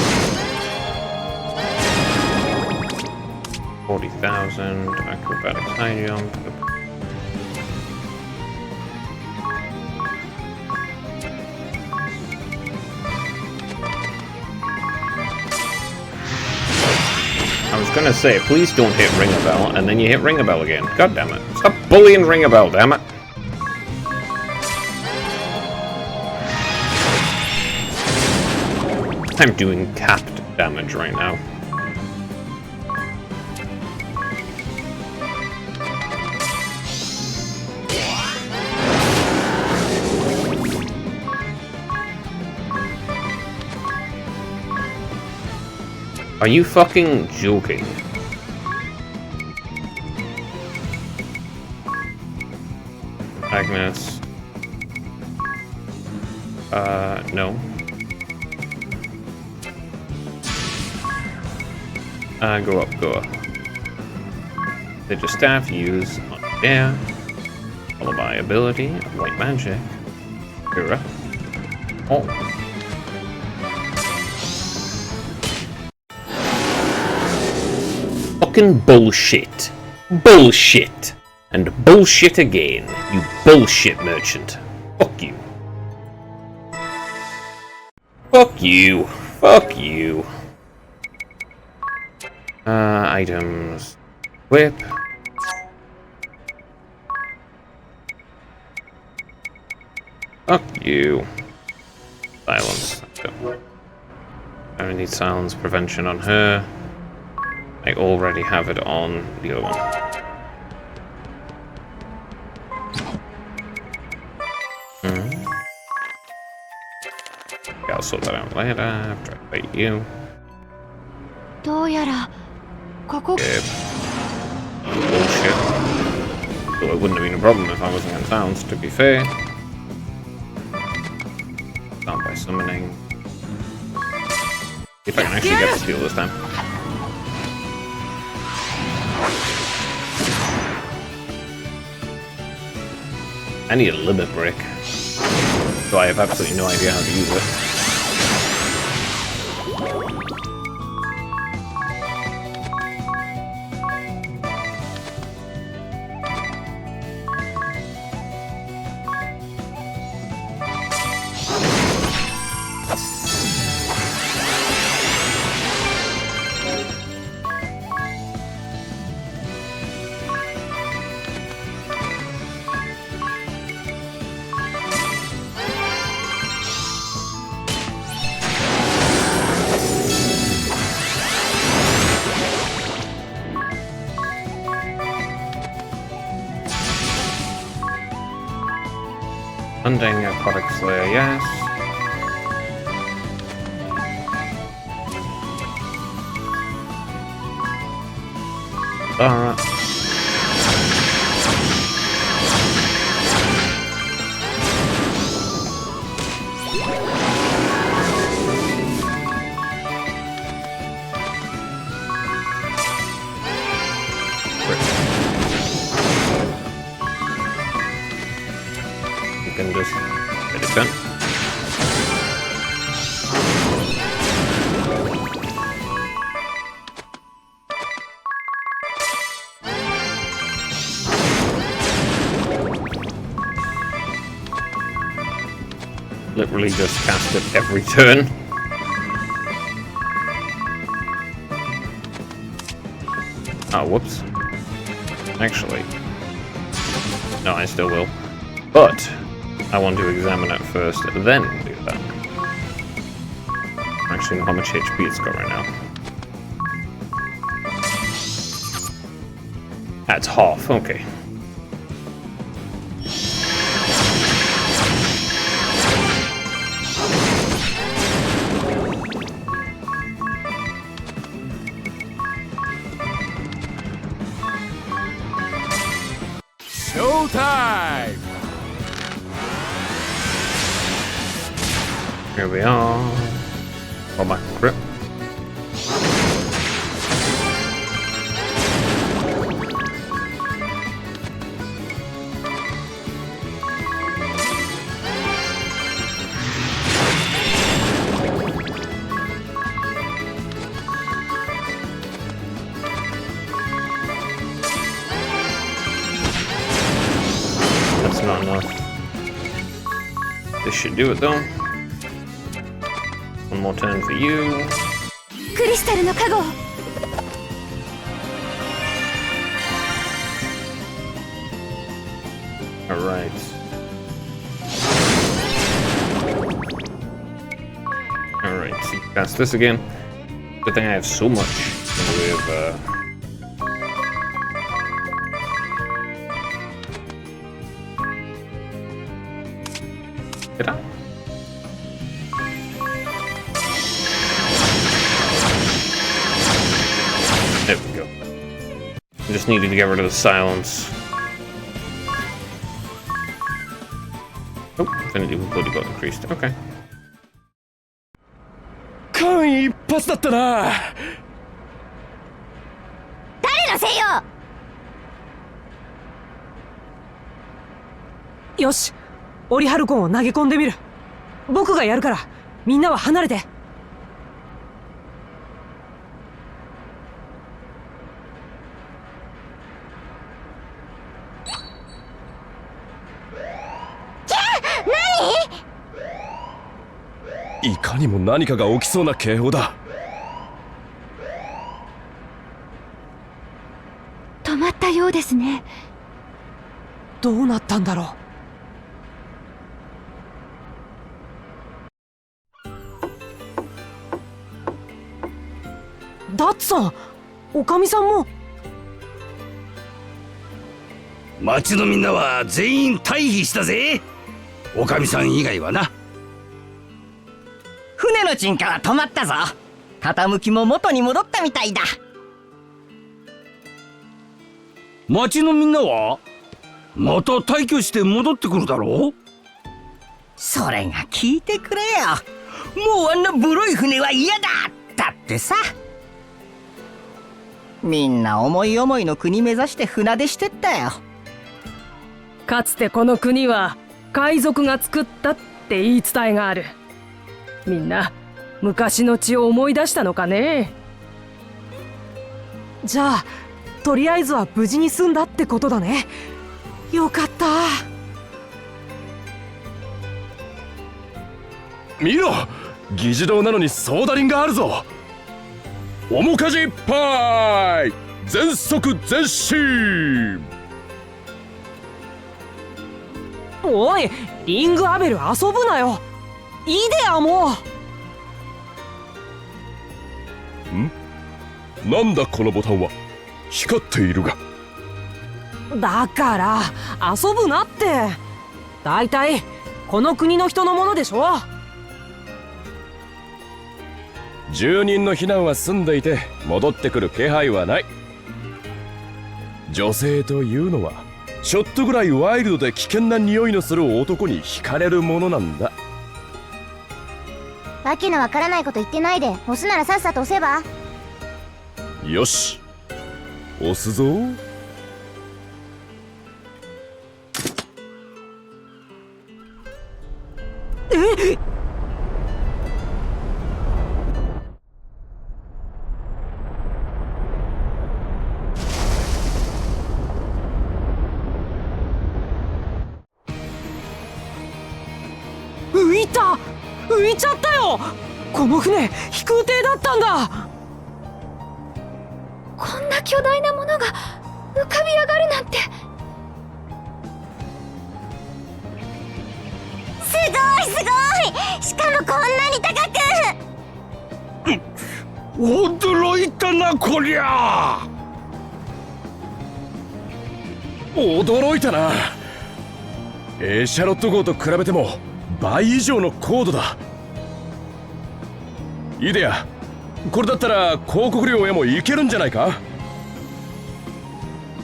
40,000. Acrobatics High Jump. I was gonna say, please don't hit Ring a Bell, and then you hit Ring a Bell again. God damn it. Stop bullying Ring a Bell, damn it. I'm doing capped damage right now. Are you fucking joking? Agnes. No. Go up, go up. Did your staff use on air, followed by ability, white magic, Kura. Oh. Fucking bullshit. Bullshit. And bullshit again, you bullshit merchant. Fuck you. Fuck you. Fuck you. Items. Whip. Fuck you. Silence. I need silence prevention on her. I already have it on the other one. Yeah, I'll sort that out later after I fight you. どうやらここ Bullshit. So it wouldn't have been a problem if I wasn't in sounds, to be fair. Start by summoning. See if I can actually get the steal this time. I need a limit break. So I have absolutely no idea how to use it. Undying Aquatic Slayer, yes. Alright. Can just get it done. Literally just cast it every turn. Oh, whoops. Actually, no, I still will. But I want to examine it first, then do that. I actually know how much HP it's got right now. That's half, okay. Showtime! Here we are. Oh my grip. That's not enough. This should do it though. One more turn for you. クリスタルの加護 Alright. Alright. see, cast this again. Good thing I have so much in the way of Did I? There we go. I just needed to get rid of the silence. Oh, Infinity Bloody got increased. Okay. 間一髪だったな。誰のせいよ。よし、オリハルコンを投げ込んでみる。僕がやるから、みんなは離れて。いかにも何かが起きそうな警報だ。止まったようですね。どうなったんだろう。ダッツさん、おかみさんも。町のみんなは全員退避したぜ。おかみさん以外はな。船の沈下は止まったぞ。傾きも元に戻ったみたいだ。町のみんなはまた退去して戻ってくるだろう。それが聞いてくれよ。もうあんなボロい船は嫌だだってさ。みんな思い思いの国目指して船出してったよ。かつてこの国は海賊が作ったって言い伝えがある。みんな昔の血を思い出したのかね。じゃあとりあえずは無事に済んだってことだね。よかった。見ろ、議事堂なのにソーダリンがあるぞ。面かじいっぱい、全速前進。おい、リングアベル遊ぶなよ。いいでやもん？なんだこのボタンは。光っているが。だから遊ぶなって。だいたいこの国の人のものでしょ。住人の避難は済んでいて戻ってくる気配はない。女性というのはちょっとぐらいワイルドで危険な匂いのする男に惹かれるものなんだ。わけのわからないこと言ってないで、押すならさっさと押せば。よし、押すぞ。えっ、浮いちゃったよ。この船飛空艇だったんだ。こんな巨大なものが浮かび上がるなんて。すごいすごい。しかもこんなに高く。驚いたなこりゃ。驚いたな。シャロット号と比べても倍以上の高度だ。イデア、これだったら広告料へもいけるんじゃないか。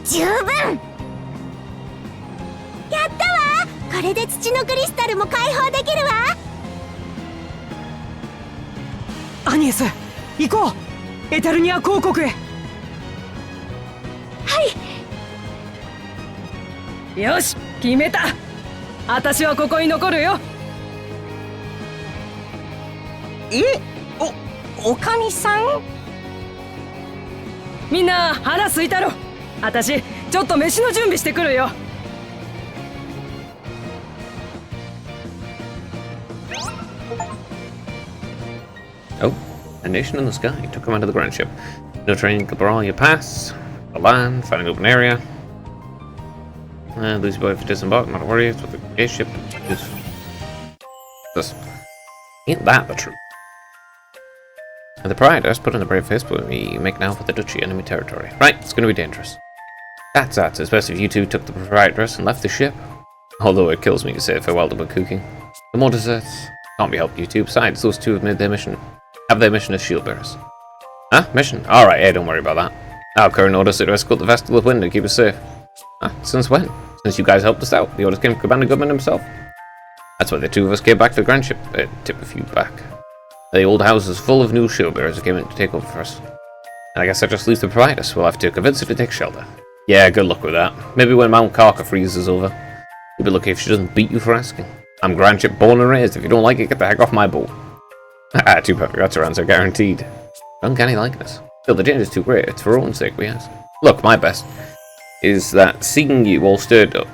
十分。やったわ。これで土のクリスタルも解放できるわ。アニエス、行こう。エタルニア公国へ。はいよし、決めた。私はここに残るよ。おかみさん。みんな腹すいたろ。私ちょっと飯の準備してくるよ。Oh, a nation in the sky took command of the ground ship. No train could brawl you pass. The land, find an open area. Lose boy for disembark, not a worry. It's what the gate ship is. This. Ain't that the truth? The Proprietress put in a brave face, but we make now for the Duchy, enemy territory. Right, it's going to be dangerous. That's especially if you two took the Proprietress and left the ship. Although it kills me to say farewell to Bakuki. The more deserts can't be helped, you two. Besides, those two have made their mission. Have their mission as shield bearers. Huh? Mission? Alright, hey, don't worry about that. Our current orders are to escort the vessel of wind and keep us safe. Huh? Since when? Since you guys helped us out. The orders came from Commander Goodman himself. That's why the two of us came back to the Grand Ship. Tip a few back. The old house is full of new shield bearers who came in to take over for us. And I guess that just leaves the Proprietress. We'll have to convince her to take shelter. Yeah, good luck with that. Maybe when Mount Karka freezes over. You'll be lucky if she doesn't beat you for asking. I'm Grand Ship born and raised. If you don't like it, get the heck off my boat. Ah, too perfect. That's her answer, guaranteed. Uncanny likeness. Still, the danger is too great. It's for our own sake, we ask. Look, my best is that seeing you all stirred up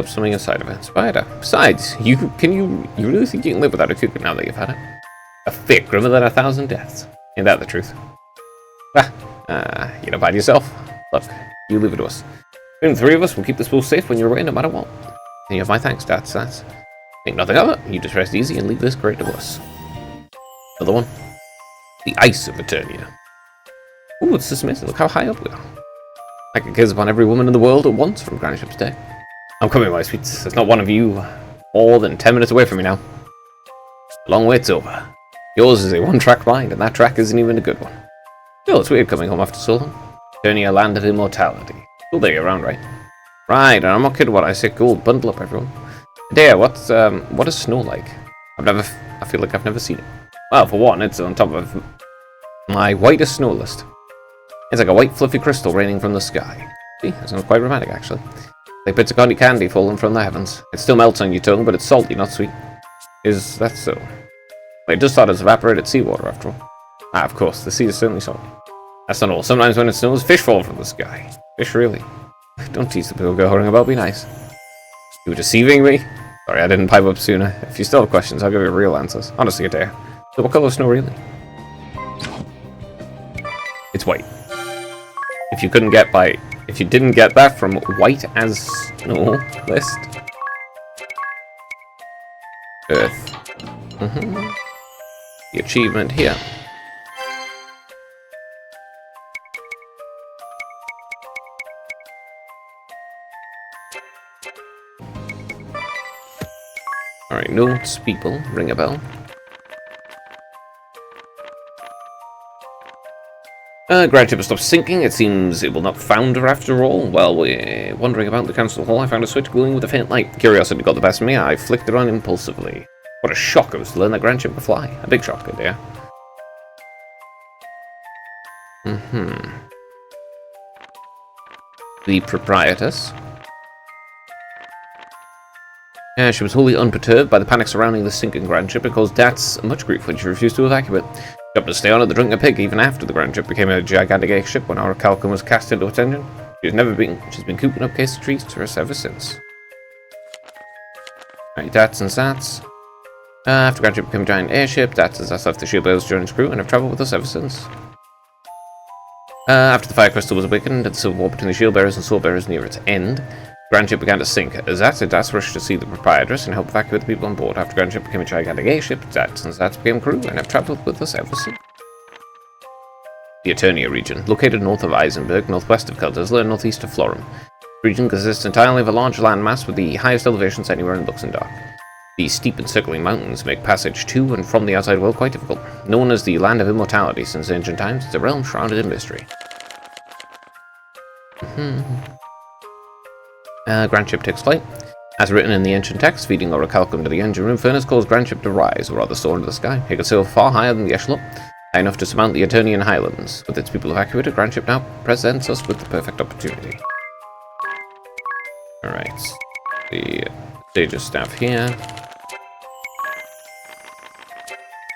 something inside of it. Spider. Besides, you really think you can live without a cookie now that you've had it? A fate grimmer than 1,000 deaths. Ain't that the truth? You don't bite yourself. Look, you leave it to us. Between the three of us, we'll keep this pool safe when you're away, no matter what. And you have my thanks, Stats. Think nothing of it. You just rest easy and leave this crate to us. Another one. The Ice of Eternia. Ooh, it's dismissed. Look how high up we are. I can gaze upon every woman in the world at once from Grand Ship's deck. I'm coming, my sweets. There's not one of you more than 10 minutes away from me now. Long wait's over. Yours is a one-track mind, and that track isn't even a good one. Still, it's weird coming home after so long. Eternia, land of immortality. Cool day around, right? Right, and I'm not kidding when I say cool. Bundle up, everyone. Dare, what is snow like? I feel like I've never seen it. Well, for one, it's on top of my whitest snow list. It's like a white fluffy crystal raining from the sky. See, that sounds quite romantic, actually. Like bits of candy falling from the heavens. It still melts on your tongue, but it's salty, not sweet. Is that so? Well, it does start as evaporated seawater, after all. Ah, of course, the sea is certainly salty. That's not all. Sometimes when it snows, fish fall from the sky. Fish, really? Don't tease the poor girl hurrying about, be nice. You were deceiving me? Sorry, I didn't pipe up sooner. If you still have questions, I'll give you real answers. Honestly, I dare. So what color is snow, really? It's white. If you didn't get that from white as snow list. Earth. The achievement here. Alright, notes, people, ring a bell. Grand Ship has stopped sinking. It seems it will not founder after all. While we're wandering about the council hall, I found a switch glowing with a faint light. Curiosity got the best of me. I flicked it on impulsively. What a shock it was to learn that Grand Ship could fly. A big shock, good dear. The Proprietress. She was wholly unperturbed by the panic surrounding the sinking Grand Ship. It caused Dats much grief when she refused to evacuate. She opted to stay on at the Drunken Pig even after the Grand Ship became a gigantic airship when our Calcum was cast into its engine. She's been cooping up case of treats for us ever since. Right, Dats and Sats. After Grand Ship became a giant airship, Dats and Sats left the shield bearers joined its crew and have travelled with us ever since. After the fire crystal was awakened and the civil war between the shield bearers and sword bearers near its end, Grand Ship began to sink. Zats and Dats rushed to see the Proprietress and help evacuate the people on board. After Grand Ship became a gigantic airship, Dats and Zats became crew and have travelled with us ever since. The Eternia region, located north of Eisenberg, northwest of Keltersler, and northeast of Florum. The region consists entirely of a large landmass with the highest elevations anywhere in Luxembourg. The steep encircling mountains make passage to and from the outside world quite difficult. Known as the Land of Immortality since ancient times, it's a realm shrouded in mystery. Grand Ship takes flight. As written in the ancient text, feeding orichalcum to the engine room furnace caused Grand Ship to rise, or rather soar into the sky. It could sail far higher than the echelon, high enough to surmount the Eternian Highlands. With its people evacuated, Grand Ship now presents us with the perfect opportunity. Alright, the stage's staff here.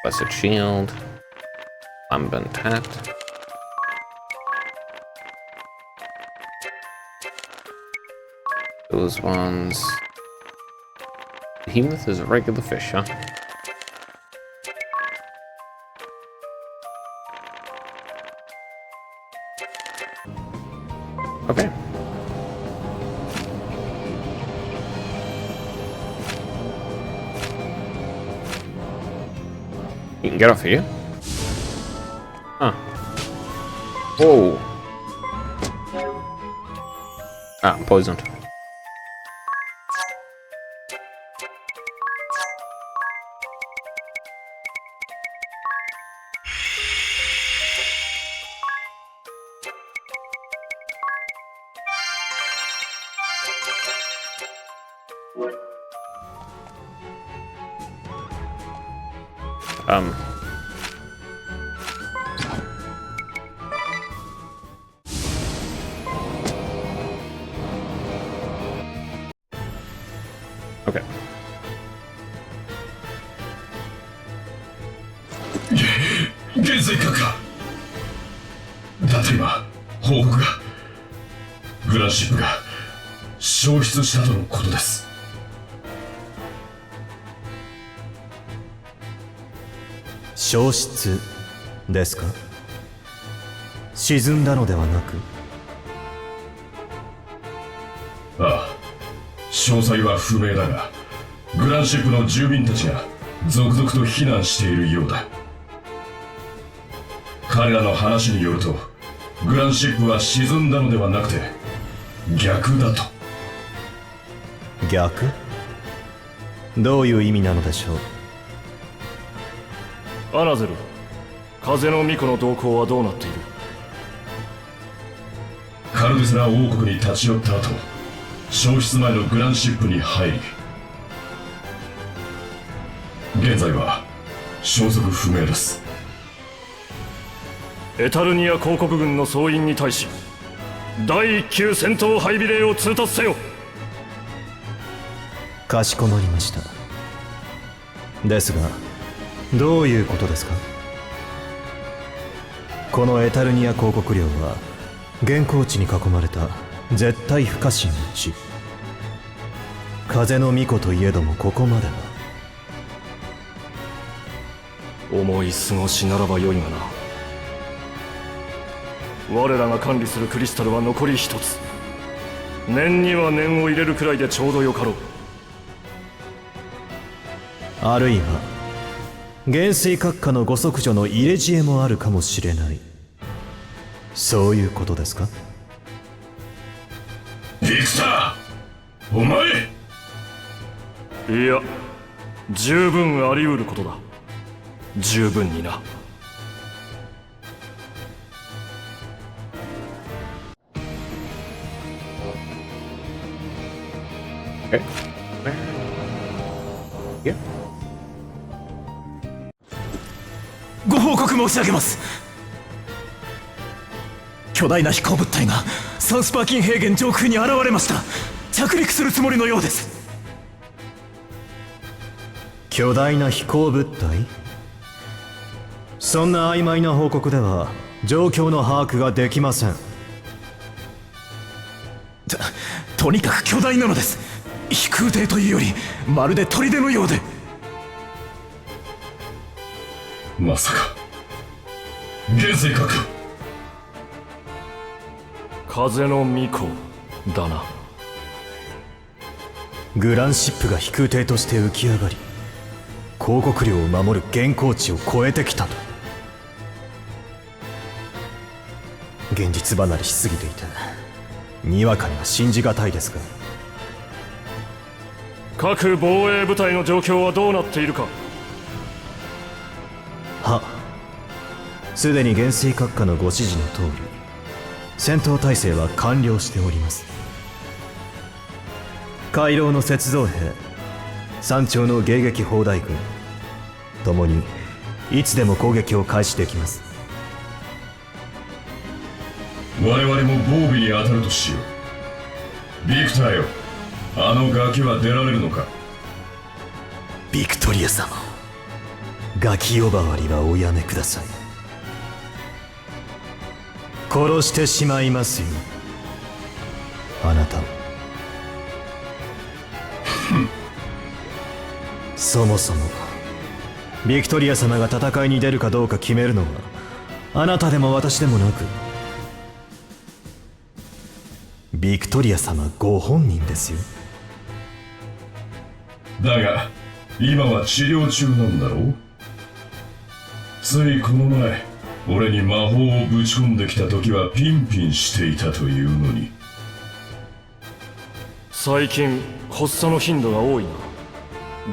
Blessed Shield. Lambent Hat. Those ones. Behemoth is a regular fish, huh? Okay. You can get off here. Huh. Whoa. Ah, poisoned. Okay. 現在閣下。たった今報告が。グランシップが消失したとのことです。消失ですか？沈んだのではなく？ああ、詳細は不明だが、グランシップの住民たちが続々と避難しているようだ。彼らの話によると、グランシップは沈んだのではなくて逆だと。逆？どういう意味なのでしょう？アナゼル、風の巫女の動向はどうなっている？カルデスラ王国に立ち寄った後、消失前のグランシップに入り、現在は消息不明です。エタルニア公国軍の総員に対し、第1級戦闘配備令を通達せよ。かしこまりました。ですが、どういうことですか？このエタルニア公国領は現行地に囲まれた絶対不可侵の地。風の巫女といえどもここまでは。思い過ごしならばよいがな。我らが管理するクリスタルは残り一つ。念には念を入れるくらいでちょうどよかろう。あるいは元帥閣下のご息女の入れ知恵もあるかもしれない。そういうことですか？ビクター、お前。いや、十分あり得ることだ。十分にな。ご報告申し上げます。巨大な飛行物体がサウスパーキン平原上空に現れました。着陸するつもりのようです。巨大な飛行物体？そんな曖昧な報告では状況の把握ができません。とにかく巨大なのです。飛空艇というよりまるで砦のようで。まさか元帥閣下。風の巫女だな。グランシップが飛空艇として浮き上がり、公国領を守る現行地を越えてきたと。現実離れしすぎていてにわかには信じがたいですが。各防衛部隊の状況はどうなっているか？は、すでに元帥閣下のご指示の通り戦闘態勢は完了しております。回廊の雪像兵、山頂の迎撃砲台軍ともにいつでも攻撃を開始できます。我々も防備に当たるとしよう。ビクターよ、あのガキは出られるのか？ビクトリア様、ガキ呼ばわりはおやめください。殺してしまいますよ、あなたを。そもそもビクトリア様が戦いに出るかどうか決めるのはあなたでも私でもなくビクトリア様ご本人ですよ。だが今は治療中なんだろう。ついこの前俺に魔法をぶち込んできた時はピンピンしていたというのに。最近発作の頻度が多いな。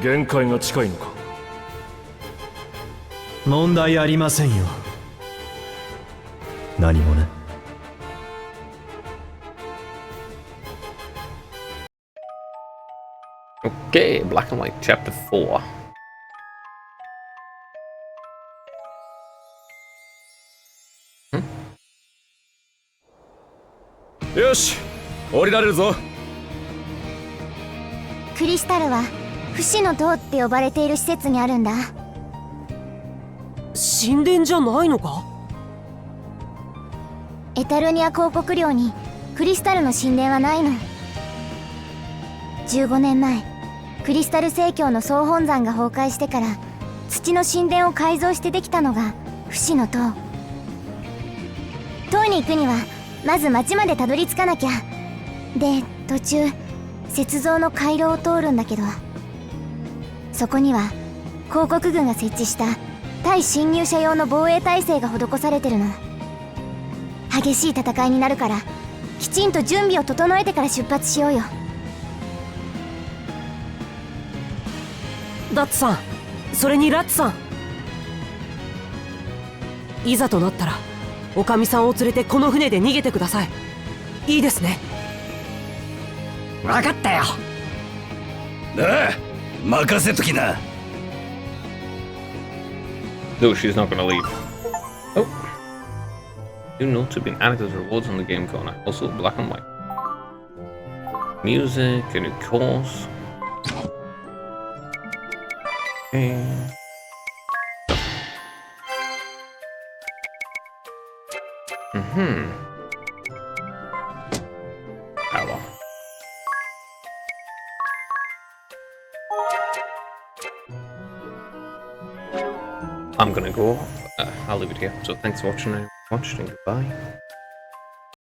限界が近いのか。問題ありませんよ。何もね。Okay, Black and White Chapter 4. よし、降りられるぞ。クリスタルは不死の塔って呼ばれている施設にあるんだ。神殿じゃないのか？エタルニア公国領にクリスタルの神殿はないの。15年前、クリスタル正教の総本山が崩壊してから土の神殿を改造してできたのが不死の塔。塔に行くにはまず町までたどり着かなきゃ。で、途中雪像の回廊を通るんだけど、そこには公国軍が設置した対侵入者用の防衛態勢が施されてるの。激しい戦いになるからきちんと準備を整えてから出発しようよ。ダッツさん、それにラッツさん、いざとなったらおかみさんを連れてこの船で逃げてください。いいですね。分かったよ。ああ、任せときな。 No, she's not gonna leave. Oh. New notes have been added as rewards on the game corner. Also black and white. Music, a new course. Okay. Ah, well. I'm gonna go off. I'll leave it here. So thanks for watching and goodbye.